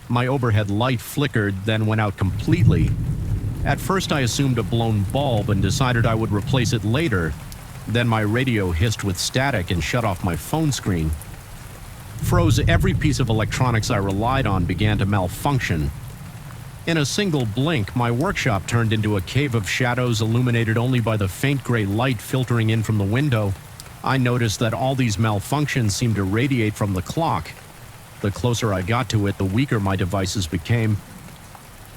My overhead light flickered, then went out completely. At first I assumed a blown bulb and decided I would replace it later. Then my radio hissed with static and shut off my phone screen. Froze. Every piece of electronics I relied on began to malfunction. In a single blink, my workshop turned into a cave of shadows, illuminated only by the faint gray light filtering in from the window. I noticed that all these malfunctions seemed to radiate from the clock. The closer I got to it, the weaker my devices became.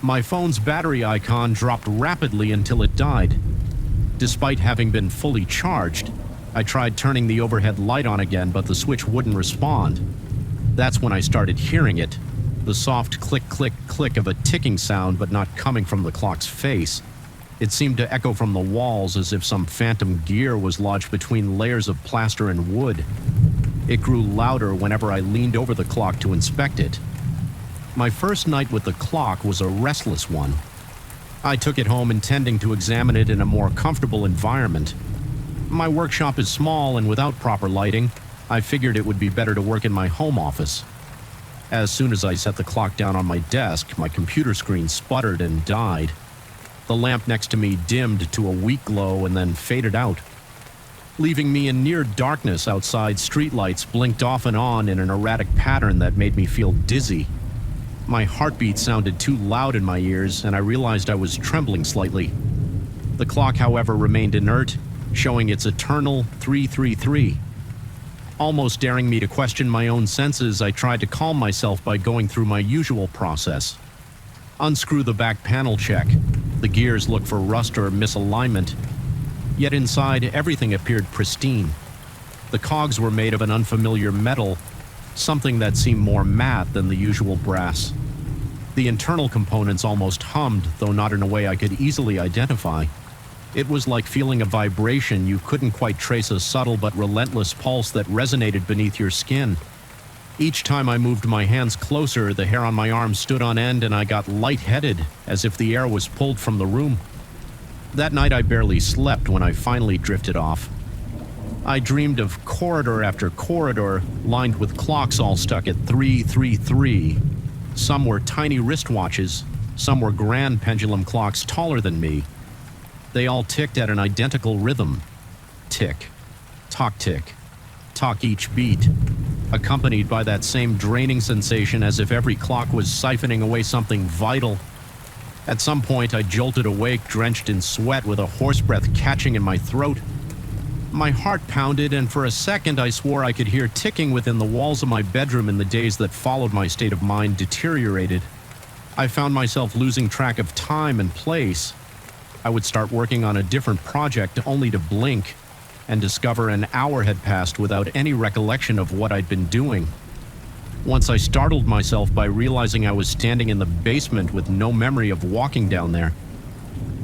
My phone's battery icon dropped rapidly until it died. Despite having been fully charged, I tried turning the overhead light on again, but the switch wouldn't respond. That's when I started hearing it. The soft click, click, click of a ticking sound, but not coming from the clock's face. It seemed to echo from the walls, as if some phantom gear was lodged between layers of plaster and wood. It grew louder whenever I leaned over the clock to inspect it. My first night with the clock was a restless one. I took it home intending to examine it in a more comfortable environment. My workshop is small, and without proper lighting, I figured it would be better to work in my home office. As soon as I set the clock down on my desk, my computer screen sputtered and died. The lamp next to me dimmed to a weak glow and then faded out. Leaving me in near darkness outside, streetlights blinked off and on in an erratic pattern that made me feel dizzy. My heartbeat sounded too loud in my ears, and I realized I was trembling slightly. The clock, however, remained inert, showing its eternal 333. Almost daring me to question my own senses, I tried to calm myself by going through my usual process. Unscrew the back panel check. The gears look for rust or misalignment. Yet inside, everything appeared pristine. The cogs were made of an unfamiliar metal, something that seemed more matte than the usual brass. The internal components almost hummed, though not in a way I could easily identify. It was like feeling a vibration you couldn't quite trace, a subtle but relentless pulse that resonated beneath your skin. Each time I moved my hands closer, the hair on my arm stood on end and I got lightheaded, as if the air was pulled from the room. That night I barely slept when I finally drifted off. I dreamed of corridor after corridor, lined with clocks all stuck at 333. Some were tiny wristwatches, some were grand pendulum clocks taller than me. They all ticked at an identical rhythm. Tick, tock tick, tock each beat, accompanied by that same draining sensation as if every clock was siphoning away something vital. At some point, I jolted awake, drenched in sweat, with a hoarse breath catching in my throat. My heart pounded, and for a second I swore I could hear ticking within the walls of my bedroom. In the days that followed, my state of mind deteriorated. I found myself losing track of time and place. I would start working on a different project only to blink and discover an hour had passed without any recollection of what I'd been doing. Once I startled myself by realizing I was standing in the basement with no memory of walking down there.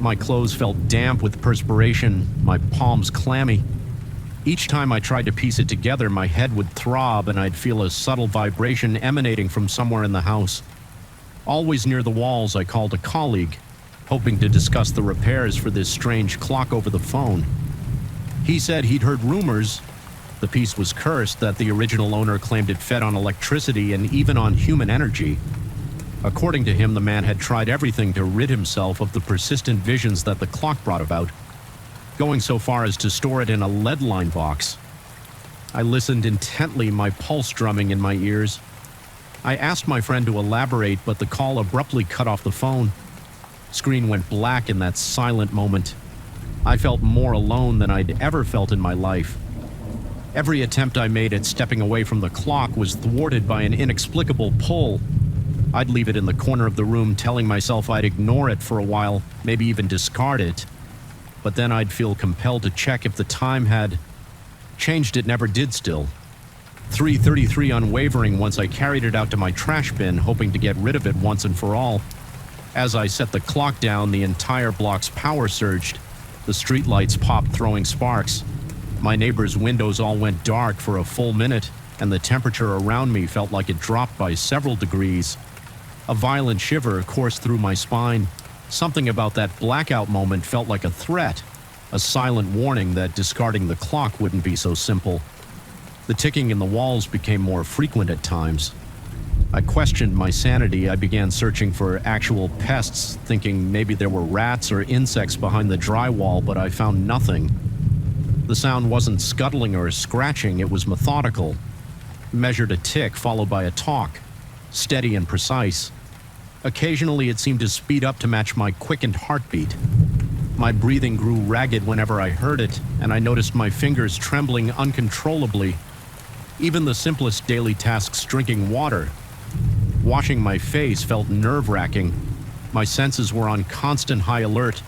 My clothes felt damp with perspiration, my palms clammy. Each time I tried to piece it together, my head would throb and I'd feel a subtle vibration emanating from somewhere in the house. Always near the walls, I called a colleague, hoping to discuss the repairs for this strange clock over the phone. He said he'd heard rumors, the piece was cursed, that the original owner claimed it fed on electricity and even on human energy. According to him, the man had tried everything to rid himself of the persistent visions that the clock brought about, going so far as to store it in a lead-lined box. I listened intently, my pulse drumming in my ears. I asked my friend to elaborate, but the call abruptly cut off the phone. Screen went black in that silent moment. I felt more alone than I'd ever felt in my life. Every attempt I made at stepping away from the clock was thwarted by an inexplicable pull. I'd leave it in the corner of the room, telling myself I'd ignore it for a while, maybe even discard it. But then I'd feel compelled to check if the time had changed. It never did still. 3:33 unwavering once I carried it out to my trash bin, hoping to get rid of it once and for all. As I set the clock down, the entire block's power surged. The streetlights popped, throwing sparks. My neighbor's windows all went dark for a full minute, and the temperature around me felt like it dropped by several degrees. A violent shiver coursed through my spine. Something about that blackout moment felt like a threat, a silent warning that discarding the clock wouldn't be so simple. The ticking in the walls became more frequent at times. I questioned my sanity. I began searching for actual pests, thinking maybe there were rats or insects behind the drywall, but I found nothing. The sound wasn't scuttling or scratching, it was methodical. Measured a tick followed by a talk, steady and precise. Occasionally it seemed to speed up to match my quickened heartbeat. My breathing grew ragged whenever I heard it, and I noticed my fingers trembling uncontrollably. Even the simplest daily tasks, drinking water, washing my face, felt nerve-wracking. My senses were on constant high alert.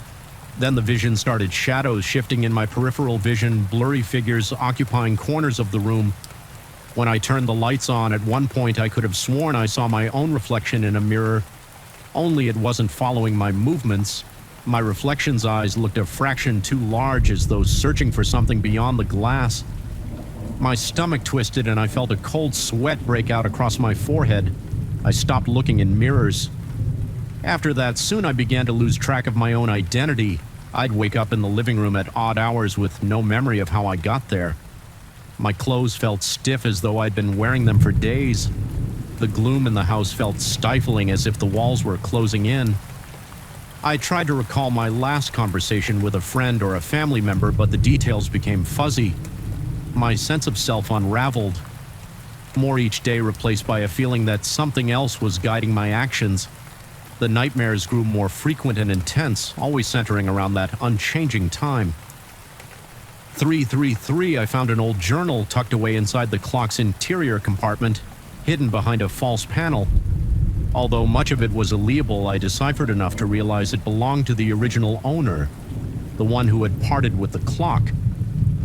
Then the vision started, shadows shifting in my peripheral vision, blurry figures occupying corners of the room. When I turned the lights on, at one point I could have sworn I saw my own reflection in a mirror, only it wasn't following my movements. My reflection's eyes looked a fraction too large, as though searching for something beyond the glass. My stomach twisted and I felt a cold sweat break out across my forehead. I stopped looking in mirrors. After that, soon I began to lose track of my own identity. I'd wake up in the living room at odd hours with no memory of how I got there. My clothes felt stiff, as though I'd been wearing them for days. The gloom in the house felt stifling, as if the walls were closing in. I tried to recall my last conversation with a friend or a family member, but the details became fuzzy. My sense of self unraveled. More each day, replaced by a feeling that something else was guiding my actions. The nightmares grew more frequent and intense, always centering around that unchanging time. 3:33, I found an old journal tucked away inside the clock's interior compartment, hidden behind a false panel. Although much of it was illegible, I deciphered enough to realize it belonged to the original owner, the one who had parted with the clock.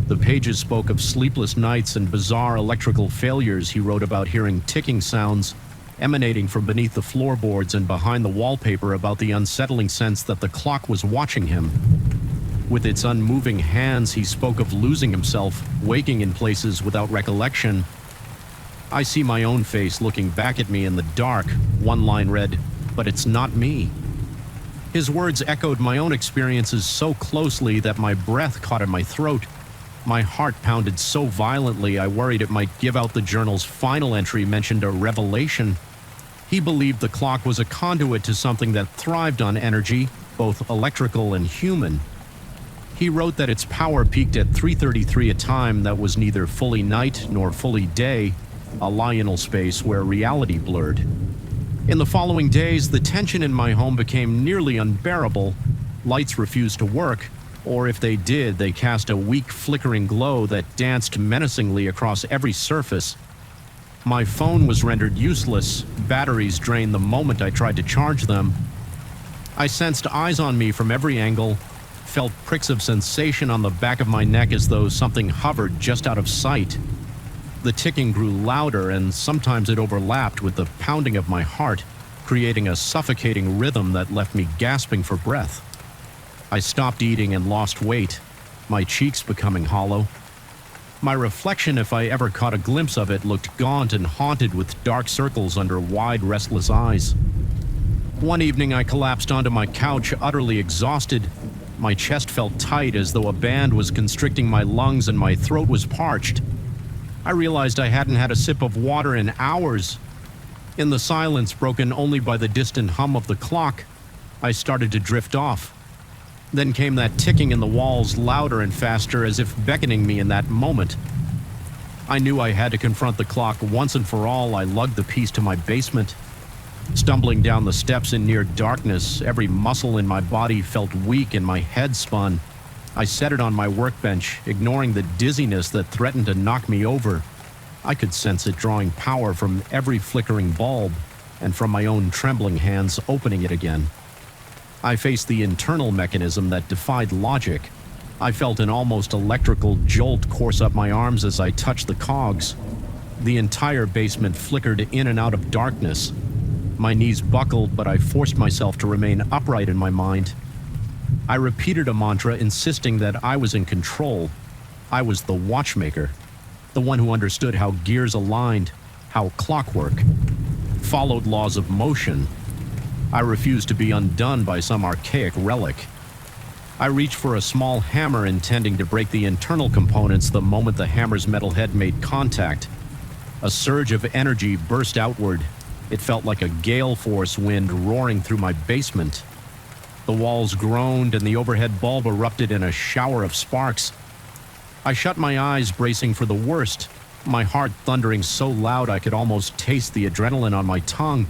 The pages spoke of sleepless nights and bizarre electrical failures. He wrote about hearing ticking sounds emanating from beneath the floorboards and behind the wallpaper, about the unsettling sense that the clock was watching him. With its unmoving hands, he spoke of losing himself, waking in places without recollection. I see my own face looking back at me in the dark. One line read, "But it's not me." His words echoed my own experiences so closely that my breath caught in my throat. My heart pounded so violently I worried it might give out the journal's final entry mentioned a revelation. He believed the clock was a conduit to something that thrived on energy, both electrical and human. He wrote that its power peaked at 3:33, a time that was neither fully night nor fully day, a liminal space where reality blurred. In the following days, the tension in my home became nearly unbearable. Lights refused to work, or if they did, they cast a weak, flickering glow that danced menacingly across every surface. My phone was rendered useless. Batteries drained the moment I tried to charge them. I sensed eyes on me from every angle, felt pricks of sensation on the back of my neck as though something hovered just out of sight. The ticking grew louder, and sometimes it overlapped with the pounding of my heart, creating a suffocating rhythm that left me gasping for breath. I stopped eating and lost weight, my cheeks becoming hollow. My reflection, if I ever caught a glimpse of it, looked gaunt and haunted with dark circles under wide, restless eyes. One evening I collapsed onto my couch, utterly exhausted. My chest felt tight, as though a band was constricting my lungs, and my throat was parched. I realized I hadn't had a sip of water in hours. In the silence, broken only by the distant hum of the clock, I started to drift off. Then came that ticking in the walls, louder and faster, as if beckoning me in that moment. I knew I had to confront the clock once and for all. I lugged the piece to my basement. Stumbling down the steps in near darkness, every muscle in my body felt weak and my head spun. I set it on my workbench, ignoring the dizziness that threatened to knock me over. I could sense it drawing power from every flickering bulb, and from my own trembling hands opening it again. I faced the internal mechanism that defied logic. I felt an almost electrical jolt course up my arms as I touched the cogs. The entire basement flickered in and out of darkness. My knees buckled, but I forced myself to remain upright in my mind. I repeated a mantra, insisting that I was in control. I was the watchmaker, the one who understood how gears aligned, how clockwork followed laws of motion. I refused to be undone by some archaic relic. I reached for a small hammer, intending to break the internal components the moment the hammer's metal head made contact. A surge of energy burst outward. It felt like a gale force wind roaring through my basement. The walls groaned, and the overhead bulb erupted in a shower of sparks. I shut my eyes, bracing for the worst, my heart thundering so loud I could almost taste the adrenaline on my tongue.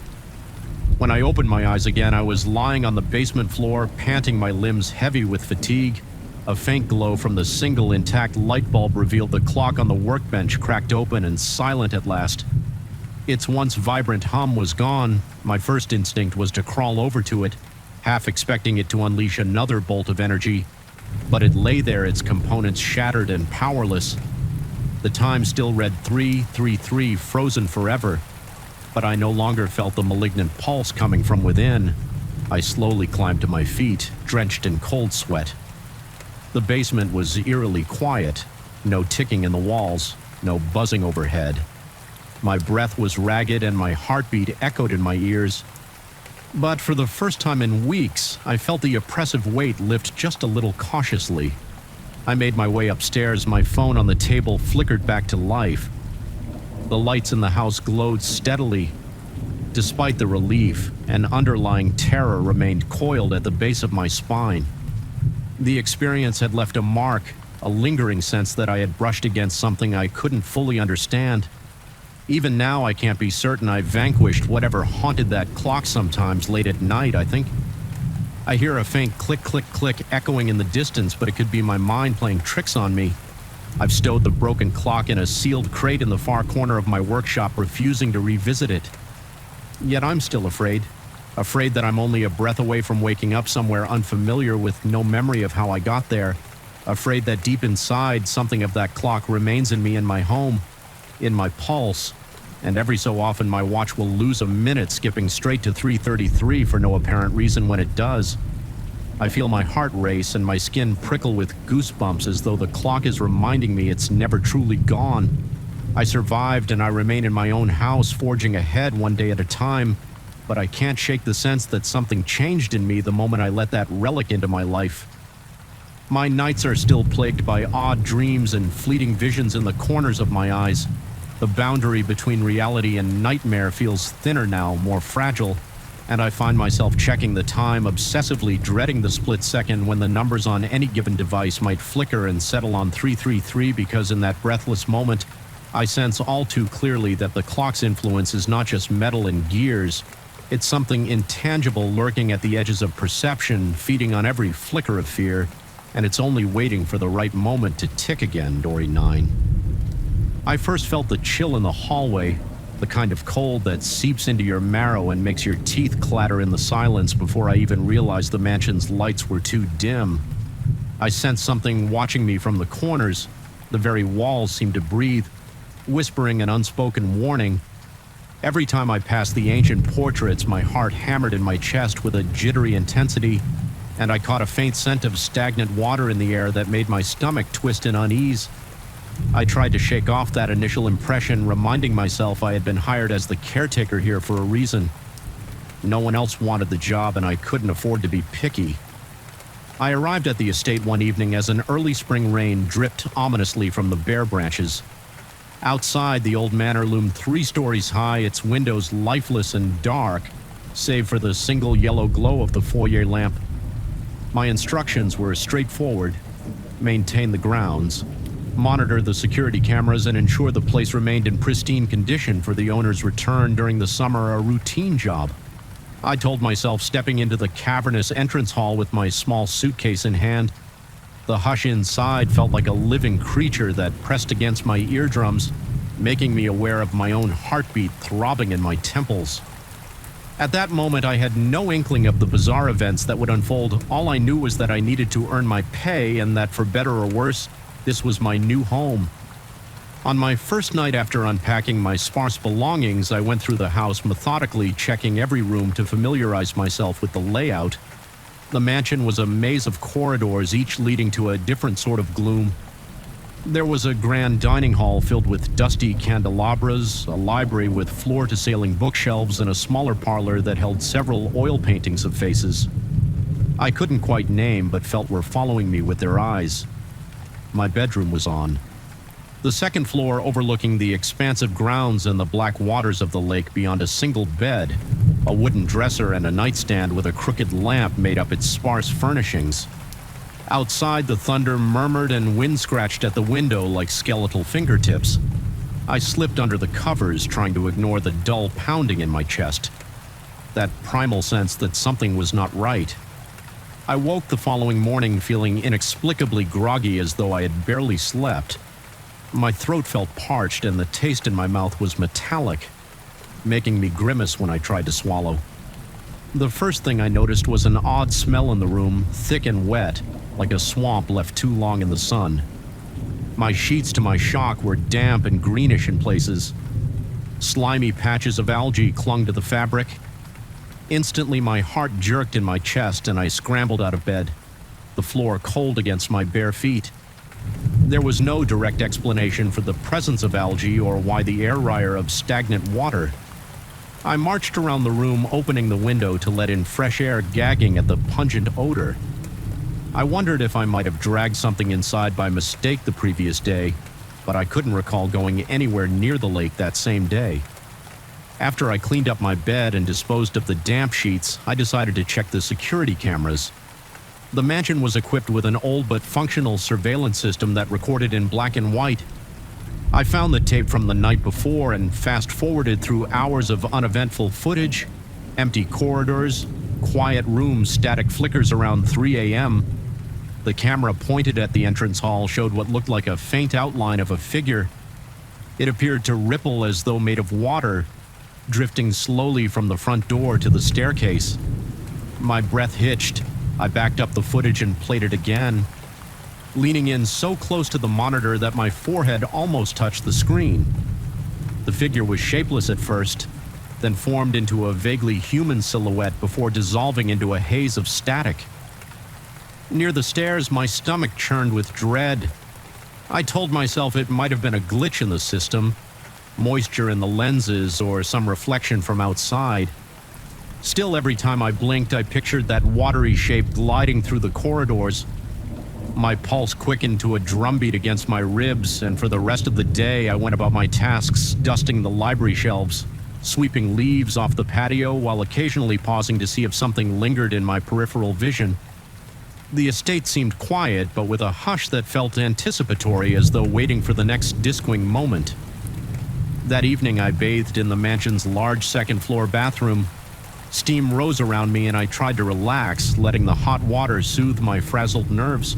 When I opened my eyes again, I was lying on the basement floor, panting, my limbs heavy with fatigue. A faint glow from the single intact light bulb revealed the clock on the workbench, cracked open and silent at last. Its once vibrant hum was gone. My first instinct was to crawl over to it, half expecting it to unleash another bolt of energy. But it lay there, its components shattered and powerless. The time still read 3:33, frozen forever. But I no longer felt the malignant pulse coming from within. I slowly climbed to my feet, drenched in cold sweat. The basement was eerily quiet. No ticking in the walls, no buzzing overhead. My breath was ragged and my heartbeat echoed in my ears. But for the first time in weeks, I felt the oppressive weight lift just a little cautiously. I made my way upstairs. My phone on the table flickered back to life. The lights in the house glowed steadily. Despite the relief, an underlying terror remained coiled at the base of my spine. The experience had left a mark, a lingering sense that I had brushed against something I couldn't fully understand. Even now, I can't be certain I vanquished whatever haunted that clock sometimes late at night, I think. I hear a faint click, click, click echoing in the distance, but it could be my mind playing tricks on me. I've stowed the broken clock in a sealed crate in the far corner of my workshop, refusing to revisit it. Yet I'm still afraid that I'm only a breath away from waking up somewhere unfamiliar with no memory of how I got there. afraid that deep inside something of that clock remains in me in my home, in my pulse, and every so often my watch will lose a minute skipping straight to 3:33 for no apparent reason when it does. I feel my heart race and my skin prickle with goosebumps as though the clock is reminding me it's never truly gone. I survived and I remain in my own house forging ahead one day at a time, but I can't shake the sense that something changed in me the moment I let that relic into my life. My nights are still plagued by odd dreams and fleeting visions in the corners of my eyes. The boundary between reality and nightmare feels thinner now, more fragile, and I find myself checking the time, obsessively dreading the split second when the numbers on any given device might flicker and settle on 333 because in that breathless moment, I sense all too clearly that the clock's influence is not just metal and gears. It's something intangible lurking at the edges of perception, feeding on every flicker of fear, and it's only waiting for the right moment to tick again, Dory 9. I first felt the chill in the hallway, the kind of cold that seeps into your marrow and makes your teeth clatter in the silence before I even realized the mansion's lights were too dim. I sensed something watching me from the corners. The very walls seemed to breathe, whispering an unspoken warning. Every time I passed the ancient portraits, my heart hammered in my chest with a jittery intensity, and I caught a faint scent of stagnant water in the air that made my stomach twist in unease. I tried to shake off that initial impression, reminding myself I had been hired as the caretaker here for a reason. No one else wanted the job, and I couldn't afford to be picky. I arrived at the estate one evening as an early spring rain dripped ominously from the bare branches. Outside, the old manor loomed 3 stories high, its windows lifeless and dark, save for the single yellow glow of the foyer lamp. My instructions were straightforward: maintain the grounds, monitor the security cameras, and ensure the place remained in pristine condition for the owner's return during the summer, a routine job. I told myself, stepping into the cavernous entrance hall with my small suitcase in hand. The hush inside felt like a living creature that pressed against my eardrums, making me aware of my own heartbeat throbbing in my temples. At that moment, I had no inkling of the bizarre events that would unfold. All I knew was that I needed to earn my pay and that, for better or worse, this was my new home. On my first night after unpacking my sparse belongings, I went through the house methodically, checking every room to familiarize myself with the layout. The mansion was a maze of corridors, each leading to a different sort of gloom. There was a grand dining hall filled with dusty candelabras, a library with floor-to-ceiling bookshelves, and a smaller parlor that held several oil paintings of faces I couldn't quite name but felt were following me with their eyes. My bedroom was on. The second floor overlooking the expansive grounds and the black waters of the lake beyond a single bed, a wooden dresser and a nightstand with a crooked lamp made up its sparse furnishings. Outside, the thunder murmured and wind scratched at the window like skeletal fingertips. I slipped under the covers, trying to ignore the dull pounding in my chest. That primal sense that something was not right. I woke the following morning feeling inexplicably groggy, as though I had barely slept. My throat felt parched and the taste in my mouth was metallic, making me grimace when I tried to swallow. The first thing I noticed was an odd smell in the room, thick and wet, like a swamp left too long in the sun. My sheets, to my shock, were damp and greenish in places. Slimy patches of algae clung to the fabric. Instantly, my heart jerked in my chest and I scrambled out of bed, the floor cold against my bare feet. There was no direct explanation for the presence of algae or why the air ryer of stagnant water. I marched around the room, opening the window to let in fresh air, gagging at the pungent odor. I wondered if I might have dragged something inside by mistake the previous day, but I couldn't recall going anywhere near the lake that same day. After I cleaned up my bed and disposed of the damp sheets, I decided to check the security cameras. The mansion was equipped with an old but functional surveillance system that recorded in black and white. I found the tape from the night before and fast-forwarded through hours of uneventful footage, empty corridors, quiet rooms, static flickers around 3 a.m. The camera pointed at the entrance hall showed what looked like a faint outline of a figure. It appeared to ripple as though made of water, drifting slowly from the front door to the staircase. My breath hitched. I backed up the footage and played it again. leaning in so close to the monitor that my forehead almost touched the screen. The figure was shapeless at first, then formed into a vaguely human silhouette before dissolving into a haze of static. Near the stairs, my stomach churned with dread. I told myself it might have been a glitch in the system, moisture in the lenses, or some reflection from outside. Still, every time I blinked, I pictured that watery shape gliding through the corridors. My pulse quickened to a drumbeat against my ribs, and for the rest of the day, I went about my tasks, dusting the library shelves, sweeping leaves off the patio while occasionally pausing to see if something lingered in my peripheral vision. The estate seemed quiet, but with a hush that felt anticipatory, as though waiting for the next disquing moment. That evening, I bathed in the mansion's large second-floor bathroom. Steam rose around me, and I tried to relax, letting the hot water soothe my frazzled nerves.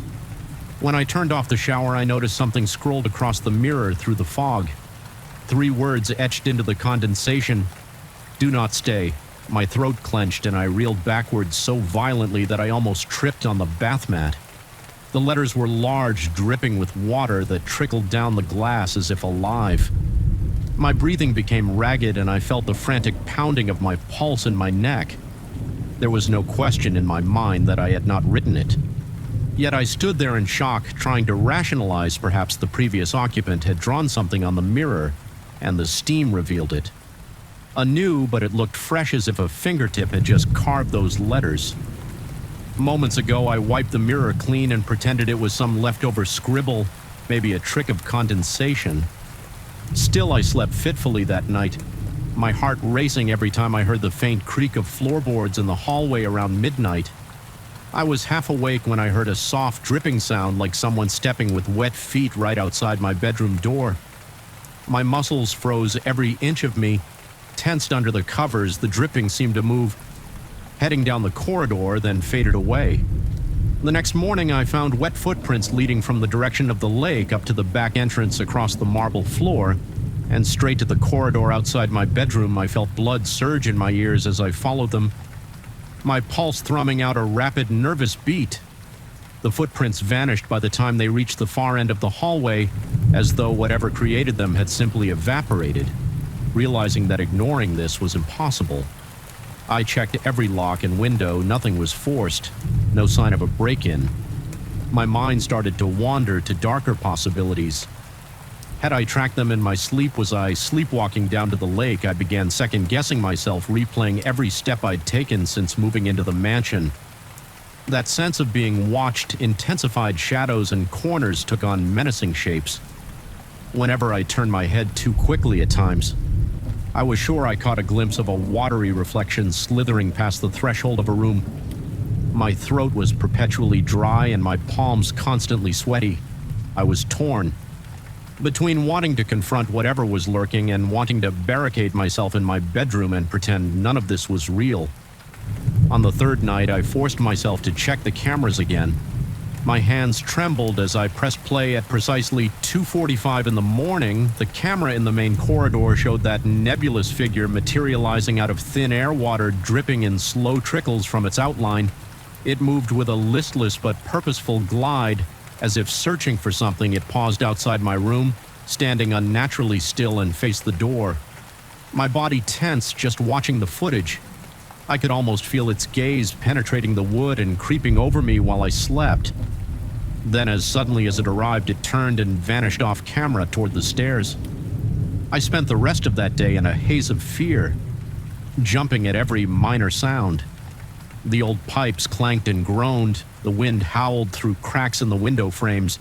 When I turned off the shower, I noticed something scrolled across the mirror through the fog. 3 words etched into the condensation: "Do not stay." My throat clenched, and I reeled backwards so violently that I almost tripped on the bath mat. The letters were large, dripping with water that trickled down the glass as if alive. My breathing became ragged, and I felt the frantic pounding of my pulse in my neck. There was no question in my mind that I had not written it. Yet I stood there in shock, trying to rationalize perhaps the previous occupant had drawn something on the mirror, and the steam revealed it. Anew, but it looked fresh, as if a fingertip had just carved those letters. Moments ago, I wiped the mirror clean and pretended it was some leftover scribble, maybe a trick of condensation. Still, I slept fitfully that night, my heart racing every time I heard the faint creak of floorboards in the hallway around midnight. I was half awake when I heard a soft dripping sound, like someone stepping with wet feet right outside my bedroom door. My muscles froze every inch of me. Tensed under the covers, the dripping seemed to move, heading down the corridor, then faded away. The next morning, I found wet footprints leading from the direction of the lake up to the back entrance across the marble floor, and straight to the corridor outside my bedroom. I felt blood surge in my ears as I followed them, my pulse thrumming out a rapid, nervous beat. The footprints vanished by the time they reached the far end of the hallway, as though whatever created them had simply evaporated. Realizing that ignoring this was impossible, I checked every lock and window. Nothing was forced, no sign of a break-in. My mind started to wander to darker possibilities. Had I tracked them in my sleep? Was I sleepwalking down to the lake? I began second-guessing myself, replaying every step I'd taken since moving into the mansion. That sense of being watched intensified. Shadows and corners took on menacing shapes. Whenever I turned my head too quickly at times, I was sure I caught a glimpse of a watery reflection slithering past the threshold of a room. My throat was perpetually dry and my palms constantly sweaty. I was torn between wanting to confront whatever was lurking and wanting to barricade myself in my bedroom and pretend none of this was real. On the 3rd night, I forced myself to check the cameras again. My hands trembled as I pressed play at precisely 2:45 in the morning. The camera in the main corridor showed that nebulous figure materializing out of thin air, water dripping in slow trickles from its outline. It moved with a listless but purposeful glide. As if searching for something, it paused outside my room, standing unnaturally still, and faced the door. My body tensed just watching the footage. I could almost feel its gaze penetrating the wood and creeping over me while I slept. Then, as suddenly as it arrived, it turned and vanished off camera toward the stairs. I spent the rest of that day in a haze of fear, jumping at every minor sound. The old pipes clanked and groaned, the wind howled through cracks in the window frames,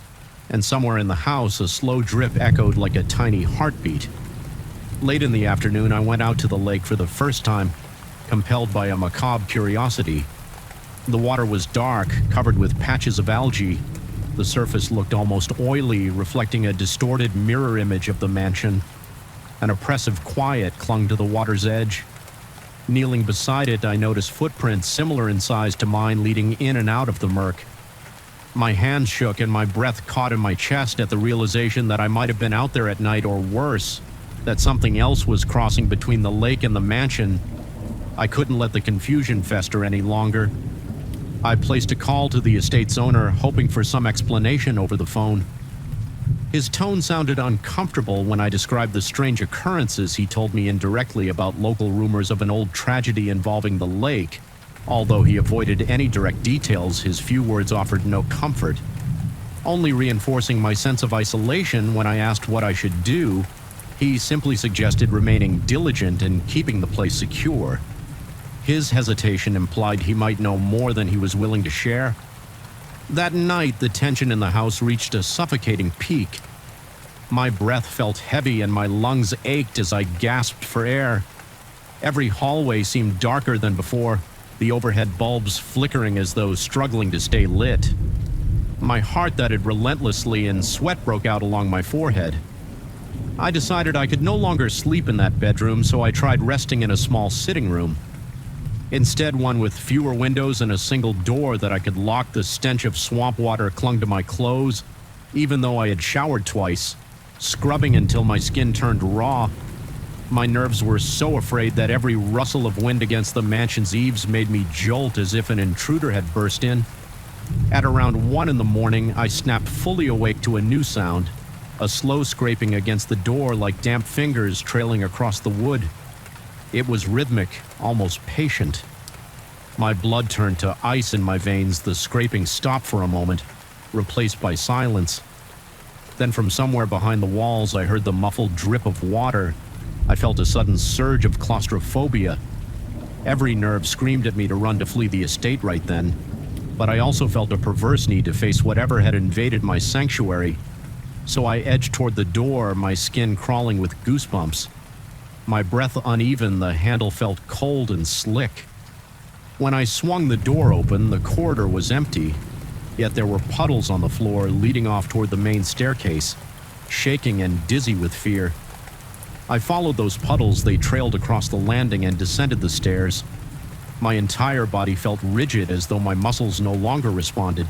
and somewhere in the house a slow drip echoed like a tiny heartbeat. Late in the afternoon, I went out to the lake for the first time, compelled by a macabre curiosity. The water was dark, covered with patches of algae. The surface looked almost oily, reflecting a distorted mirror image of the mansion. An oppressive quiet clung to the water's edge. Kneeling beside it, I noticed footprints similar in size to mine leading in and out of the murk. My hands shook and my breath caught in my chest at the realization that I might have been out there at night, or worse, that something else was crossing between the lake and the mansion. I couldn't let the confusion fester any longer. I placed a call to the estate's owner, hoping for some explanation over the phone. His tone sounded uncomfortable when I described the strange occurrences he told me indirectly about local rumors of an old tragedy involving the lake. Although he avoided any direct details, his few words offered no comfort, only reinforcing my sense of isolation. When I asked what I should do, he simply suggested remaining diligent and keeping the place secure. His hesitation implied he might know more than he was willing to share. That night, the tension in the house reached a suffocating peak. My breath felt heavy and my lungs ached as I gasped for air. Every hallway seemed darker than before, the overhead bulbs flickering as though struggling to stay lit. My heart thudded relentlessly and sweat broke out along my forehead. I decided I could no longer sleep in that bedroom, so I tried resting in a small sitting room. Instead, one with fewer windows and a single door that I could lock. The stench of swamp water clung to my clothes, even though I had showered twice, scrubbing until my skin turned raw. My nerves were so afraid that every rustle of wind against the mansion's eaves made me jolt as if an intruder had burst in. At around 1 in the morning, I snapped fully awake to a new sound, a slow scraping against the door like damp fingers trailing across the wood. It was rhythmic, almost patient. My blood turned to ice in my veins. The scraping stopped for a moment, replaced by silence. Then from somewhere behind the walls, I heard the muffled drip of water. I felt a sudden surge of claustrophobia. Every nerve screamed at me to run to flee the estate right then, but I also felt a perverse need to face whatever had invaded my sanctuary. So I edged toward the door, my skin crawling with goosebumps. My breath uneven, the handle felt cold and slick. When I swung the door open, the corridor was empty, yet there were puddles on the floor leading off toward the main staircase. Shaking and dizzy with fear, I followed those puddles. They trailed across the landing and descended the stairs. My entire body felt rigid, as though my muscles no longer responded.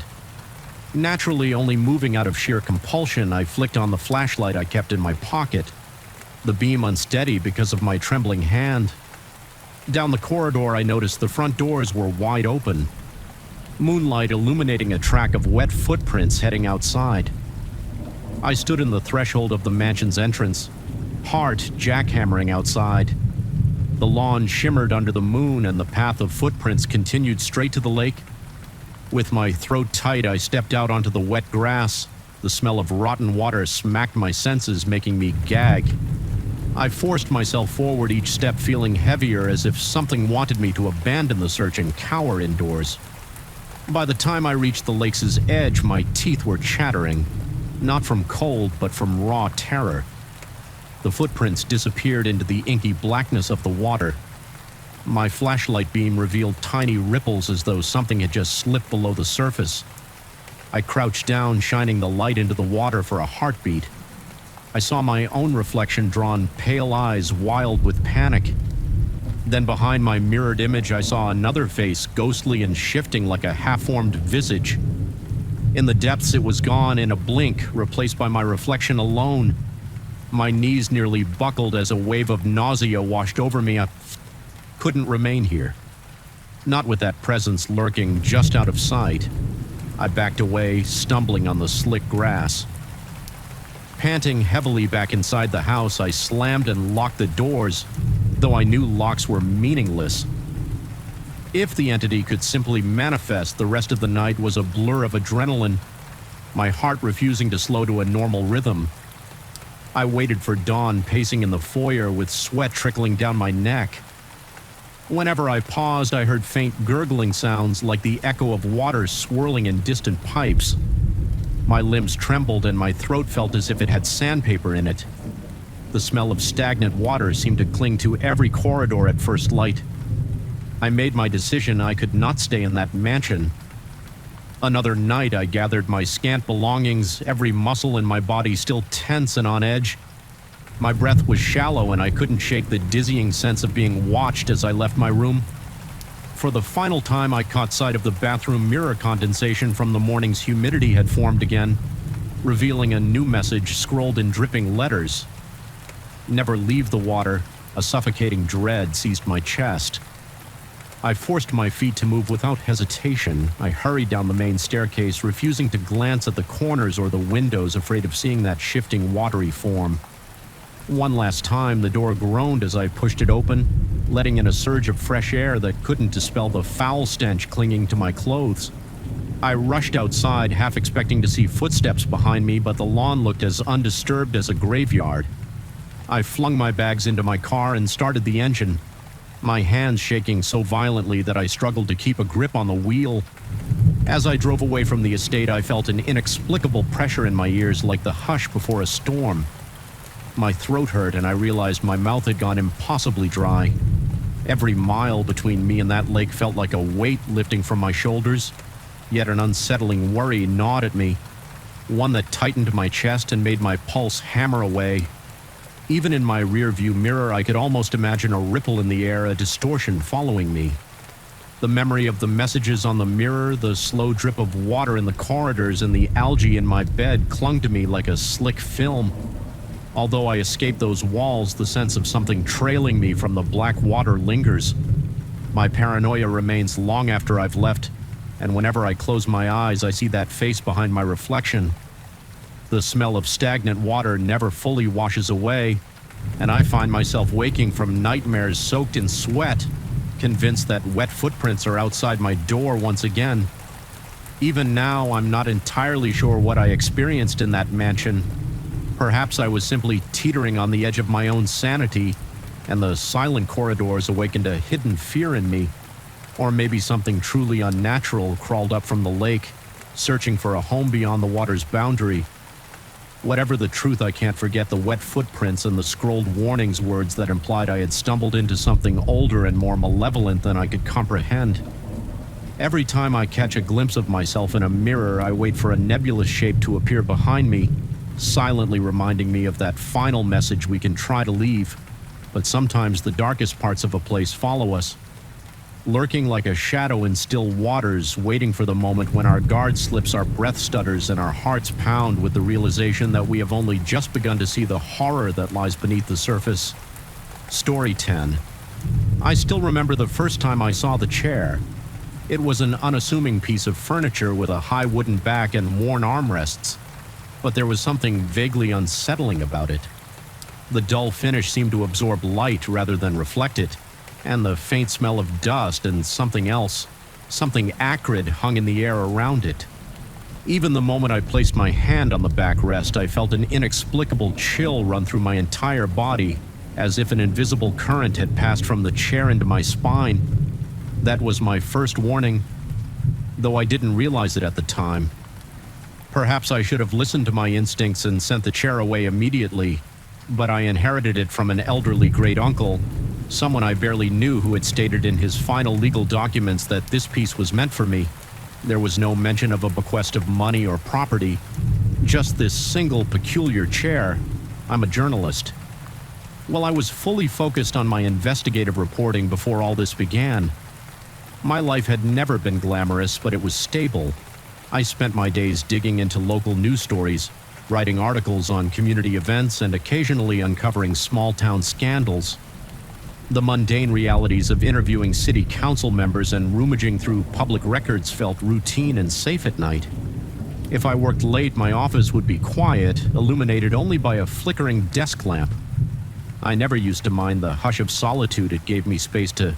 Naturally, only moving out of sheer compulsion, I flicked on the flashlight I kept in my pocket, the beam unsteady because of my trembling hand. Down the corridor, I noticed the front doors were wide open, moonlight illuminating a track of wet footprints heading outside. I stood in the threshold of the mansion's entrance, heart jackhammering outside. The lawn shimmered under the moon, and the path of footprints continued straight to the lake. With my throat tight, I stepped out onto the wet grass. The smell of rotten water smacked my senses, making me gag. I forced myself forward, each step feeling heavier, as if something wanted me to abandon the search and cower indoors. By the time I reached the lake's edge, my teeth were chattering, not from cold, but from raw terror. The footprints disappeared into the inky blackness of the water. My flashlight beam revealed tiny ripples, as though something had just slipped below the surface. I crouched down, shining the light into the water for a heartbeat. I saw my own reflection, drawn, pale eyes wild with panic. Then behind my mirrored image, I saw another face, ghostly and shifting like a half-formed visage. In the depths, it was gone in a blink, replaced by my reflection alone. My knees nearly buckled as a wave of nausea washed over me. I couldn't remain here, not with that presence lurking just out of sight. I backed away, stumbling on the slick grass. Panting heavily back inside the house, I slammed and locked the doors, though I knew locks were meaningless. If the entity could simply manifest, the rest of the night was a blur of adrenaline, my heart refusing to slow to a normal rhythm. I waited for dawn, pacing in the foyer with sweat trickling down my neck. Whenever I paused, I heard faint gurgling sounds like the echo of water swirling in distant pipes. My limbs trembled and my throat felt as if it had sandpaper in it. The smell of stagnant water seemed to cling to every corridor at first light. I made my decision. I could not stay in that mansion. Another night, I gathered my scant belongings, every muscle in my body still tense and on edge. My breath was shallow and I couldn't shake the dizzying sense of being watched as I left my room. For the final time, I caught sight of the bathroom mirror. Condensation from the morning's humidity had formed again, revealing a new message scrolled in dripping letters. Never leave the water. A suffocating dread seized my chest. I forced my feet to move without hesitation. I hurried down the main staircase, refusing to glance at the corners or the windows, afraid of seeing that shifting, watery form. One last time, the door groaned as I pushed it open, letting in a surge of fresh air that couldn't dispel the foul stench clinging to my clothes. I rushed outside, half expecting to see footsteps behind me, but the lawn looked as undisturbed as a graveyard. I flung my bags into my car and started the engine, my hands shaking so violently that I struggled to keep a grip on the wheel. As I drove away from the estate, I felt an inexplicable pressure in my ears, like the hush before a storm. My throat hurt, and I realized my mouth had gone impossibly dry. Every mile between me and that lake felt like a weight lifting from my shoulders, yet an unsettling worry gnawed at me, one that tightened my chest and made my pulse hammer away. Even in my rear-view mirror, I could almost imagine a ripple in the air, a distortion following me. The memory of the messages on the mirror, the slow drip of water in the corridors, and the algae in my bed clung to me like a slick film. Although I escaped those walls, the sense of something trailing me from the black water lingers. My paranoia remains long after I've left, and whenever I close my eyes, I see that face behind my reflection. The smell of stagnant water never fully washes away, and I find myself waking from nightmares soaked in sweat, convinced that wet footprints are outside my door once again. Even now, I'm not entirely sure what I experienced in that mansion. Perhaps I was simply teetering on the edge of my own sanity, and the silent corridors awakened a hidden fear in me. Or maybe something truly unnatural crawled up from the lake, searching for a home beyond the water's boundary. Whatever the truth, I can't forget the wet footprints and the scrolled warnings words that implied I had stumbled into something older and more malevolent than I could comprehend. Every time I catch a glimpse of myself in a mirror, I wait for a nebulous shape to appear behind me, silently reminding me of that final message we can try to leave, but sometimes the darkest parts of a place follow us, lurking like a shadow in still waters, waiting for the moment when our guard slips, our breath stutters, and our hearts pound with the realization that we have only just begun to see the horror that lies beneath the surface. Story 10. I still remember the first time I saw the chair. It was an unassuming piece of furniture with a high wooden back and worn armrests, but there was something vaguely unsettling about it. The dull finish seemed to absorb light rather than reflect it, and the faint smell of dust and something else, something acrid, hung in the air around it. Even the moment I placed my hand on the backrest, I felt an inexplicable chill run through my entire body, as if an invisible current had passed from the chair into my spine. That was my first warning, though I didn't realize it at the time. Perhaps I should have listened to my instincts and sent the chair away immediately, but I inherited it from an elderly great-uncle, someone I barely knew, who had stated in his final legal documents that this piece was meant for me. There was no mention of a bequest of money or property, just this single peculiar chair. I'm a journalist. Well, I was fully focused on my investigative reporting before all this began. My life had never been glamorous, but it was stable. I spent my days digging into local news stories, writing articles on community events, and occasionally uncovering small-town scandals. The mundane realities of interviewing city council members and rummaging through public records felt routine and safe at night. If I worked late, my office would be quiet, illuminated only by a flickering desk lamp. I never used to mind the hush of solitude. It gave me space to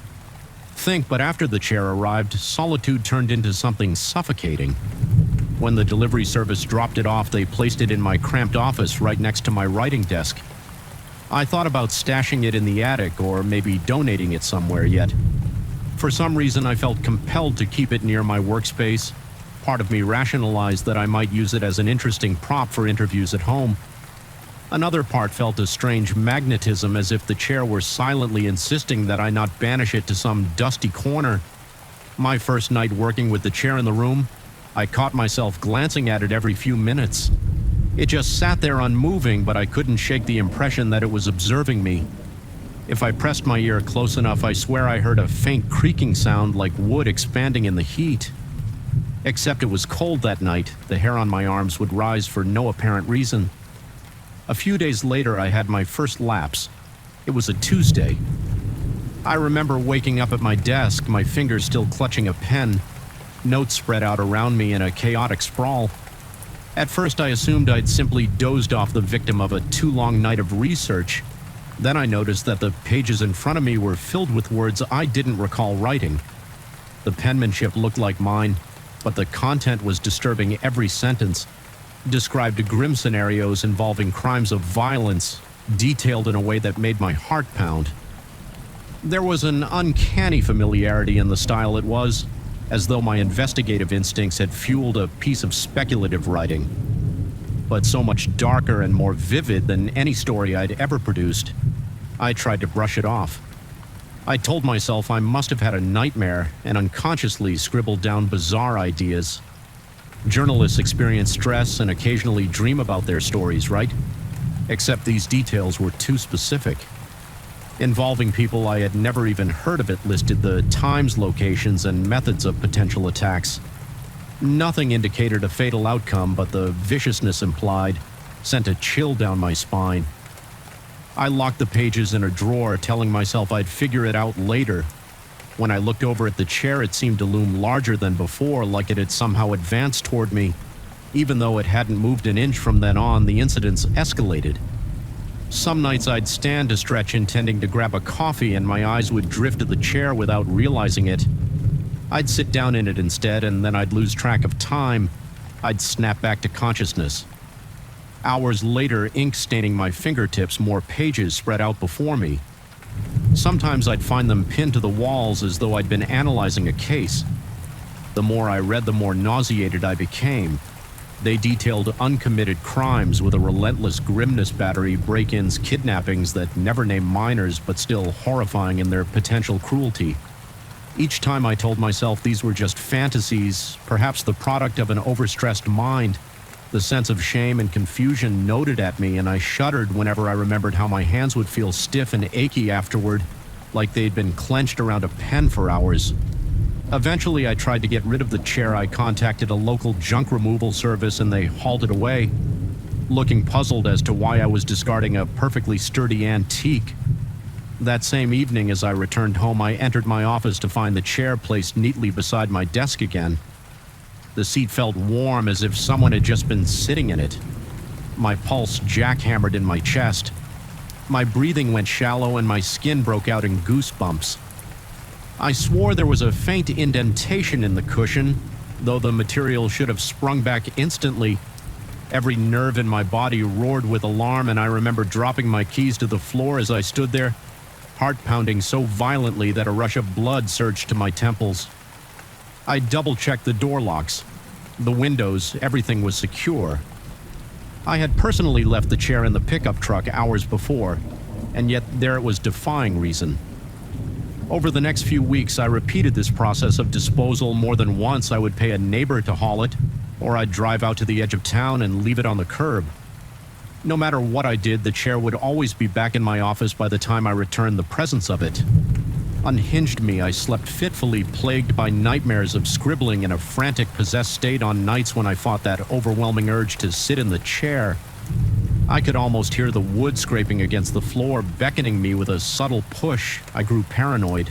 think, but after the chair arrived, solitude turned into something suffocating. When the delivery service dropped it off, they placed it in my cramped office right next to my writing desk. I thought about stashing it in the attic or maybe donating it somewhere, yet for some reason I felt compelled to keep it near my workspace. Part of me rationalized that I might use it as an interesting prop for interviews at home. Another part felt a strange magnetism, as if the chair were silently insisting that I not banish it to some dusty corner. My first night working with the chair in the room, I caught myself glancing at it every few minutes. It just sat there unmoving, but I couldn't shake the impression that it was observing me. If I pressed my ear close enough, I swear I heard a faint creaking sound like wood expanding in the heat. Except it was cold that night. The hair on my arms would rise for no apparent reason. A few days later, I had my first lapse. It was a Tuesday. I remember waking up at my desk, my fingers still clutching a pen, notes spread out around me in a chaotic sprawl. At first I assumed I'd simply dozed off, the victim of a too long night of research. Then I noticed that the pages in front of me were filled with words I didn't recall writing. The penmanship looked like mine, but the content was disturbing. Every sentence described grim scenarios involving crimes of violence, detailed in a way that made my heart pound. There was an uncanny familiarity in the style. It was as though my investigative instincts had fueled a piece of speculative writing, but so much darker and more vivid than any story I'd ever produced. I tried to brush it off. I told myself I must have had a nightmare and unconsciously scribbled down bizarre ideas. Journalists experience stress and occasionally dream about their stories, right? Except these details were too specific. Involving people I had never even heard of. It listed the times, locations, and methods of potential attacks. Nothing indicated a fatal outcome, but the viciousness implied sent a chill down my spine. I locked the pages in a drawer, telling myself I'd figure it out later. When I looked over at the chair, it seemed to loom larger than before, like it had somehow advanced toward me. Even though it hadn't moved an inch from then on, the incidents escalated. Some nights I'd stand to stretch, intending to grab a coffee, and my eyes would drift to the chair without realizing it. I'd sit down in it instead, and then I'd lose track of time. I'd snap back to consciousness. Hours later, ink staining my fingertips, more pages spread out before me. Sometimes I'd find them pinned to the walls as though I'd been analyzing a case. The more I read, the more nauseated I became. They detailed uncommitted crimes with a relentless grimness, battery, break-ins, kidnappings that never named minors but still horrifying in their potential cruelty. Each time I told myself these were just fantasies, perhaps the product of an overstressed mind. The sense of shame and confusion gnawed at me, and I shuddered whenever I remembered how my hands would feel stiff and achy afterward, like they'd been clenched around a pen for hours. Eventually, I tried to get rid of the chair. I contacted a local junk removal service, and they hauled it away, looking puzzled as to why I was discarding a perfectly sturdy antique. That same evening, as I returned home, I entered my office to find the chair placed neatly beside my desk again. The seat felt warm, as if someone had just been sitting in it. My pulse jackhammered in my chest. My breathing went shallow, and my skin broke out in goosebumps. I swore there was a faint indentation in the cushion, though the material should have sprung back instantly. Every nerve in my body roared with alarm, and I remember dropping my keys to the floor as I stood there, heart pounding so violently that a rush of blood surged to my temples. I double-checked the door locks, the windows, everything was secure. I had personally left the chair in the pickup truck hours before, and yet there it was, defying reason. Over the next few weeks, I repeated this process of disposal. More than once, I would pay a neighbor to haul it, or I'd drive out to the edge of town and leave it on the curb. No matter what I did, the chair would always be back in my office by the time I returned. The presence of it unhinged me. I slept fitfully, plagued by nightmares of scribbling in a frantic, possessed state on nights when I fought that overwhelming urge to sit in the chair. I could almost hear the wood scraping against the floor, beckoning me with a subtle push. I grew paranoid.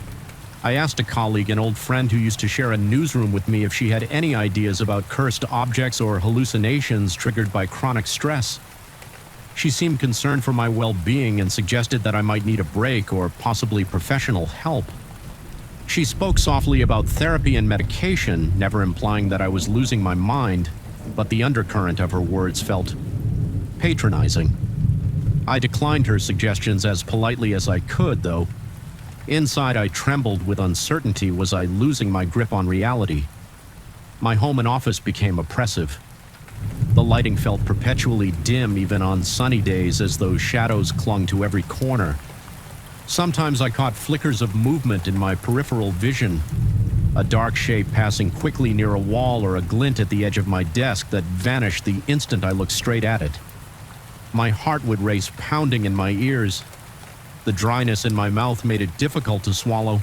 I asked a colleague, an old friend who used to share a newsroom with me, if she had any ideas about cursed objects or hallucinations triggered by chronic stress. She seemed concerned for my well-being and suggested that I might need a break or possibly professional help. She spoke softly about therapy and medication, never implying that I was losing my mind, but the undercurrent of her words felt patronizing. I declined her suggestions as politely as I could, though. Inside, I trembled with uncertainty. Was I losing my grip on reality? My home and office became oppressive. The lighting felt perpetually dim, even on sunny days, as though shadows clung to every corner. Sometimes I caught flickers of movement in my peripheral vision, a dark shape passing quickly near a wall or a glint at the edge of my desk that vanished the instant I looked straight at it. My heart would race, pounding in my ears. The dryness in my mouth made it difficult to swallow.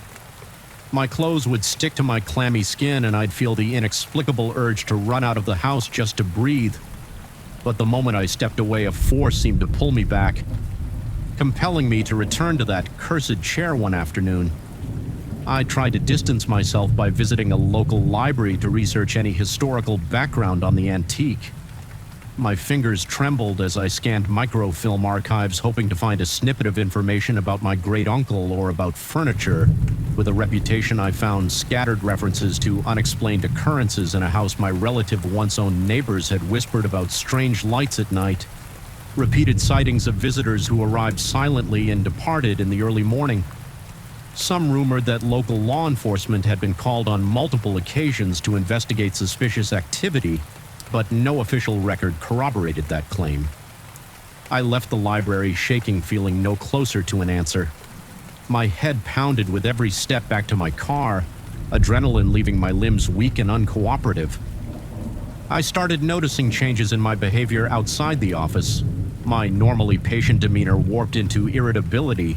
My clothes would stick to my clammy skin, and I'd feel the inexplicable urge to run out of the house just to breathe. But the moment I stepped away, a force seemed to pull me back. compelling me to return to that cursed chair one afternoon. I tried to distance myself by visiting a local library to research any historical background on the antique. My fingers trembled as I scanned microfilm archives, hoping to find a snippet of information about my great-uncle or about furniture. With a reputation, I found scattered references to unexplained occurrences in a house my relative once-owned neighbors had whispered about strange lights at night, repeated sightings of visitors who arrived silently and departed in the early morning. Some rumored that local law enforcement had been called on multiple occasions to investigate suspicious activity, but no official record corroborated that claim. I left the library shaking, feeling no closer to an answer. My head pounded with every step back to my car, adrenaline leaving my limbs weak and uncooperative. I started noticing changes in my behavior outside the office. My normally patient demeanor warped into irritability.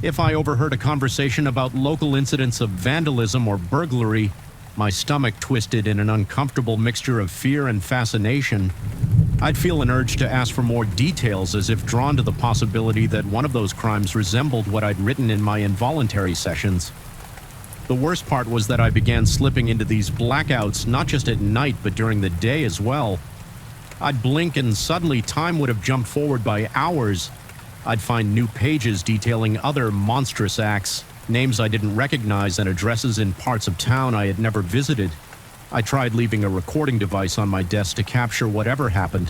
If I overheard a conversation about local incidents of vandalism or burglary, my stomach twisted in an uncomfortable mixture of fear and fascination. I'd feel an urge to ask for more details, as if drawn to the possibility that one of those crimes resembled what I'd written in my involuntary sessions. The worst part was that I began slipping into these blackouts not just at night but during the day as well. I'd blink and suddenly time would have jumped forward by hours. I'd find new pages detailing other monstrous acts, names I didn't recognize, and addresses in parts of town I had never visited. I tried leaving a recording device on my desk to capture whatever happened.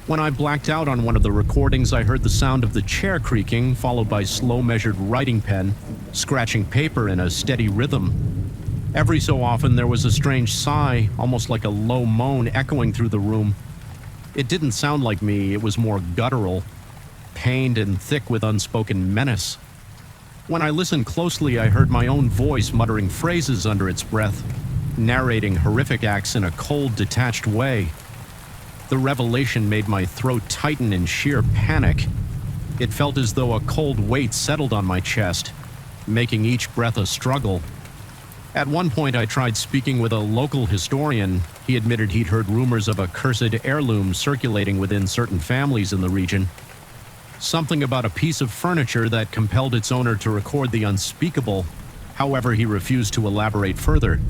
When I blacked out on one of the recordings, I heard the sound of the chair creaking, followed by slow measured writing pen, scratching paper in a steady rhythm. Every so often there was a strange sigh, almost like a low moan echoing through the room. It didn't sound like me, it was more guttural, pained and thick with unspoken menace. When I listened closely, I heard my own voice muttering phrases under its breath, narrating horrific acts in a cold, detached way. The revelation made my throat tighten in sheer panic. It felt as though a cold weight settled on my chest, making each breath a struggle. At one point, I tried speaking with a local historian. He admitted he'd heard rumors of a cursed heirloom circulating within certain families in the region. Something about a piece of furniture that compelled its owner to record the unspeakable. However, he refused to elaborate further.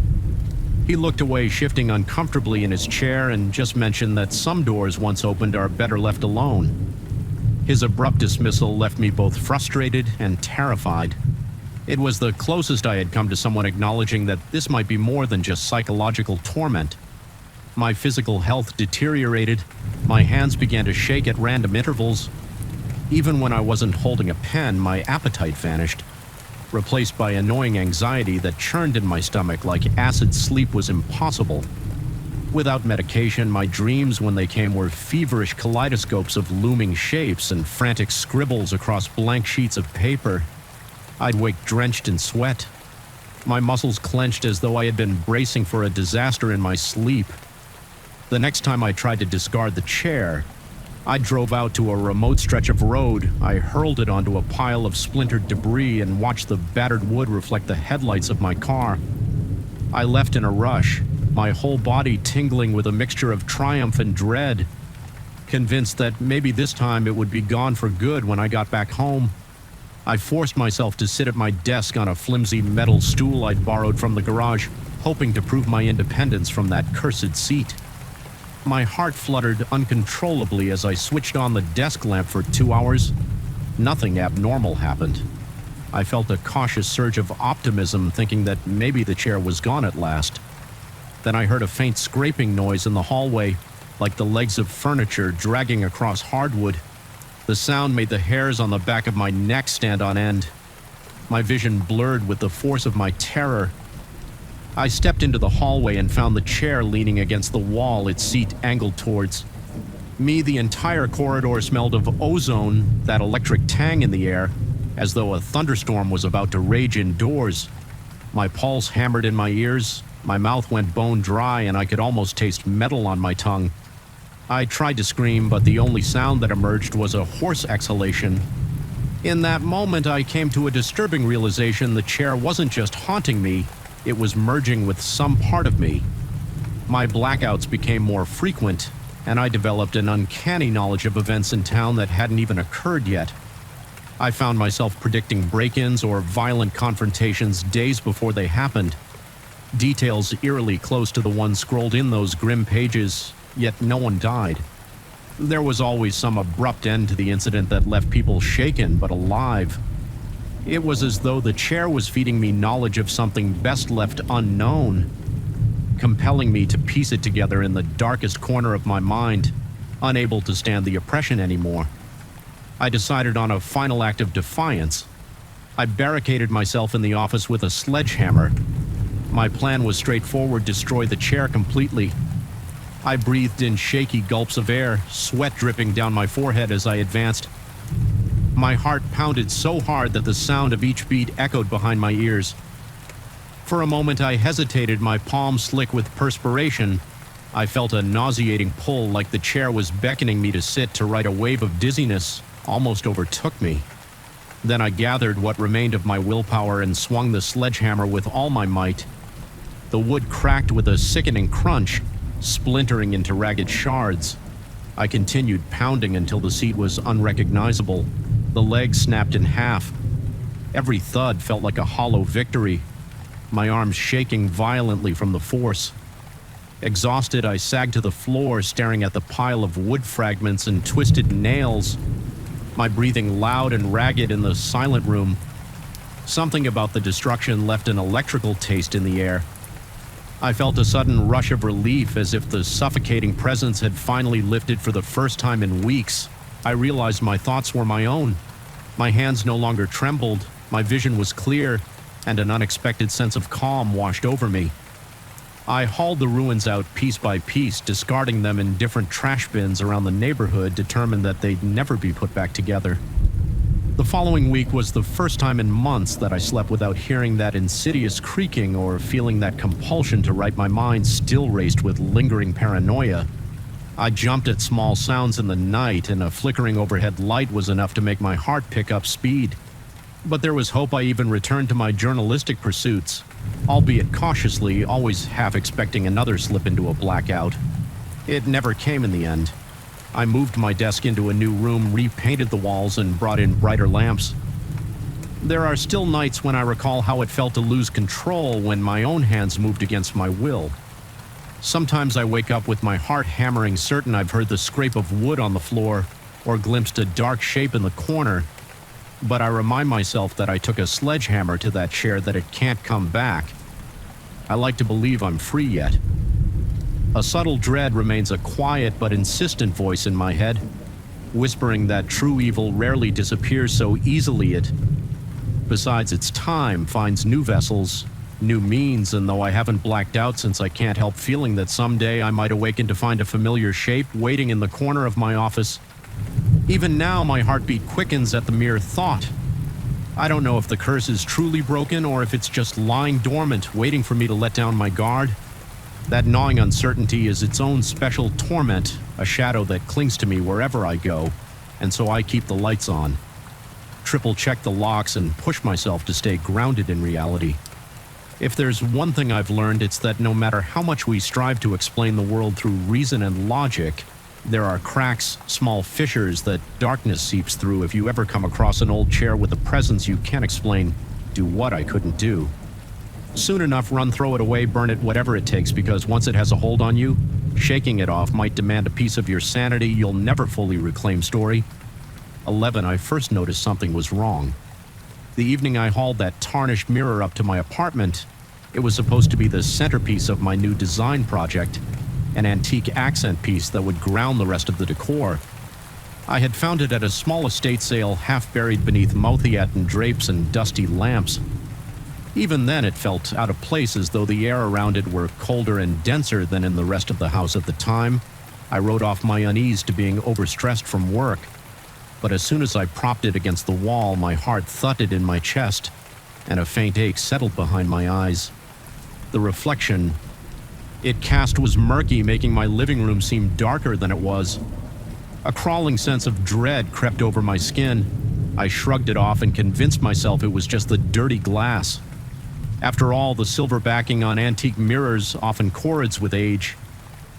He looked away, shifting uncomfortably in his chair, and just mentioned that some doors once opened are better left alone. His abrupt dismissal left me both frustrated and terrified. It was the closest I had come to someone acknowledging that this might be more than just psychological torment. My physical health deteriorated. My hands began to shake at random intervals. Even when I wasn't holding a pen, my appetite vanished, replaced by annoying anxiety that churned in my stomach like acid sleep was impossible. Without medication, my dreams, when they came, were feverish kaleidoscopes of looming shapes and frantic scribbles across blank sheets of paper. I'd wake drenched in sweat. My muscles clenched as though I had been bracing for a disaster in my sleep. The next time I tried to discard the chair, I drove out to a remote stretch of road. I hurled it onto a pile of splintered debris and watched the battered wood reflect the headlights of my car. I left in a rush, my whole body tingling with a mixture of triumph and dread, convinced that maybe this time it would be gone for good when I got back home. I forced myself to sit at my desk on a flimsy metal stool I'd borrowed from the garage, hoping to prove my independence from that cursed seat. My heart fluttered uncontrollably as I switched on the desk lamp for 2 hours. Nothing abnormal happened. I felt a cautious surge of optimism, thinking that maybe the chair was gone at last. Then I heard a faint scraping noise in the hallway, like the legs of furniture dragging across hardwood. The sound made the hairs on the back of my neck stand on end. My vision blurred with the force of my terror. I stepped into the hallway and found the chair leaning against the wall, its seat angled towards me. The entire corridor smelled of ozone, that electric tang in the air, as though a thunderstorm was about to rage indoors. My pulse hammered in my ears, my mouth went bone dry, and I could almost taste metal on my tongue. I tried to scream, but the only sound that emerged was a hoarse exhalation. In that moment, I came to a disturbing realization: the chair wasn't just haunting me, it was merging with some part of me. My blackouts became more frequent, and I developed an uncanny knowledge of events in town that hadn't even occurred yet. I found myself predicting break-ins or violent confrontations days before they happened. Details eerily close to the ones scrolled in those grim pages, yet no one died. There was always some abrupt end to the incident that left people shaken but alive. It was as though the chair was feeding me knowledge of something best left unknown, compelling me to piece it together in the darkest corner of my mind, unable to stand the oppression anymore. I decided on a final act of defiance. I barricaded myself in the office with a sledgehammer. My plan was straightforward: destroy the chair completely. I breathed in shaky gulps of air, sweat dripping down my forehead as I advanced. My heart pounded so hard that the sound of each beat echoed behind my ears. For a moment I hesitated, my palms slick with perspiration. I felt a nauseating pull, like the chair was beckoning me to sit to right. A wave of dizziness almost overtook me. Then I gathered what remained of my willpower and swung the sledgehammer with all my might. The wood cracked with a sickening crunch, splintering into ragged shards. I continued pounding until the seat was unrecognizable. The leg snapped in half. Every thud felt like a hollow victory, my arms shaking violently from the force. Exhausted, I sagged to the floor, staring at the pile of wood fragments and twisted nails, my breathing loud and ragged in the silent room. Something about the destruction left an electrical taste in the air. I felt a sudden rush of relief, as if the suffocating presence had finally lifted for the first time in weeks. I realized my thoughts were my own. My hands no longer trembled, my vision was clear, and an unexpected sense of calm washed over me. I hauled the ruins out piece by piece, discarding them in different trash bins around the neighborhood, determined that they'd never be put back together. The following week was the first time in months that I slept without hearing that insidious creaking or feeling that compulsion to write. My mind still raced with lingering paranoia. I jumped at small sounds in the night, and a flickering overhead light was enough to make my heart pick up speed. But there was hope. I even returned to my journalistic pursuits, albeit cautiously, always half expecting another slip into a blackout. It never came in the end. I moved my desk into a new room, repainted the walls, and brought in brighter lamps. There are still nights when I recall how it felt to lose control when my own hands moved against my will. Sometimes I wake up with my heart hammering, certain I've heard the scrape of wood on the floor or glimpsed a dark shape in the corner. But I remind myself that I took a sledgehammer to that chair, that it can't come back. I like to believe I'm free yet. A subtle dread remains, a quiet but insistent voice in my head, whispering that true evil rarely disappears so easily. It, besides its time, finds new vessels, new means, and though I haven't blacked out since, I can't help feeling that someday I might awaken to find a familiar shape waiting in the corner of my office. Even now, my heartbeat quickens at the mere thought. I don't know if the curse is truly broken or if it's just lying dormant, waiting for me to let down my guard. That gnawing uncertainty is its own special torment, a shadow that clings to me wherever I go, and so I keep the lights on, triple check the locks, and push myself to stay grounded in reality. If there's one thing I've learned, it's that no matter how much we strive to explain the world through reason and logic, there are cracks, small fissures that darkness seeps through. If you ever come across an old chair with a presence you can't explain, do what I couldn't do. Soon enough, run, throw it away, burn it, whatever it takes, because once it has a hold on you, shaking it off might demand a piece of your sanity you'll never fully reclaim. Story 11. I first noticed something was wrong. The evening I hauled that tarnished mirror up to my apartment, it was supposed to be the centerpiece of my new design project, an antique accent piece that would ground the rest of the decor. I had found it at a small estate sale, half buried beneath Mouth-Eaton drapes and dusty lamps. Even then, it felt out of place, as though the air around it were colder and denser than in the rest of the house at the time. I wrote off my unease to being overstressed from work. But as soon as I propped it against the wall, my heart thudded in my chest, and a faint ache settled behind my eyes. The reflection it cast was murky, making my living room seem darker than it was. A crawling sense of dread crept over my skin. I shrugged it off and convinced myself it was just the dirty glass. After all, the silver backing on antique mirrors often corrodes with age.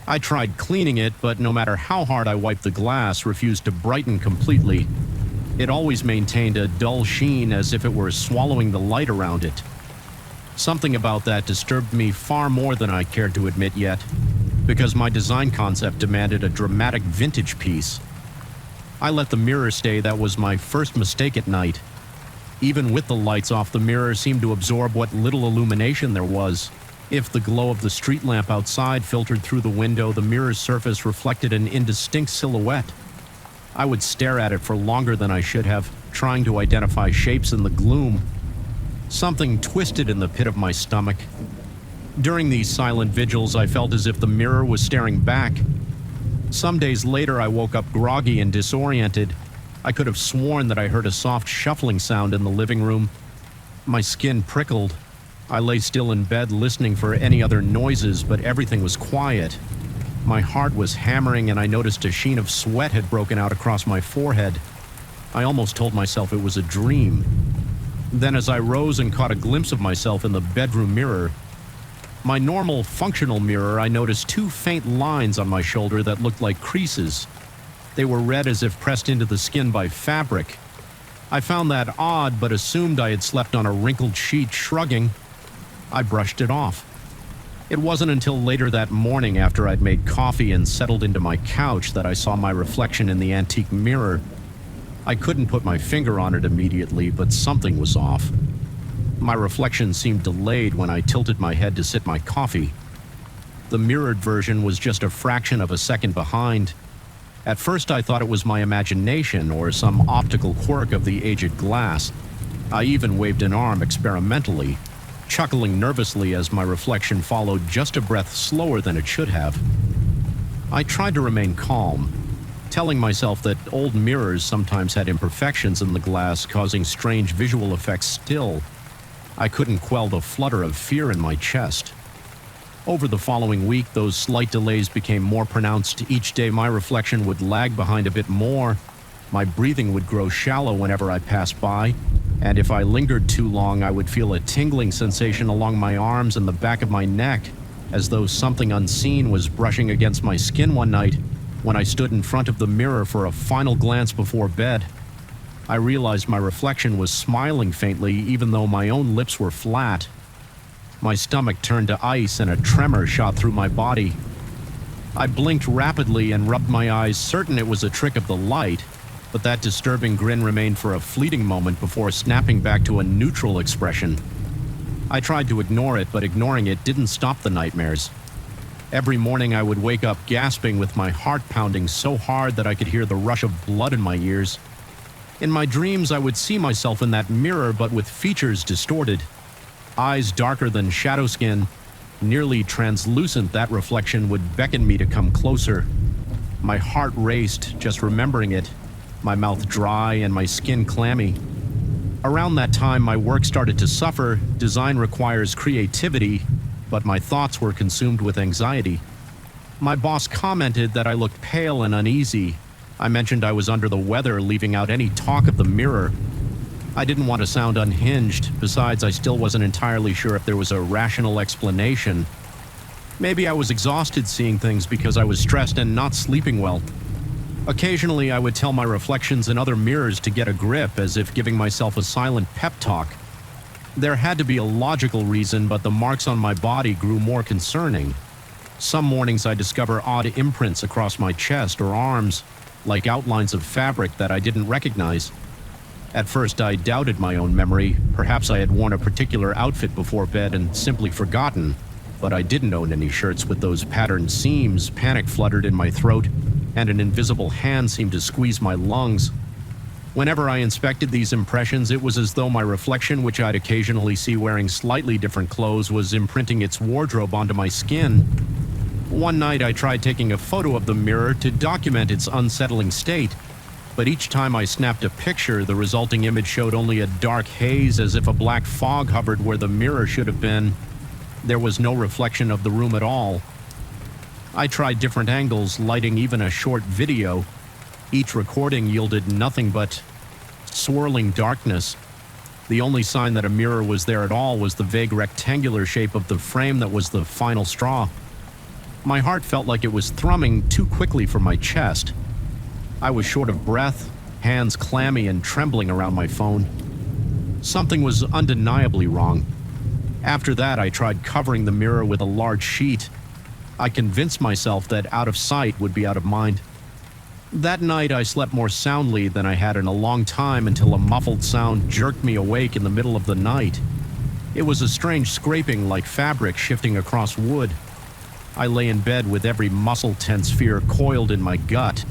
I tried cleaning it, but no matter how hard I wiped the glass, refused to brighten completely. It always maintained a dull sheen as if it were swallowing the light around it. Something about that disturbed me far more than I cared to admit yet, because my design concept demanded a dramatic vintage piece. I let the mirror stay. That was my first mistake at night. Even with the lights off, the mirror seemed to absorb what little illumination there was. If the glow of the street lamp outside filtered through the window, the mirror's surface reflected an indistinct silhouette. I would stare at it for longer than I should have, trying to identify shapes in the gloom. Something twisted in the pit of my stomach. During these silent vigils, I felt as if the mirror was staring back. Some days later, I woke up groggy and disoriented. I could have sworn that I heard a soft shuffling sound in the living room. My skin prickled. I lay still in bed listening for any other noises, but everything was quiet. My heart was hammering and I noticed a sheen of sweat had broken out across my forehead. I almost told myself it was a dream. Then as I rose and caught a glimpse of myself in the bedroom mirror, my normal, functional mirror, I noticed two faint lines on my shoulder that looked like creases. They were red as if pressed into the skin by fabric. I found that odd, but assumed I had slept on a wrinkled sheet. Shrugging, I brushed it off. It wasn't until later that morning, after I'd made coffee and settled into my couch, that I saw my reflection in the antique mirror. I couldn't put my finger on it immediately, but something was off. My reflection seemed delayed when I tilted my head to sip my coffee. The mirrored version was just a fraction of a second behind. At first I thought it was my imagination or some optical quirk of the aged glass. I even waved an arm experimentally, chuckling nervously as my reflection followed just a breath slower than it should have. I tried to remain calm, telling myself that old mirrors sometimes had imperfections in the glass, causing strange visual effects still. I couldn't quell the flutter of fear in my chest. Over the following week, those slight delays became more pronounced. Each day my reflection would lag behind a bit more. My breathing would grow shallow whenever I passed by, and if I lingered too long, I would feel a tingling sensation along my arms and the back of my neck, as though something unseen was brushing against my skin one night when I stood in front of the mirror for a final glance before bed. I realized my reflection was smiling faintly, even though my own lips were flat. My stomach turned to ice and a tremor shot through my body. I blinked rapidly and rubbed my eyes, certain it was a trick of the light, but that disturbing grin remained for a fleeting moment before snapping back to a neutral expression. I tried to ignore it, but ignoring it didn't stop the nightmares. Every morning I would wake up gasping with my heart pounding so hard that I could hear the rush of blood in my ears. In my dreams, I would see myself in that mirror, but with features distorted. Eyes darker than shadow skin, nearly translucent. That reflection would beckon me to come closer. My heart raced just remembering it, my mouth dry and my skin clammy. Around that time, my work started to suffer. Design requires creativity, but my thoughts were consumed with anxiety. My boss commented that I looked pale and uneasy. I mentioned I was under the weather, leaving out any talk of the mirror. I didn't want to sound unhinged. Besides, I still wasn't entirely sure if there was a rational explanation. Maybe I was exhausted seeing things because I was stressed and not sleeping well. Occasionally, I would tell my reflections in other mirrors to get a grip, as if giving myself a silent pep talk. There had to be a logical reason, but the marks on my body grew more concerning. Some mornings I discover odd imprints across my chest or arms, like outlines of fabric that I didn't recognize. At first, I doubted my own memory. Perhaps I had worn a particular outfit before bed and simply forgotten. But I didn't own any shirts with those patterned seams. Panic fluttered in my throat, and an invisible hand seemed to squeeze my lungs. Whenever I inspected these impressions, it was as though my reflection, which I'd occasionally see wearing slightly different clothes, was imprinting its wardrobe onto my skin. One night, I tried taking a photo of the mirror to document its unsettling state. But each time I snapped a picture, the resulting image showed only a dark haze, as if a black fog hovered where the mirror should have been. There was no reflection of the room at all. I tried different angles, lighting even a short video. Each recording yielded nothing but swirling darkness. The only sign that a mirror was there at all was the vague rectangular shape of the frame that was the final straw. My heart felt like it was thrumming too quickly for my chest. I was short of breath, hands clammy and trembling around my phone. Something was undeniably wrong. After that, I tried covering the mirror with a large sheet. I convinced myself that out of sight would be out of mind. That night, I slept more soundly than I had in a long time until a muffled sound jerked me awake in the middle of the night. It was a strange scraping like fabric shifting across wood. I lay in bed with every muscle tense fear coiled in my gut.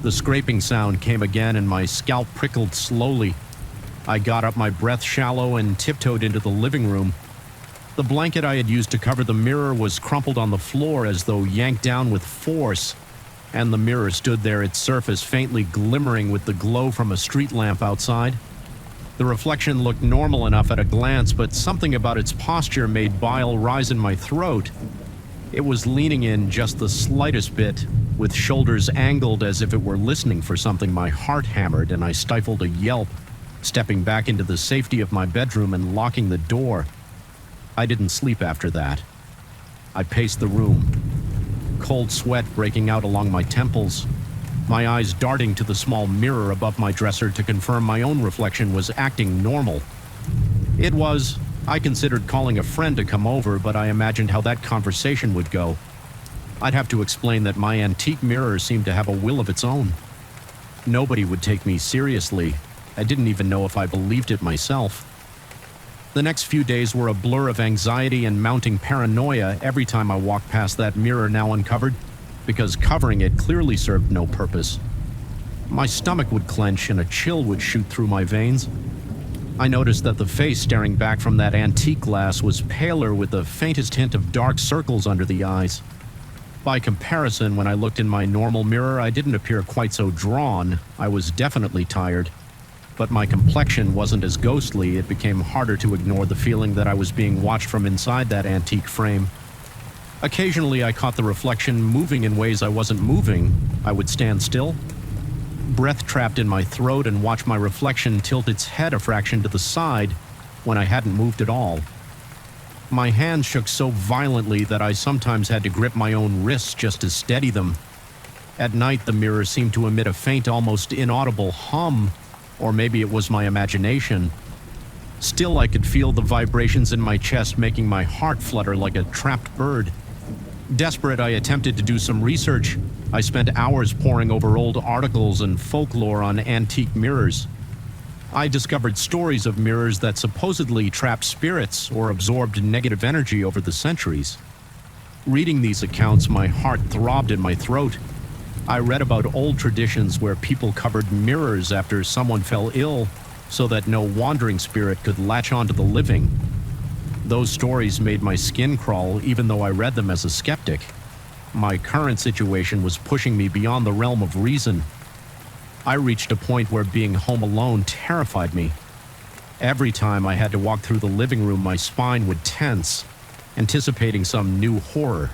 The scraping sound came again and my scalp prickled slowly. I got up, my breath shallow, and tiptoed into the living room. The blanket I had used to cover the mirror was crumpled on the floor as though yanked down with force, and the mirror stood there, its surface faintly glimmering with the glow from a street lamp outside. The reflection looked normal enough at a glance, but something about its posture made bile rise in my throat. It was leaning in just the slightest bit, with shoulders angled as if it were listening for something. My heart hammered, and I stifled a yelp, stepping back into the safety of my bedroom and locking the door. I didn't sleep after that. I paced the room, cold sweat breaking out along my temples, my eyes darting to the small mirror above my dresser to confirm my own reflection was acting normal. It was. I considered calling a friend to come over, but I imagined how that conversation would go. I'd have to explain that my antique mirror seemed to have a will of its own. Nobody would take me seriously. I didn't even know if I believed it myself. The next few days were a blur of anxiety and mounting paranoia every time I walked past that mirror now uncovered, because covering it clearly served no purpose. My stomach would clench and a chill would shoot through my veins. I noticed that the face staring back from that antique glass was paler with the faintest hint of dark circles under the eyes. By comparison, when I looked in my normal mirror, I didn't appear quite so drawn. I was definitely tired. But my complexion wasn't as ghostly. It became harder to ignore the feeling that I was being watched from inside that antique frame. Occasionally, I caught the reflection moving in ways I wasn't moving. I would stand still, breath trapped in my throat, and watch my reflection tilt its head a fraction to the side when I hadn't moved at all. My hands shook so violently that I sometimes had to grip my own wrists just to steady them. At night, the mirror seemed to emit a faint, almost inaudible hum, or maybe it was my imagination. Still, I could feel the vibrations in my chest making my heart flutter like a trapped bird. Desperate, I attempted to do some research. I spent hours poring over old articles and folklore on antique mirrors. I discovered stories of mirrors that supposedly trapped spirits or absorbed negative energy over the centuries. Reading these accounts, my heart throbbed in my throat. I read about old traditions where people covered mirrors after someone fell ill so that no wandering spirit could latch onto the living. Those stories made my skin crawl even though I read them as a skeptic. My current situation was pushing me beyond the realm of reason. I reached a point where being home alone terrified me. Every time I had to walk through the living room, my spine would tense, anticipating some new horror.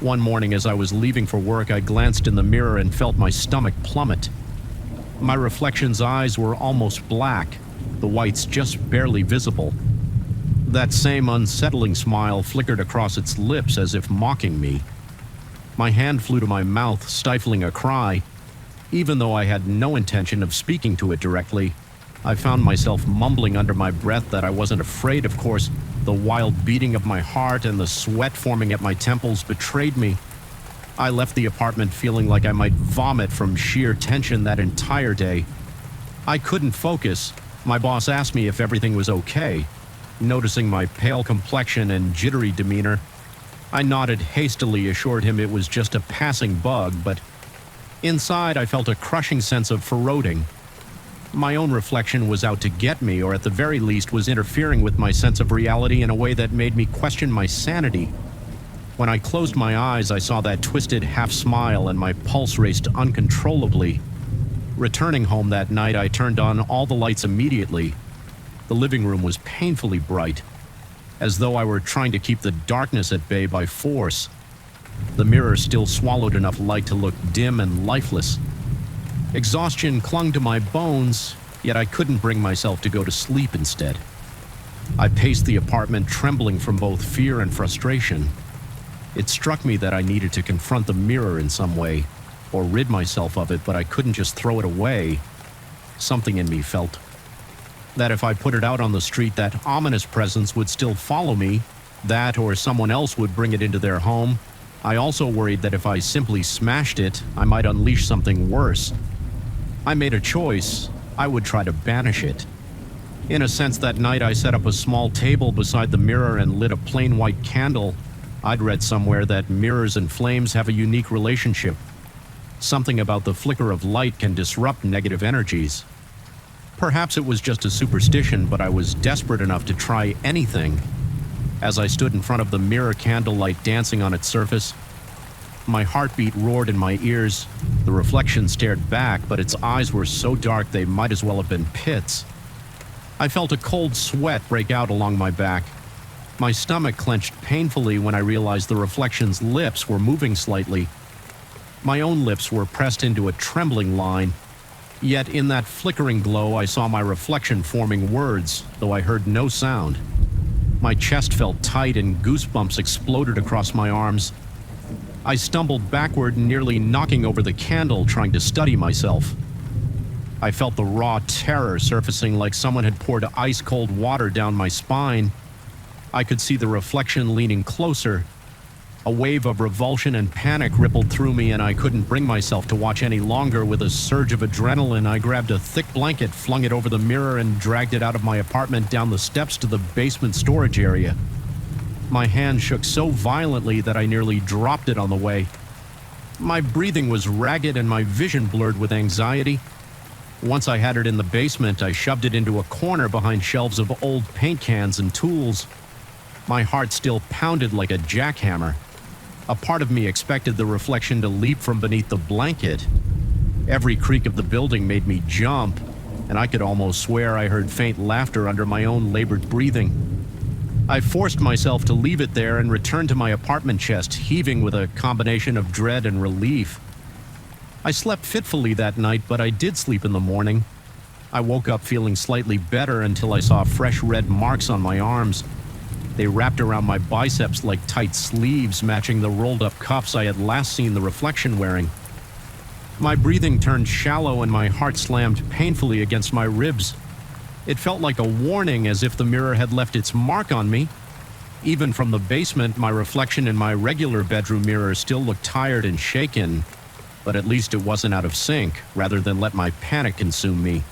One morning as I was leaving for work, I glanced in the mirror and felt my stomach plummet. My reflection's eyes were almost black, the whites just barely visible. That same unsettling smile flickered across its lips as if mocking me. My hand flew to my mouth, stifling a cry. Even though I had no intention of speaking to it directly, I found myself mumbling under my breath that I wasn't afraid. Of course, the wild beating of my heart and the sweat forming at my temples betrayed me. I left the apartment feeling like I might vomit from sheer tension that entire day. I couldn't focus. My boss asked me if everything was okay. Noticing my pale complexion and jittery demeanor, I nodded hastily, assured him it was just a passing bug, but inside I felt a crushing sense of foreboding. My own reflection was out to get me, or at the very least was interfering with my sense of reality in a way that made me question my sanity. When I closed my eyes, I saw that twisted half-smile and my pulse raced uncontrollably. Returning home that night, I turned on all the lights immediately. The living room was painfully bright, as though I were trying to keep the darkness at bay by force. The mirror still swallowed enough light to look dim and lifeless. Exhaustion clung to my bones, yet I couldn't bring myself to go to sleep instead. I paced the apartment, trembling from both fear and frustration. It struck me that I needed to confront the mirror in some way, or rid myself of it, but I couldn't just throw it away. Something in me felt that if I put it out on the street, that ominous presence would still follow me, that or someone else would bring it into their home. I also worried that if I simply smashed it, I might unleash something worse. I made a choice. I would try to banish it. In a sense, that night I set up a small table beside the mirror and lit a plain white candle. I'd read somewhere that mirrors and flames have a unique relationship. Something about the flicker of light can disrupt negative energies. Perhaps it was just a superstition, but I was desperate enough to try anything. As I stood in front of the mirror, candlelight dancing on its surface, my heartbeat roared in my ears. The reflection stared back, but its eyes were so dark they might as well have been pits. I felt a cold sweat break out along my back. My stomach clenched painfully when I realized the reflection's lips were moving slightly. My own lips were pressed into a trembling line. Yet in that flickering glow, I saw my reflection forming words, though I heard no sound. My chest felt tight and goosebumps exploded across my arms. I stumbled backward, nearly knocking over the candle, trying to steady myself. I felt the raw terror surfacing like someone had poured ice-cold water down my spine. I could see the reflection leaning closer. A wave of revulsion and panic rippled through me, and I couldn't bring myself to watch any longer. With a surge of adrenaline, I grabbed a thick blanket, flung it over the mirror, and dragged it out of my apartment down the steps to the basement storage area. My hand shook so violently that I nearly dropped it on the way. My breathing was ragged and my vision blurred with anxiety. Once I had it in the basement, I shoved it into a corner behind shelves of old paint cans and tools. My heart still pounded like a jackhammer. A part of me expected the reflection to leap from beneath the blanket. Every creak of the building made me jump, and I could almost swear I heard faint laughter under my own labored breathing. I forced myself to leave it there and return to my apartment chest, heaving with a combination of dread and relief. I slept fitfully that night, but I did sleep in the morning. I woke up feeling slightly better until I saw fresh red marks on my arms. They wrapped around my biceps like tight sleeves, matching the rolled-up cuffs I had last seen the reflection wearing. My breathing turned shallow and my heart slammed painfully against my ribs. It felt like a warning, as if the mirror had left its mark on me. Even from the basement, my reflection in my regular bedroom mirror still looked tired and shaken, but at least it wasn't out of sync, rather than let my panic consume me.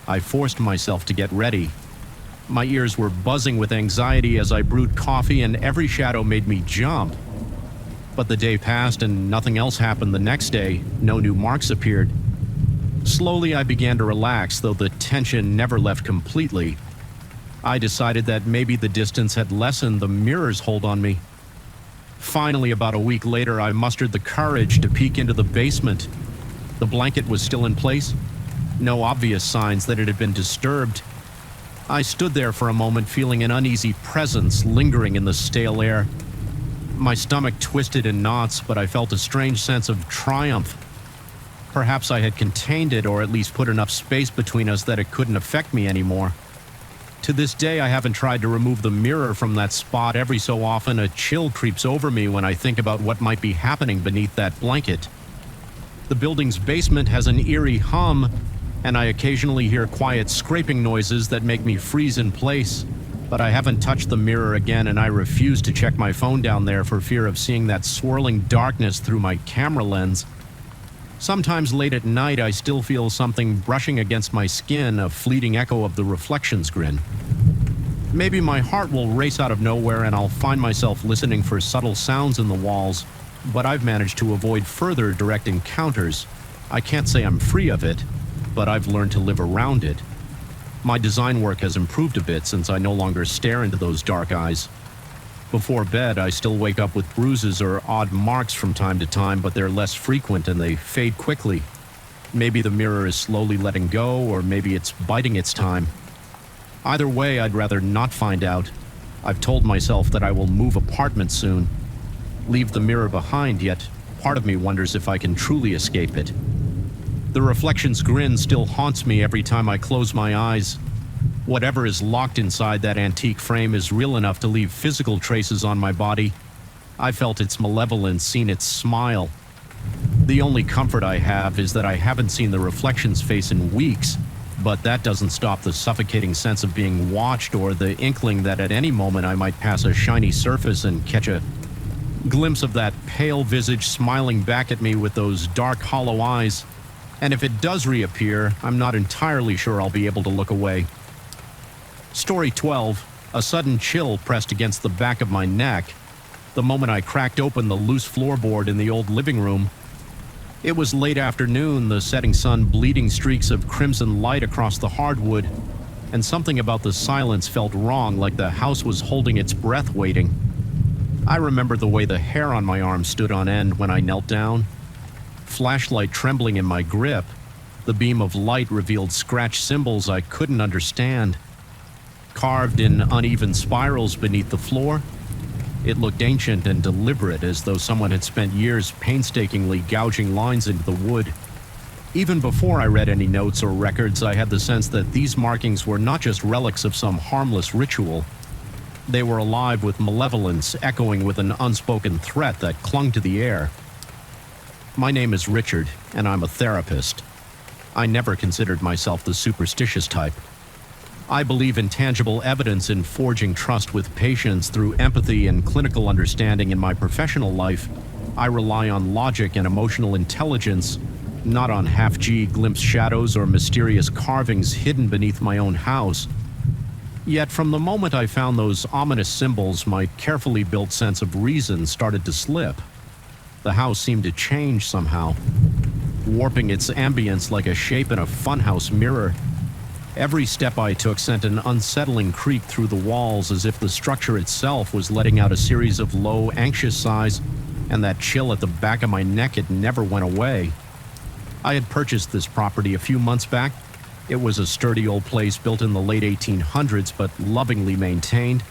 I forced myself to get ready. My ears were buzzing with anxiety as I brewed coffee, and every shadow made me jump. But the day passed and nothing else happened the next day. No new marks appeared. Slowly, I began to relax, though the tension never left completely. I decided that maybe the distance had lessened the mirror's hold on me. Finally, about a week later, I mustered the courage to peek into the basement. The blanket was still in place. No obvious signs that it had been disturbed. I stood there for a moment, feeling an uneasy presence lingering in the stale air. My stomach twisted in knots, but I felt a strange sense of triumph. Perhaps I had contained it, or at least put enough space between us that it couldn't affect me anymore. To this day, I haven't tried to remove the mirror from that spot. Every so often, a chill creeps over me when I think about what might be happening beneath that blanket. The building's basement has an eerie hum, and I occasionally hear quiet scraping noises that make me freeze in place. But I haven't touched the mirror again, and I refuse to check my phone down there for fear of seeing that swirling darkness through my camera lens. Sometimes late at night, I still feel something brushing against my skin, a fleeting echo of the reflection's grin. Maybe my heart will race out of nowhere and I'll find myself listening for subtle sounds in the walls, but I've managed to avoid further direct encounters. I can't say I'm free of it, but I've learned to live around it. My design work has improved a bit since I no longer stare into those dark eyes. Before bed, I still wake up with bruises or odd marks from time to time, but they're less frequent and they fade quickly. Maybe the mirror is slowly letting go, or maybe it's biding its time. Either way, I'd rather not find out. I've told myself that I will move apartments soon. Leave the mirror behind, yet part of me wonders if I can truly escape it. The reflection's grin still haunts me every time I close my eyes. Whatever is locked inside that antique frame is real enough to leave physical traces on my body. I felt its malevolence, seen its smile. The only comfort I have is that I haven't seen the reflection's face in weeks, but that doesn't stop the suffocating sense of being watched or the inkling that at any moment I might pass a shiny surface and catch a glimpse of that pale visage smiling back at me with those dark, hollow eyes. And if it does reappear, I'm not entirely sure I'll be able to look away. Story 12. A sudden chill pressed against the back of my neck the moment I cracked open the loose floorboard in the old living room. It was late afternoon, the setting sun bleeding streaks of crimson light across the hardwood, and something about the silence felt wrong, like the house was holding its breath waiting. I remember the way the hair on my arm stood on end when I knelt down. Flashlight trembling in my grip, the beam of light revealed scratched symbols I couldn't understand. Carved in uneven spirals beneath the floor, it looked ancient and deliberate, as though someone had spent years painstakingly gouging lines into the wood. Even before I read any notes or records, I had the sense that these markings were not just relics of some harmless ritual. They were alive with malevolence, echoing with an unspoken threat that clung to the air. My name is Richard, and I'm a therapist. I never considered myself the superstitious type. I believe in tangible evidence in forging trust with patients through empathy and clinical understanding in my professional life. I rely on logic and emotional intelligence, not on half-G glimpsed shadows or mysterious carvings hidden beneath my own house. Yet from the moment I found those ominous symbols, my carefully built sense of reason started to slip. The house seemed to change somehow, warping its ambience like a shape in a funhouse mirror. Every step I took sent an unsettling creak through the walls, as if the structure itself was letting out a series of low, anxious sighs, and that chill at the back of my neck, it never went away. I had purchased this property a few months back. It was a sturdy old place built in the late 1800s, but lovingly maintained.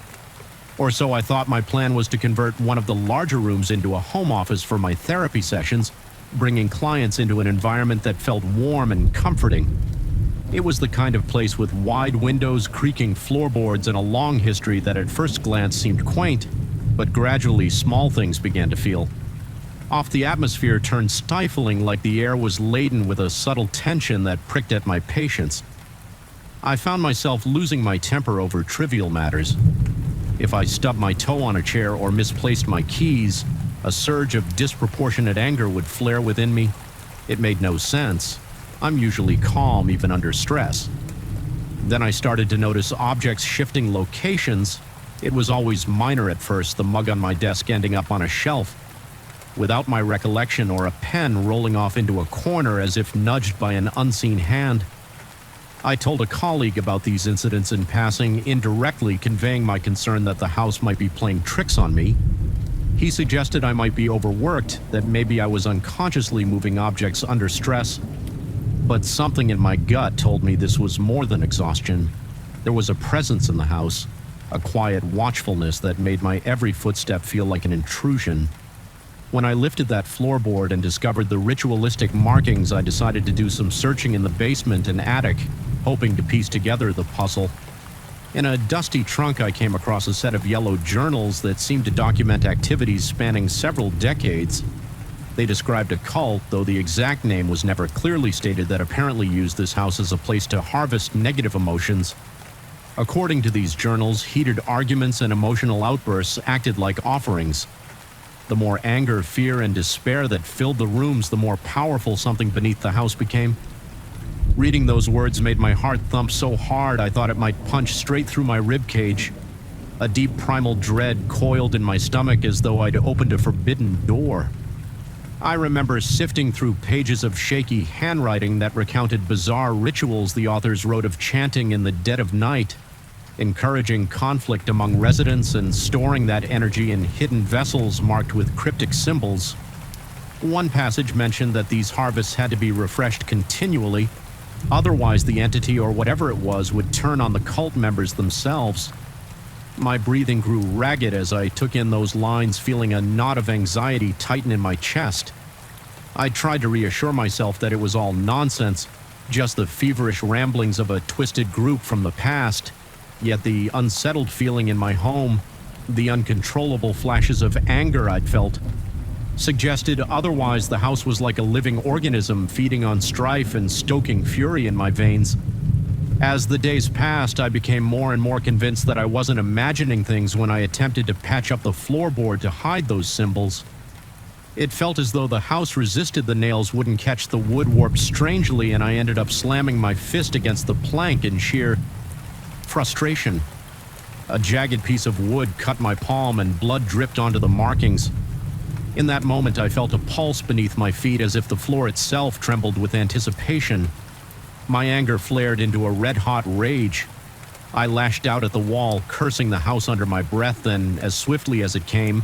Or so I thought. My plan was to convert one of the larger rooms into a home office for my therapy sessions, bringing clients into an environment that felt warm and comforting. It was the kind of place with wide windows, creaking floorboards, and a long history that at first glance seemed quaint, but gradually small things began to feel off. The atmosphere turned stifling, like the air was laden with a subtle tension that pricked at my patience. I found myself losing my temper over trivial matters. If I stubbed my toe on a chair or misplaced my keys, a surge of disproportionate anger would flare within me. It made no sense. I'm usually calm even under stress. Then I started to notice objects shifting locations. It was always minor at first, the mug on my desk ending up on a shelf, without my recollection, or a pen rolling off into a corner as if nudged by an unseen hand. I told a colleague about these incidents in passing, indirectly conveying my concern that the house might be playing tricks on me. He suggested I might be overworked, that maybe I was unconsciously moving objects under stress. But something in my gut told me this was more than exhaustion. There was a presence in the house, a quiet watchfulness that made my every footstep feel like an intrusion. When I lifted that floorboard and discovered the ritualistic markings, I decided to do some searching in the basement and attic, hoping to piece together the puzzle. In a dusty trunk, I came across a set of yellow journals that seemed to document activities spanning several decades. They described a cult, though the exact name was never clearly stated, that apparently used this house as a place to harvest negative emotions. According to these journals, heated arguments and emotional outbursts acted like offerings. The more anger, fear, and despair that filled the rooms, the more powerful something beneath the house became. Reading those words made my heart thump so hard I thought it might punch straight through my ribcage. A deep primal dread coiled in my stomach, as though I'd opened a forbidden door. I remember sifting through pages of shaky handwriting that recounted bizarre rituals the authors wrote of chanting in the dead of night, encouraging conflict among residents and storing that energy in hidden vessels marked with cryptic symbols. One passage mentioned that these harvests had to be refreshed continually, otherwise the entity or whatever it was would turn on the cult members themselves. My breathing grew ragged as I took in those lines, feeling a knot of anxiety tighten in my chest. I tried to reassure myself that it was all nonsense, just the feverish ramblings of a twisted group from the past. Yet the unsettled feeling in my home, the uncontrollable flashes of anger I'd felt, suggested otherwise the house was like a living organism feeding on strife and stoking fury in my veins. As the days passed, I became more and more convinced that I wasn't imagining things when I attempted to patch up the floorboard to hide those symbols. It felt as though the house resisted the nails wouldn't catch the wood warped strangely, and I ended up slamming my fist against the plank in sheer frustration. A jagged piece of wood cut my palm and blood dripped onto the markings. In that moment, I felt a pulse beneath my feet as if the floor itself trembled with anticipation. My anger flared into a red-hot rage. I lashed out at the wall, cursing the house under my breath, then, as swiftly as it came,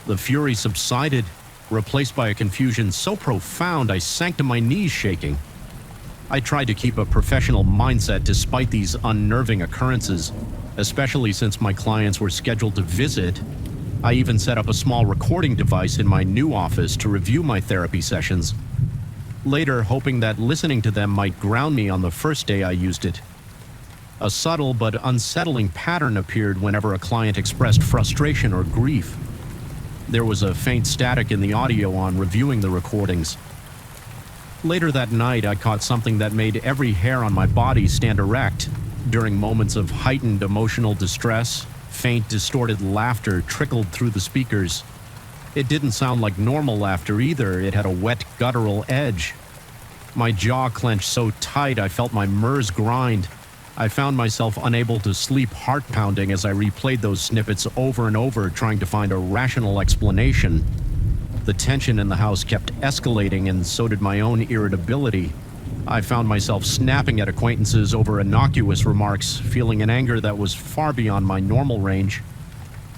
the fury subsided, replaced by a confusion so profound I sank to my knees shaking. I tried to keep a professional mindset despite these unnerving occurrences, especially since my clients were scheduled to visit. I even set up a small recording device in my new office to review my therapy sessions. Later, hoping that listening to them might ground me on the first day I used it. A subtle but unsettling pattern appeared whenever a client expressed frustration or grief. There was a faint static in the audio on reviewing the recordings. Later that night, I caught something that made every hair on my body stand erect. During moments of heightened emotional distress, faint, distorted laughter trickled through the speakers. It didn't sound like normal laughter either. It had a wet, guttural edge. My jaw clenched so tight I felt my nerves grind. I found myself unable to sleep, heart-pounding as I replayed those snippets over and over, trying to find a rational explanation. The tension in the house kept escalating, and so did my own irritability. I found myself snapping at acquaintances over innocuous remarks, feeling an anger that was far beyond my normal range.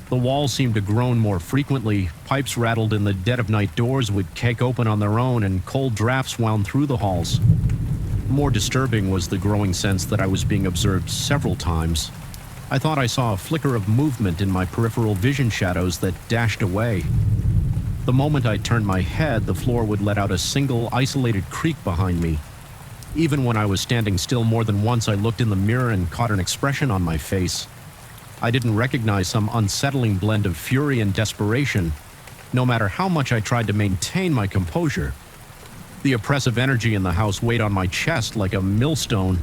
The walls seemed to groan more frequently, pipes rattled in the dead of night, doors would kick open on their own, and cold drafts wound through the halls. More disturbing was the growing sense that I was being observed several times. I thought I saw a flicker of movement in my peripheral vision shadows that dashed away. The moment I turned my head, the floor would let out a single, isolated creak behind me. Even when I was standing still more than once, I looked in the mirror and caught an expression on my face. I didn't recognize some unsettling blend of fury and desperation, no matter how much I tried to maintain my composure. The oppressive energy in the house weighed on my chest like a millstone.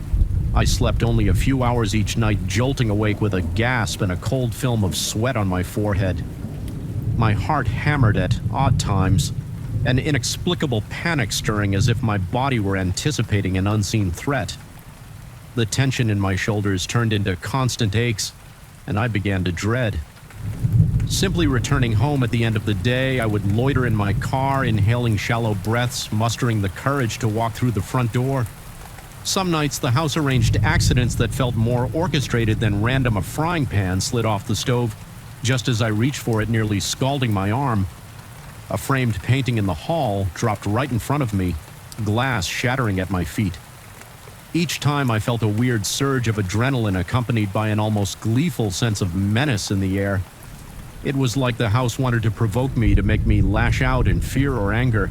I slept only a few hours each night, jolting awake with a gasp and a cold film of sweat on my forehead. My heart hammered at odd times, an inexplicable panic stirring as if my body were anticipating an unseen threat. The tension in my shoulders turned into constant aches, and I began to dread. Simply returning home at the end of the day, I would loiter in my car, inhaling shallow breaths, mustering the courage to walk through the front door. Some nights, the house arranged accidents that felt more orchestrated than random. A frying pan slid off the stove just as I reached for it, nearly scalding my arm. A framed painting in the hall dropped right in front of me, glass shattering at my feet. Each time I felt a weird surge of adrenaline accompanied by an almost gleeful sense of menace in the air. It was like the house wanted to provoke me, to make me lash out in fear or anger.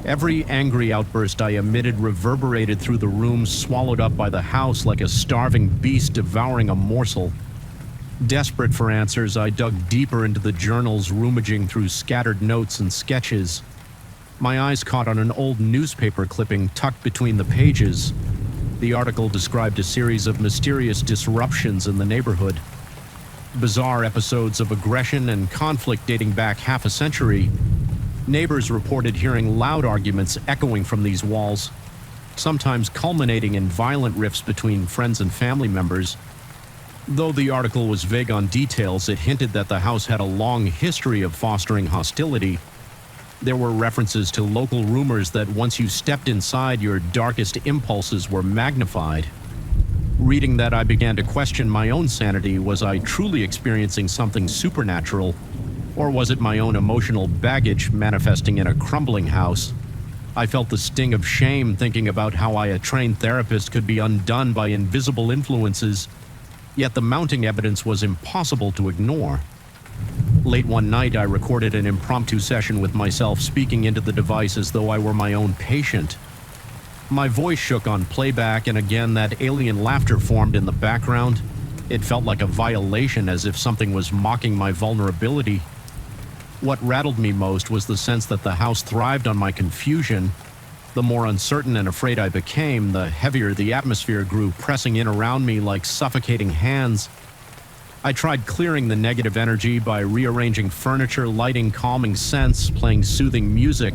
Every angry outburst I emitted reverberated through the room, swallowed up by the house like a starving beast devouring a morsel. Desperate for answers, I dug deeper into the journals, rummaging through scattered notes and sketches. My eyes caught on an old newspaper clipping tucked between the pages. The article described a series of mysterious disruptions in the neighborhood. Bizarre episodes of aggression and conflict dating back half a century. Neighbors reported hearing loud arguments echoing from these walls, sometimes culminating in violent rifts between friends and family members. Though the article was vague on details, it hinted that the house had a long history of fostering hostility. There were references to local rumors that once you stepped inside, your darkest impulses were magnified. Reading that, I began to question my own sanity. Was I truly experiencing something supernatural? Or was it my own emotional baggage manifesting in a crumbling house? I felt the sting of shame thinking about how a trained therapist could be undone by invisible influences, yet the mounting evidence was impossible to ignore. Late one night, I recorded an impromptu session with myself, speaking into the device as though I were my own patient. My voice shook on playback, and again that alien laughter formed in the background. It felt like a violation, as if something was mocking my vulnerability. What rattled me most was the sense that the house thrived on my confusion. The more uncertain and afraid I became, the heavier the atmosphere grew, pressing in around me like suffocating hands. I tried clearing the negative energy by rearranging furniture, lighting calming scents, playing soothing music.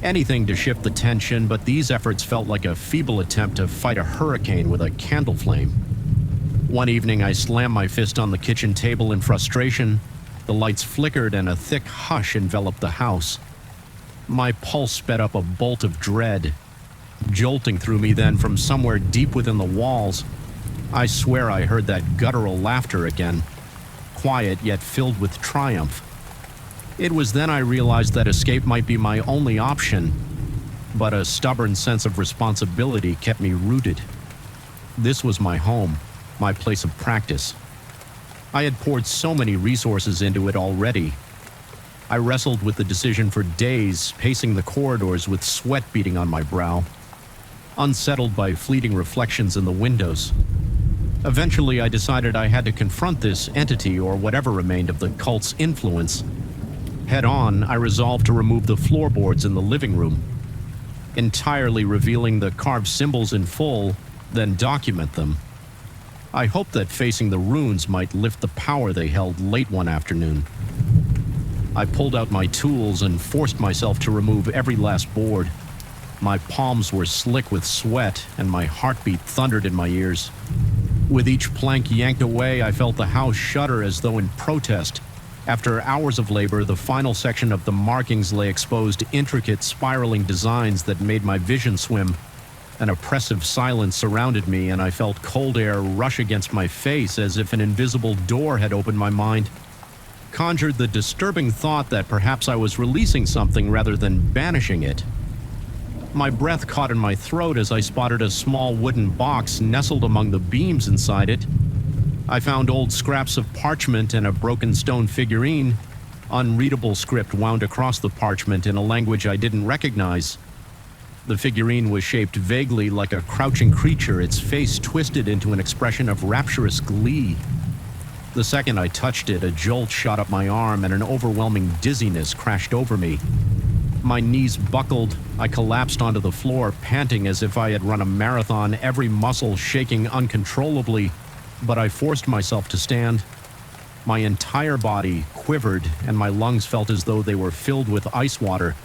Anything to shift the tension, but these efforts felt like a feeble attempt to fight a hurricane with a candle flame. One evening, I slammed my fist on the kitchen table in frustration. The lights flickered and a thick hush enveloped the house. My pulse sped up a bolt of dread, jolting through me then from somewhere deep within the walls. I swear I heard that guttural laughter again, quiet yet filled with triumph. It was then I realized that escape might be my only option, but a stubborn sense of responsibility kept me rooted. This was my home, my place of practice. I had poured so many resources into it already. I wrestled with the decision for days, pacing the corridors with sweat beading on my brow, unsettled by fleeting reflections in the windows. Eventually, I decided I had to confront this entity or whatever remained of the cult's influence. Head on, I resolved to remove the floorboards in the living room, entirely revealing the carved symbols in full, then document them. I hoped that facing the runes might lift the power they held late one afternoon. I pulled out my tools and forced myself to remove every last board. My palms were slick with sweat, and my heartbeat thundered in my ears. With each plank yanked away, I felt the house shudder as though in protest. After hours of labor, the final section of the markings lay exposed, intricate, spiraling designs that made my vision swim. An oppressive silence surrounded me, and I felt cold air rush against my face as if an invisible door had opened my mind. Conjured the disturbing thought that perhaps I was releasing something rather than banishing it. My breath caught in my throat as I spotted a small wooden box nestled among the beams inside it. I found old scraps of parchment and a broken stone figurine. Unreadable script wound across the parchment in a language I didn't recognize. The figurine was shaped vaguely like a crouching creature, its face twisted into an expression of rapturous glee. The second I touched it, a jolt shot up my arm and an overwhelming dizziness crashed over me. My knees buckled, I collapsed onto the floor, panting as if I had run a marathon, every muscle shaking uncontrollably, but I forced myself to stand. My entire body quivered, and my lungs felt as though they were filled with ice water.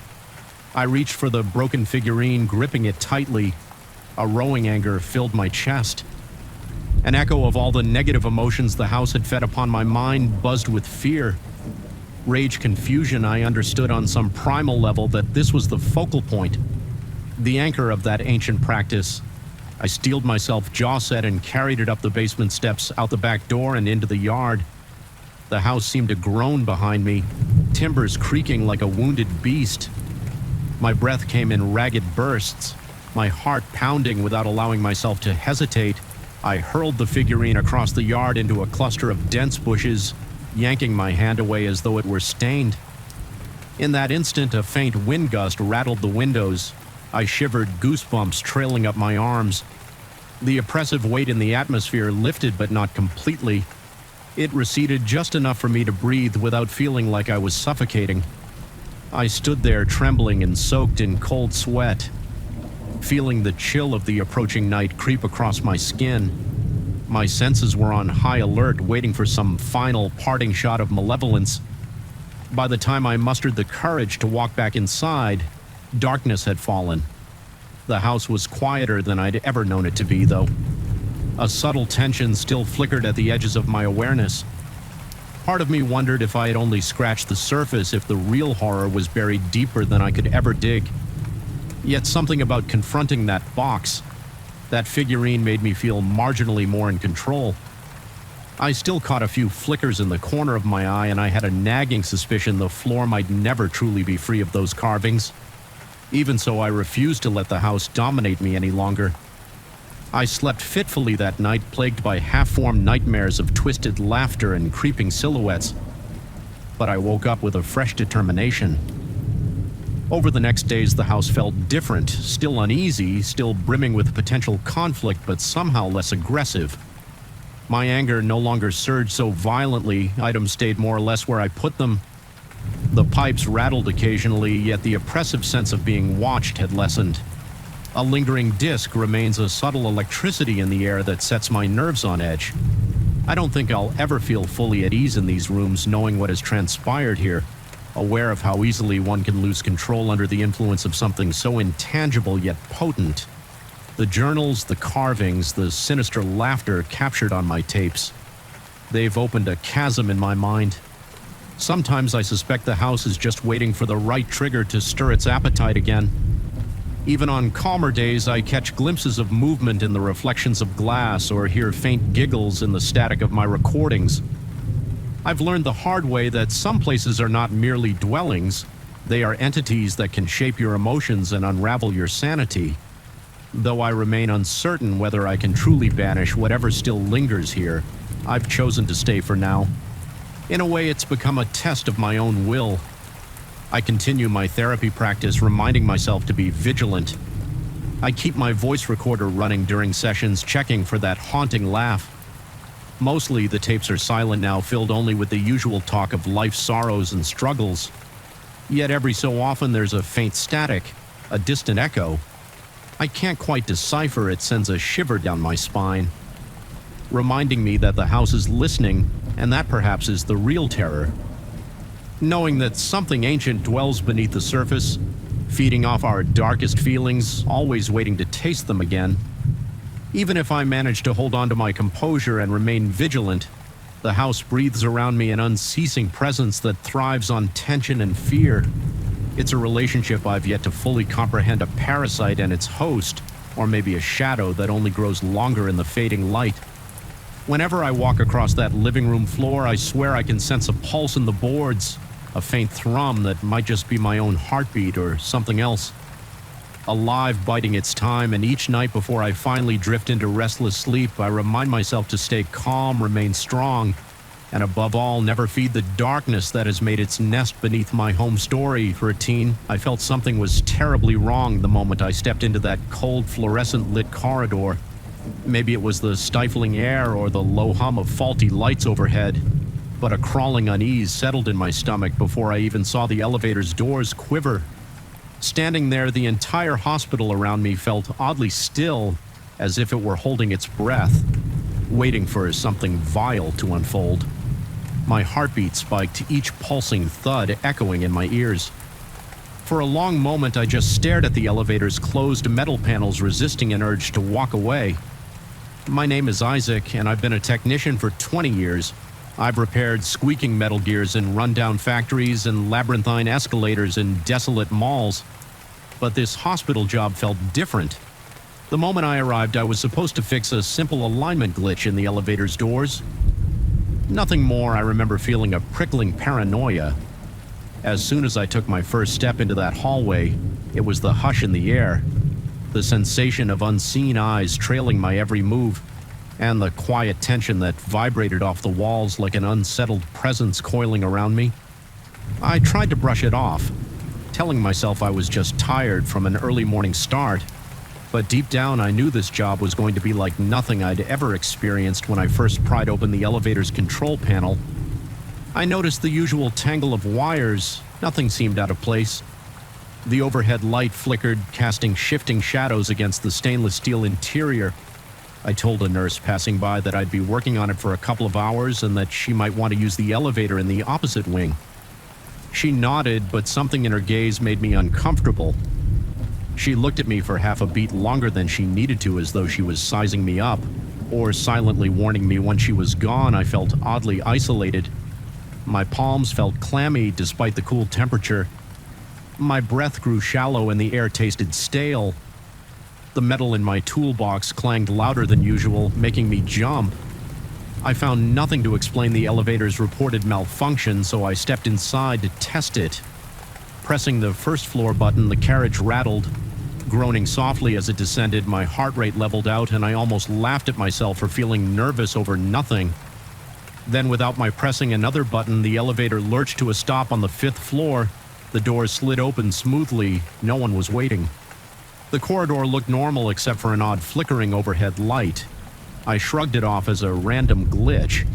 I reached for the broken figurine, gripping it tightly. A rowing anger filled my chest. An echo of all the negative emotions the house had fed upon my mind buzzed with fear. Rage, confusion. I understood on some primal level that this was the focal point, the anchor of that ancient practice. I steeled myself, jaw set, and carried it up the basement steps, out the back door, and into the yard. The house seemed to groan behind me, timbers creaking like a wounded beast. My breath came in ragged bursts, my heart pounding without allowing myself to hesitate. I hurled the figurine across the yard into a cluster of dense bushes, yanking my hand away as though it were stained. In that instant, a faint wind gust rattled the windows. I shivered, goosebumps trailing up my arms. The oppressive weight in the atmosphere lifted, but not completely. It receded just enough for me to breathe without feeling like I was suffocating. I stood there trembling and soaked in cold sweat, feeling the chill of the approaching night creep across my skin. My senses were on high alert, waiting for some final parting shot of malevolence. By the time I mustered the courage to walk back inside, darkness had fallen. The house was quieter than I'd ever known it to be, though. A subtle tension still flickered at the edges of my awareness. Part of me wondered if I had only scratched the surface, if the real horror was buried deeper than I could ever dig. Yet something about confronting that box, that figurine, made me feel marginally more in control. I still caught a few flickers in the corner of my eye, and I had a nagging suspicion the floor might never truly be free of those carvings. Even so, I refused to let the house dominate me any longer. I slept fitfully that night, plagued by half-formed nightmares of twisted laughter and creeping silhouettes. But I woke up with a fresh determination. Over the next days, the house felt different, still uneasy, still brimming with potential conflict, but somehow less aggressive. My anger no longer surged so violently. Items stayed more or less where I put them. The pipes rattled occasionally, yet the oppressive sense of being watched had lessened. A lingering disc remains a subtle electricity in the air that sets my nerves on edge. I don't think I'll ever feel fully at ease in these rooms knowing what has transpired here, aware of how easily one can lose control under the influence of something so intangible yet potent. The journals, the carvings, the sinister laughter captured on my tapes. They've opened a chasm in my mind. Sometimes I suspect the house is just waiting for the right trigger to stir its appetite again. Even on calmer days, I catch glimpses of movement in the reflections of glass or hear faint giggles in the static of my recordings. I've learned the hard way that some places are not merely dwellings, they are entities that can shape your emotions and unravel your sanity. Though I remain uncertain whether I can truly banish whatever still lingers here, I've chosen to stay for now. In a way, it's become a test of my own will. I continue my therapy practice, reminding myself to be vigilant. I keep my voice recorder running during sessions, checking for that haunting laugh. Mostly, the tapes are silent now, filled only with the usual talk of life's sorrows and struggles. Yet every so often there's a faint static, a distant echo. I can't quite decipher it, sends a shiver down my spine, reminding me that the house is listening, and that perhaps is the real terror. Knowing that something ancient dwells beneath the surface, feeding off our darkest feelings, always waiting to taste them again. Even if I manage to hold on to my composure and remain vigilant, the house breathes around me an unceasing presence that thrives on tension and fear. It's a relationship I've yet to fully comprehend, a parasite and its host, or maybe a shadow that only grows longer in the fading light. Whenever I walk across that living room floor, I swear I can sense a pulse in the boards, a faint thrum that might just be my own heartbeat or something else. Alive, biding its time, and each night before I finally drift into restless sleep, I remind myself to stay calm, remain strong, and above all, never feed the darkness that has made its nest beneath my home story. For a teen, I felt something was terribly wrong the moment I stepped into that cold, fluorescent-lit corridor. Maybe it was the stifling air or the low hum of faulty lights overhead, but a crawling unease settled in my stomach before I even saw the elevator's doors quiver. Standing there, the entire hospital around me felt oddly still, as if it were holding its breath, waiting for something vile to unfold. My heartbeat spiked, each pulsing thud echoing in my ears. For a long moment, I just stared at the elevator's closed metal panels, resisting an urge to walk away. My name is Isaac, and I've been a technician for 20 years. I've repaired squeaking metal gears in rundown factories and labyrinthine escalators in desolate malls. But this hospital job felt different. The moment I arrived, I was supposed to fix a simple alignment glitch in the elevator's doors. Nothing more. I remember feeling a prickling paranoia. As soon as I took my first step into that hallway, it was the hush in the air, the sensation of unseen eyes trailing my every move, and the quiet tension that vibrated off the walls like an unsettled presence coiling around me. I tried to brush it off, telling myself I was just tired from an early morning start, but deep down I knew this job was going to be like nothing I'd ever experienced when I first pried open the elevator's control panel. I noticed the usual tangle of wires. Nothing seemed out of place. The overhead light flickered, casting shifting shadows against the stainless steel interior. I told a nurse passing by that I'd be working on it for a couple of hours and that she might want to use the elevator in the opposite wing. She nodded, but something in her gaze made me uncomfortable. She looked at me for half a beat longer than she needed to, as though she was sizing me up, or silently warning me when she was gone. I felt oddly isolated. My palms felt clammy despite the cool temperature. My breath grew shallow and the air tasted stale. The metal in my toolbox clanged louder than usual, making me jump. I found nothing to explain the elevator's reported malfunction, so I stepped inside to test it. Pressing the first floor button, the carriage rattled. Groaning softly as it descended, my heart rate leveled out, and I almost laughed at myself for feeling nervous over nothing. Then, without my pressing another button, the elevator lurched to a stop on the 5th floor. The doors slid open smoothly. No one was waiting. The corridor looked normal except for an odd flickering overhead light. I shrugged it off as a random glitch.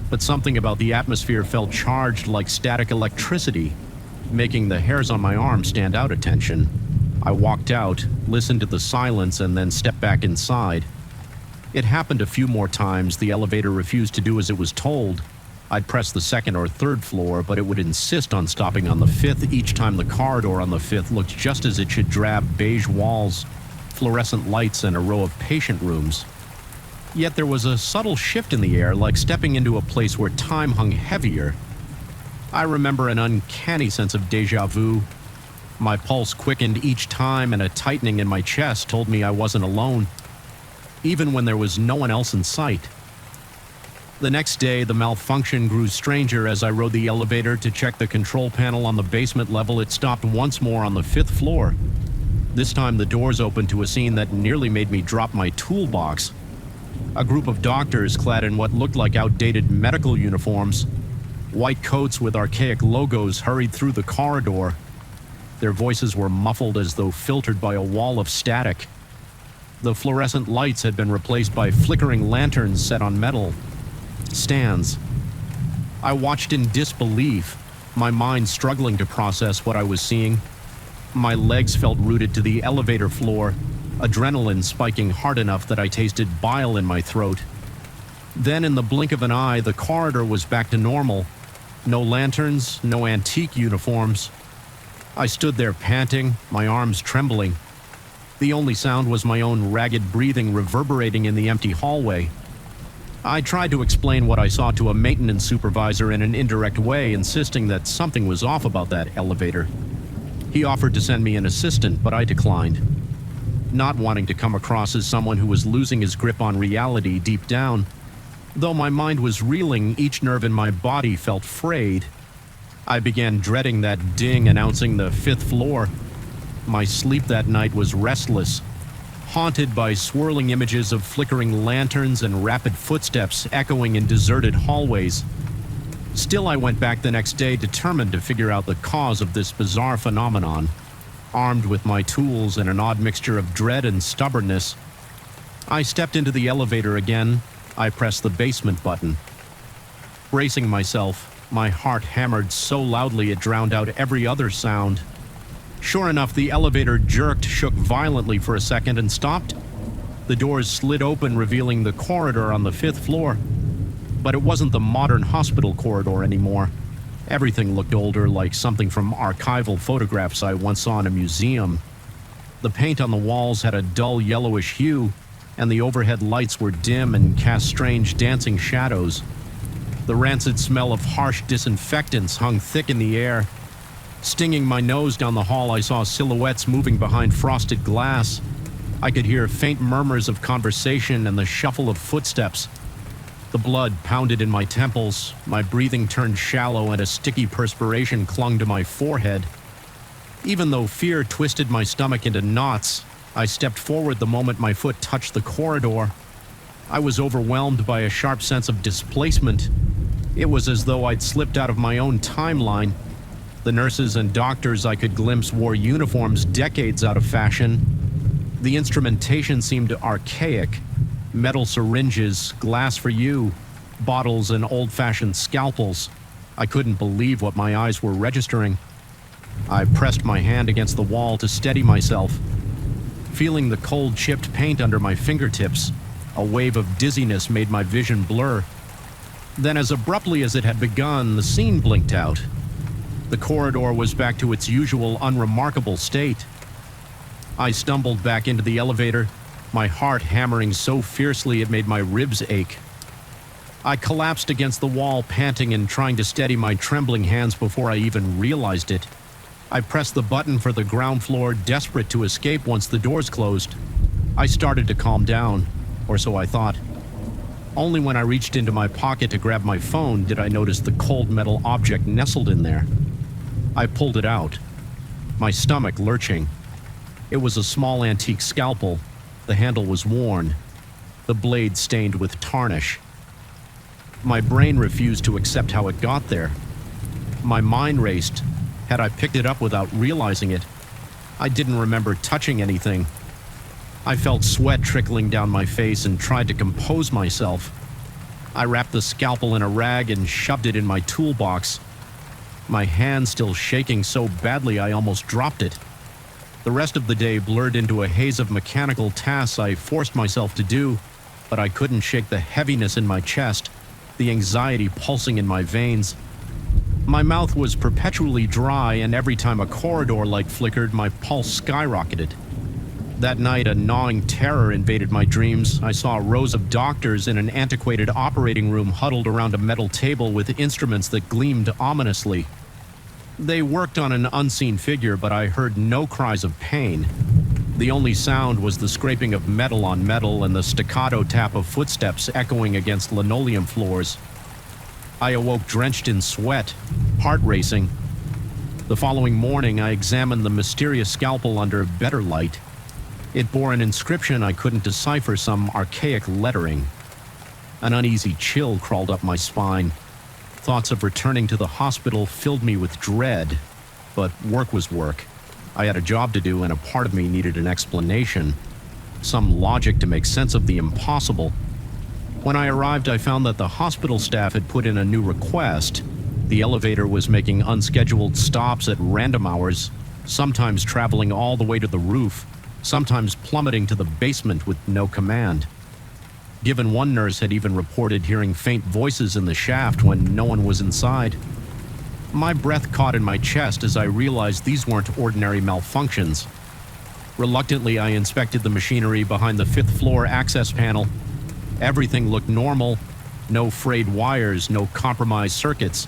but something about the atmosphere felt charged like static electricity, making the hairs on my arm stand out at tension. I walked out, listened to the silence, and then stepped back inside. It happened a few more times. The elevator refused to do as it was told. I'd press the second or third floor, but it would insist on stopping on the fifth each time the corridor on the fifth looked just as it should: drab beige walls, fluorescent lights, and a row of patient rooms. Yet there was a subtle shift in the air, like stepping into a place where time hung heavier. I remember an uncanny sense of déjà vu. My pulse quickened each time, and a tightening in my chest told me I wasn't alone, even when there was no one else in sight. The next day, the malfunction grew stranger. As I rode the elevator to check the control panel on the basement level, it stopped once more on the fifth floor. This time, the doors opened to a scene that nearly made me drop my toolbox. A group of doctors clad in what looked like outdated medical uniforms, white coats with archaic logos, hurried through the corridor. Their voices were muffled as though filtered by a wall of static. The fluorescent lights had been replaced by flickering lanterns set on metal stands. I watched in disbelief, my mind struggling to process what I was seeing. My legs felt rooted to the elevator floor, adrenaline spiking hard enough that I tasted bile in my throat. Then, in the blink of an eye, the corridor was back to normal. No lanterns, no antique uniforms. I stood there panting, my arms trembling. The only sound was my own ragged breathing reverberating in the empty hallway. I tried to explain what I saw to a maintenance supervisor in an indirect way, insisting that something was off about that elevator. He offered to send me an assistant, but I declined, not wanting to come across as someone who was losing his grip on reality deep down. Though my mind was reeling, each nerve in my body felt frayed. I began dreading that ding announcing the fifth floor. My sleep that night was restless, haunted by swirling images of flickering lanterns and rapid footsteps echoing in deserted hallways. Still, I went back the next day, determined to figure out the cause of this bizarre phenomenon. Armed with my tools and an odd mixture of dread and stubbornness, I stepped into the elevator again. I pressed the basement button. Bracing myself, my heart hammered so loudly it drowned out every other sound. Sure enough, the elevator jerked, shook violently for a second, and stopped. The doors slid open, revealing the corridor on the fifth floor. But it wasn't the modern hospital corridor anymore. Everything looked older, like something from archival photographs I once saw in a museum. The paint on the walls had a dull yellowish hue, and the overhead lights were dim and cast strange dancing shadows. The rancid smell of harsh disinfectants hung thick in the air. Stinging my nose down the hall, I saw silhouettes moving behind frosted glass. I could hear faint murmurs of conversation and the shuffle of footsteps. The blood pounded in my temples, my breathing turned shallow, and a sticky perspiration clung to my forehead. Even though fear twisted my stomach into knots, I stepped forward the moment my foot touched the corridor. I was overwhelmed by a sharp sense of displacement. It was as though I'd slipped out of my own timeline. The nurses and doctors I could glimpse wore uniforms decades out of fashion. The instrumentation seemed archaic. Metal syringes, glass for you, bottles, and old-fashioned scalpels. I couldn't believe what my eyes were registering. I pressed my hand against the wall to steady myself. Feeling the cold, chipped paint under my fingertips, a wave of dizziness made my vision blur. Then, as abruptly as it had begun, the scene blinked out. The corridor was back to its usual unremarkable state. I stumbled back into the elevator, my heart hammering so fiercely it made my ribs ache. I collapsed against the wall, panting and trying to steady my trembling hands before I even realized it. I pressed the button for the ground floor, desperate to escape once the doors closed. I started to calm down, or so I thought. Only when I reached into my pocket to grab my phone did I notice the cold metal object nestled in there. I pulled it out, my stomach lurching. It was a small antique scalpel. The handle was worn, the blade stained with tarnish. My brain refused to accept how it got there. My mind raced. Had I picked it up without realizing it? I didn't remember touching anything. I felt sweat trickling down my face and tried to compose myself. I wrapped the scalpel in a rag and shoved it in my toolbox, my hand still shaking so badly I almost dropped it. The rest of the day blurred into a haze of mechanical tasks I forced myself to do, but I couldn't shake the heaviness in my chest, the anxiety pulsing in my veins. My mouth was perpetually dry, and every time a corridor light flickered, my pulse skyrocketed. That night, a gnawing terror invaded my dreams. I saw rows of doctors in an antiquated operating room huddled around a metal table with instruments that gleamed ominously. They worked on an unseen figure, but I heard no cries of pain. The only sound was the scraping of metal on metal and the staccato tap of footsteps echoing against linoleum floors. I awoke drenched in sweat, heart racing. The following morning, I examined the mysterious scalpel under better light. It bore an inscription I couldn't decipher, some archaic lettering. An uneasy chill crawled up my spine. Thoughts of returning to the hospital filled me with dread, but work was work. I had a job to do, and a part of me needed an explanation, some logic to make sense of the impossible. When I arrived, I found that the hospital staff had put in a new request. The elevator was making unscheduled stops at random hours, sometimes traveling all the way to the roof, sometimes plummeting to the basement with no command. Given one nurse had even reported hearing faint voices in the shaft when no one was inside. My breath caught in my chest as I realized these weren't ordinary malfunctions. Reluctantly, I inspected the machinery behind the fifth-floor access panel. Everything looked normal, no frayed wires, no compromised circuits.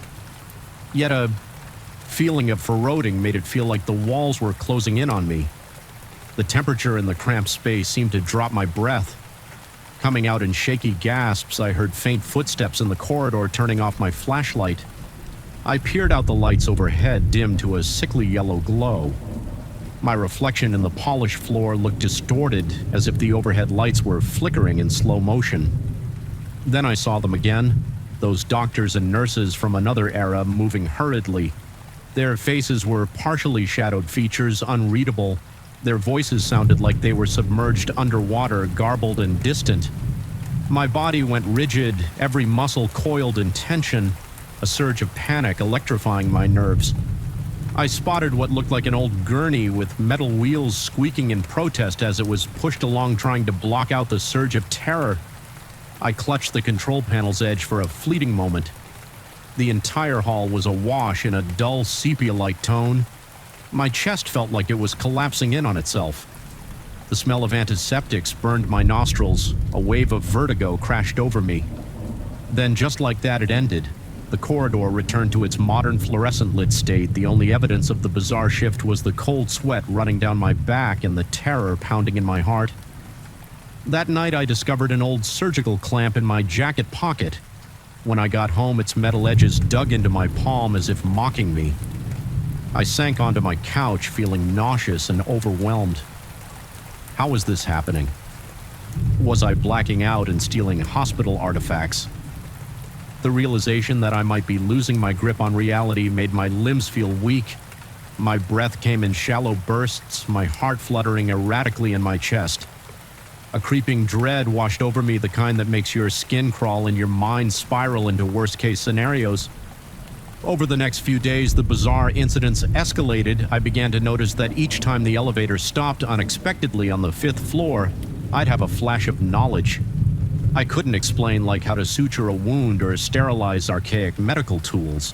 Yet a feeling of foreboding made it feel like the walls were closing in on me. The temperature in the cramped space seemed to drop my breath. Coming out in shaky gasps, I heard faint footsteps in the corridor, turning off my flashlight. I peered out the lights overhead, dimmed to a sickly yellow glow. My reflection in the polished floor looked distorted, as if the overhead lights were flickering in slow motion. Then I saw them again, those doctors and nurses from another era moving hurriedly. Their faces were partially shadowed features, unreadable. Their voices sounded like they were submerged underwater, garbled and distant. My body went rigid, every muscle coiled in tension, a surge of panic electrifying my nerves. I spotted what looked like an old gurney with metal wheels squeaking in protest as it was pushed along, trying to block out the surge of terror. I clutched the control panel's edge for a fleeting moment. The entire hall was awash in a dull sepia-like tone. My chest felt like it was collapsing in on itself. The smell of antiseptics burned my nostrils. A wave of vertigo crashed over me. Then, just like that, it ended. The corridor returned to its modern fluorescent-lit state. The only evidence of the bizarre shift was the cold sweat running down my back and the terror pounding in my heart. That night, I discovered an old surgical clamp in my jacket pocket. When I got home, its metal edges dug into my palm as if mocking me. I sank onto my couch, feeling nauseous and overwhelmed. How was this happening? Was I blacking out and stealing hospital artifacts? The realization that I might be losing my grip on reality made my limbs feel weak. My breath came in shallow bursts, my heart fluttering erratically in my chest. A creeping dread washed over me, the kind that makes your skin crawl and your mind spiral into worst-case scenarios. Over the next few days, the bizarre incidents escalated. I began to notice that each time the elevator stopped unexpectedly on the fifth floor, I'd have a flash of knowledge. I couldn't explain, like how to suture a wound or sterilize archaic medical tools.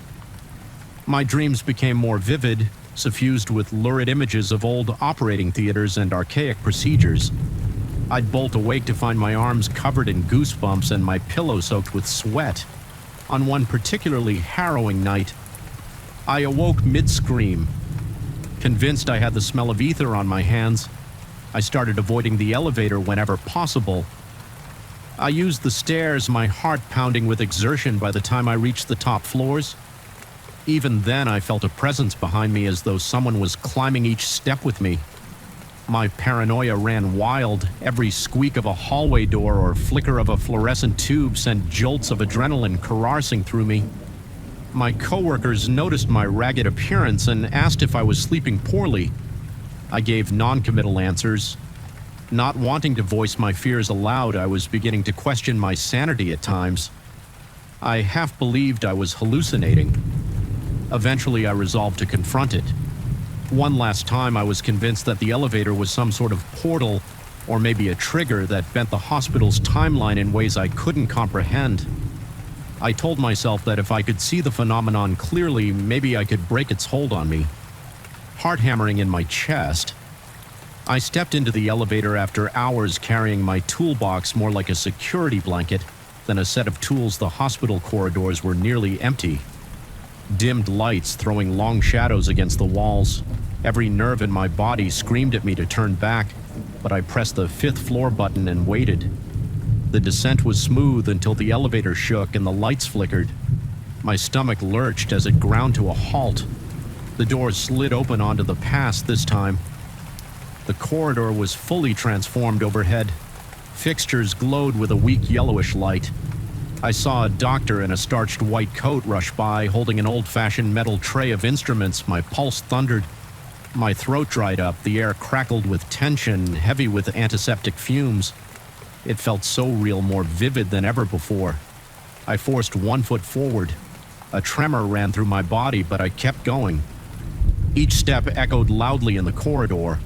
My dreams became more vivid, suffused with lurid images of old operating theaters and archaic procedures. I'd bolt awake to find my arms covered in goosebumps and my pillow soaked with sweat. On one particularly harrowing night, I awoke mid-scream. Convinced I had the smell of ether on my hands, I started avoiding the elevator whenever possible. I used the stairs, my heart pounding with exertion by the time I reached the top floors. Even then, I felt a presence behind me as though someone was climbing each step with me. My paranoia ran wild. Every squeak of a hallway door or flicker of a fluorescent tube sent jolts of adrenaline coursing through me. My coworkers noticed my ragged appearance and asked if I was sleeping poorly. I gave non-committal answers. Not wanting to voice my fears aloud, I was beginning to question my sanity at times. I half believed I was hallucinating. Eventually, I resolved to confront it. One last time, I was convinced that the elevator was some sort of portal or maybe a trigger that bent the hospital's timeline in ways I couldn't comprehend. I told myself that if I could see the phenomenon clearly, maybe I could break its hold on me. Heart hammering in my chest, I stepped into the elevator after hours carrying my toolbox more like a security blanket than a set of tools. The hospital corridors were nearly empty. Dimmed lights throwing long shadows against the walls. Every nerve in my body screamed at me to turn back, but I pressed the 5th floor button and waited. The descent was smooth until the elevator shook and the lights flickered. My stomach lurched as it ground to a halt. The door slid open onto the past this time. The corridor was fully transformed overhead. Fixtures glowed with a weak yellowish light. I saw a doctor in a starched white coat rush by, holding an old-fashioned metal tray of instruments. My pulse thundered. My throat dried up, the air crackled with tension, heavy with antiseptic fumes. It felt so real, more vivid than ever before. I forced one foot forward. A tremor ran through my body, but I kept going. Each step echoed loudly in the corridor.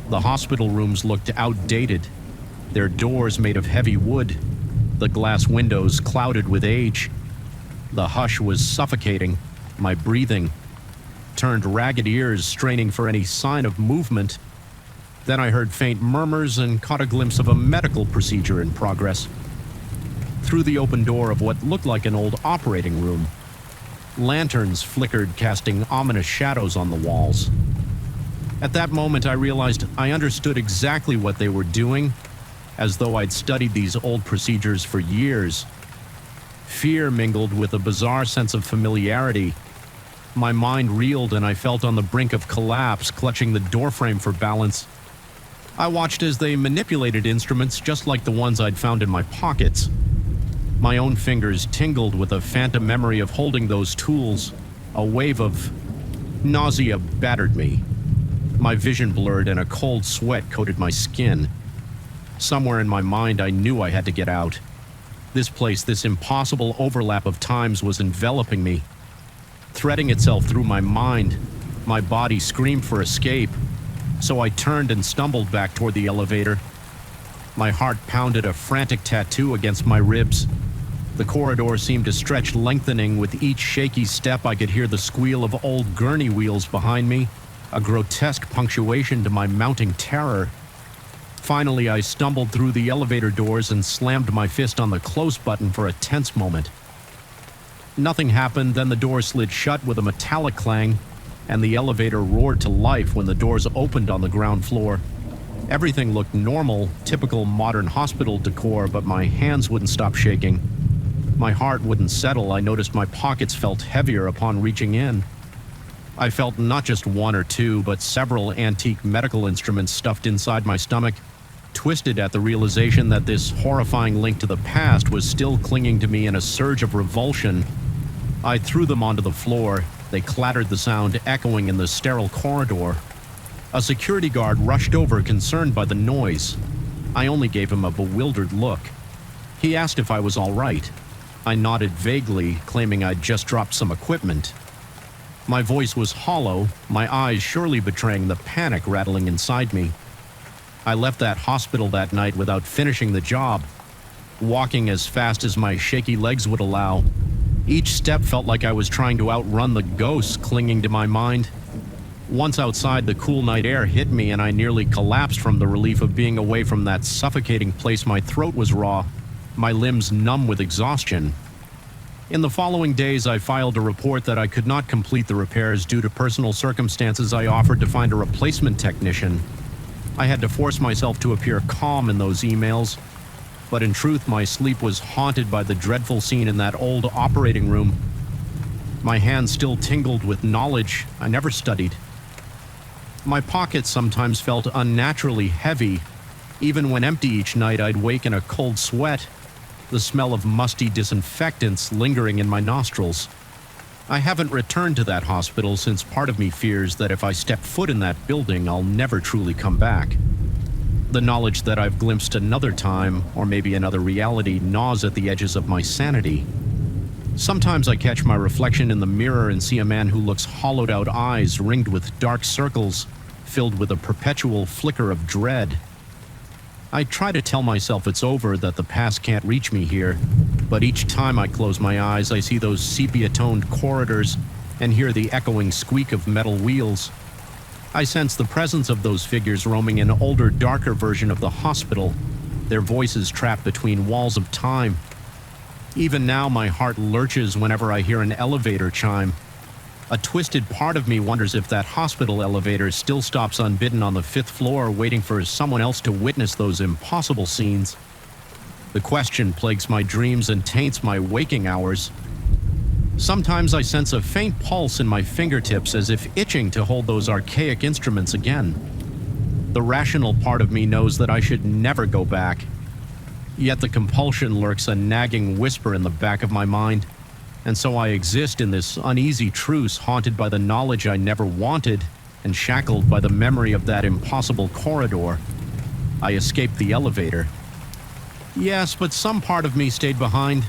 The hospital rooms looked outdated, their doors made of heavy wood, the glass windows clouded with age. The hush was suffocating. My breathing turned ragged, ears straining for any sign of movement. Then I heard faint murmurs and caught a glimpse of a medical procedure in progress. Through the open door of what looked like an old operating room, lanterns flickered, casting ominous shadows on the walls. At that moment, I realized I understood exactly what they were doing, as though I'd studied these old procedures for years. Fear mingled with a bizarre sense of familiarity. My mind reeled and I felt on the brink of collapse, clutching the doorframe for balance. I watched as they manipulated instruments just like the ones I'd found in my pockets. My own fingers tingled with a phantom memory of holding those tools. A wave of nausea battered me. My vision blurred and a cold sweat coated my skin. Somewhere in my mind, I knew I had to get out. This place, this impossible overlap of times, was enveloping me, threading itself through my mind. My body screamed for escape, so I turned and stumbled back toward the elevator. My heart pounded a frantic tattoo against my ribs. The corridor seemed to stretch, lengthening with each shaky step. I could hear the squeal of old gurney wheels behind me, a grotesque punctuation to my mounting terror. Finally, I stumbled through the elevator doors and slammed my fist on the close button for a tense moment. Nothing happened, then the door slid shut with a metallic clang, and the elevator roared to life when the doors opened on the ground floor. Everything looked normal, typical modern hospital decor, but my hands wouldn't stop shaking. My heart wouldn't settle. I noticed my pockets felt heavier upon reaching in. I felt not just one or two, but several antique medical instruments stuffed inside my stomach, twisted at the realization that this horrifying link to the past was still clinging to me in a surge of revulsion. I threw them onto the floor. They clattered, the sound echoing in the sterile corridor. A security guard rushed over, concerned by the noise. I only gave him a bewildered look. He asked if I was all right. I nodded vaguely, claiming I'd just dropped some equipment. My voice was hollow, my eyes surely betraying the panic rattling inside me. I left that hospital that night without finishing the job, walking as fast as my shaky legs would allow. Each step felt like I was trying to outrun the ghosts clinging to my mind. Once outside, the cool night air hit me and I nearly collapsed from the relief of being away from that suffocating place. My throat was raw, my limbs numb with exhaustion. In the following days, I filed a report that I could not complete the repairs due to personal circumstances. I offered to find a replacement technician. I had to force myself to appear calm in those emails, but in truth, my sleep was haunted by the dreadful scene in that old operating room. My hands still tingled with knowledge I never studied. My pockets sometimes felt unnaturally heavy. Even when empty each night, I'd wake in a cold sweat, the smell of musty disinfectants lingering in my nostrils. I haven't returned to that hospital since part of me fears that if I step foot in that building, I'll never truly come back. The knowledge that I've glimpsed another time, or maybe another reality, gnaws at the edges of my sanity. Sometimes I catch my reflection in the mirror and see a man who looks hollowed-out eyes ringed with dark circles, filled with a perpetual flicker of dread. I try to tell myself it's over, that the past can't reach me here, but each time I close my eyes, I see those sepia-toned corridors and hear the echoing squeak of metal wheels. I sense the presence of those figures roaming an older, darker version of the hospital, their voices trapped between walls of time. Even now, my heart lurches whenever I hear an elevator chime. A twisted part of me wonders if that hospital elevator still stops unbidden on the 5th floor, waiting for someone else to witness those impossible scenes. The question plagues my dreams and taints my waking hours. Sometimes I sense a faint pulse in my fingertips, as if itching to hold those archaic instruments again. The rational part of me knows that I should never go back. Yet the compulsion lurks a nagging whisper in the back of my mind, and so I exist in this uneasy truce, haunted by the knowledge I never wanted and shackled by the memory of that impossible corridor. I escaped the elevator. Yes, but some part of me stayed behind,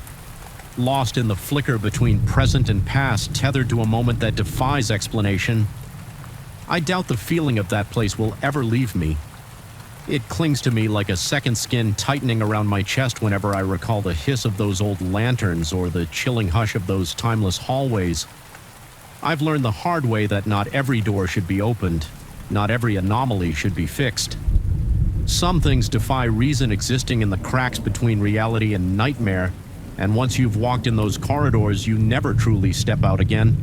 lost in the flicker between present and past, tethered to a moment that defies explanation. I doubt the feeling of that place will ever leave me. It clings to me like a second skin tightening around my chest whenever I recall the hiss of those old lanterns or the chilling hush of those timeless hallways. I've learned the hard way that not every door should be opened, not every anomaly should be fixed. Some things defy reason, existing in the cracks between reality and nightmare, and once you've walked in those corridors, you never truly step out again.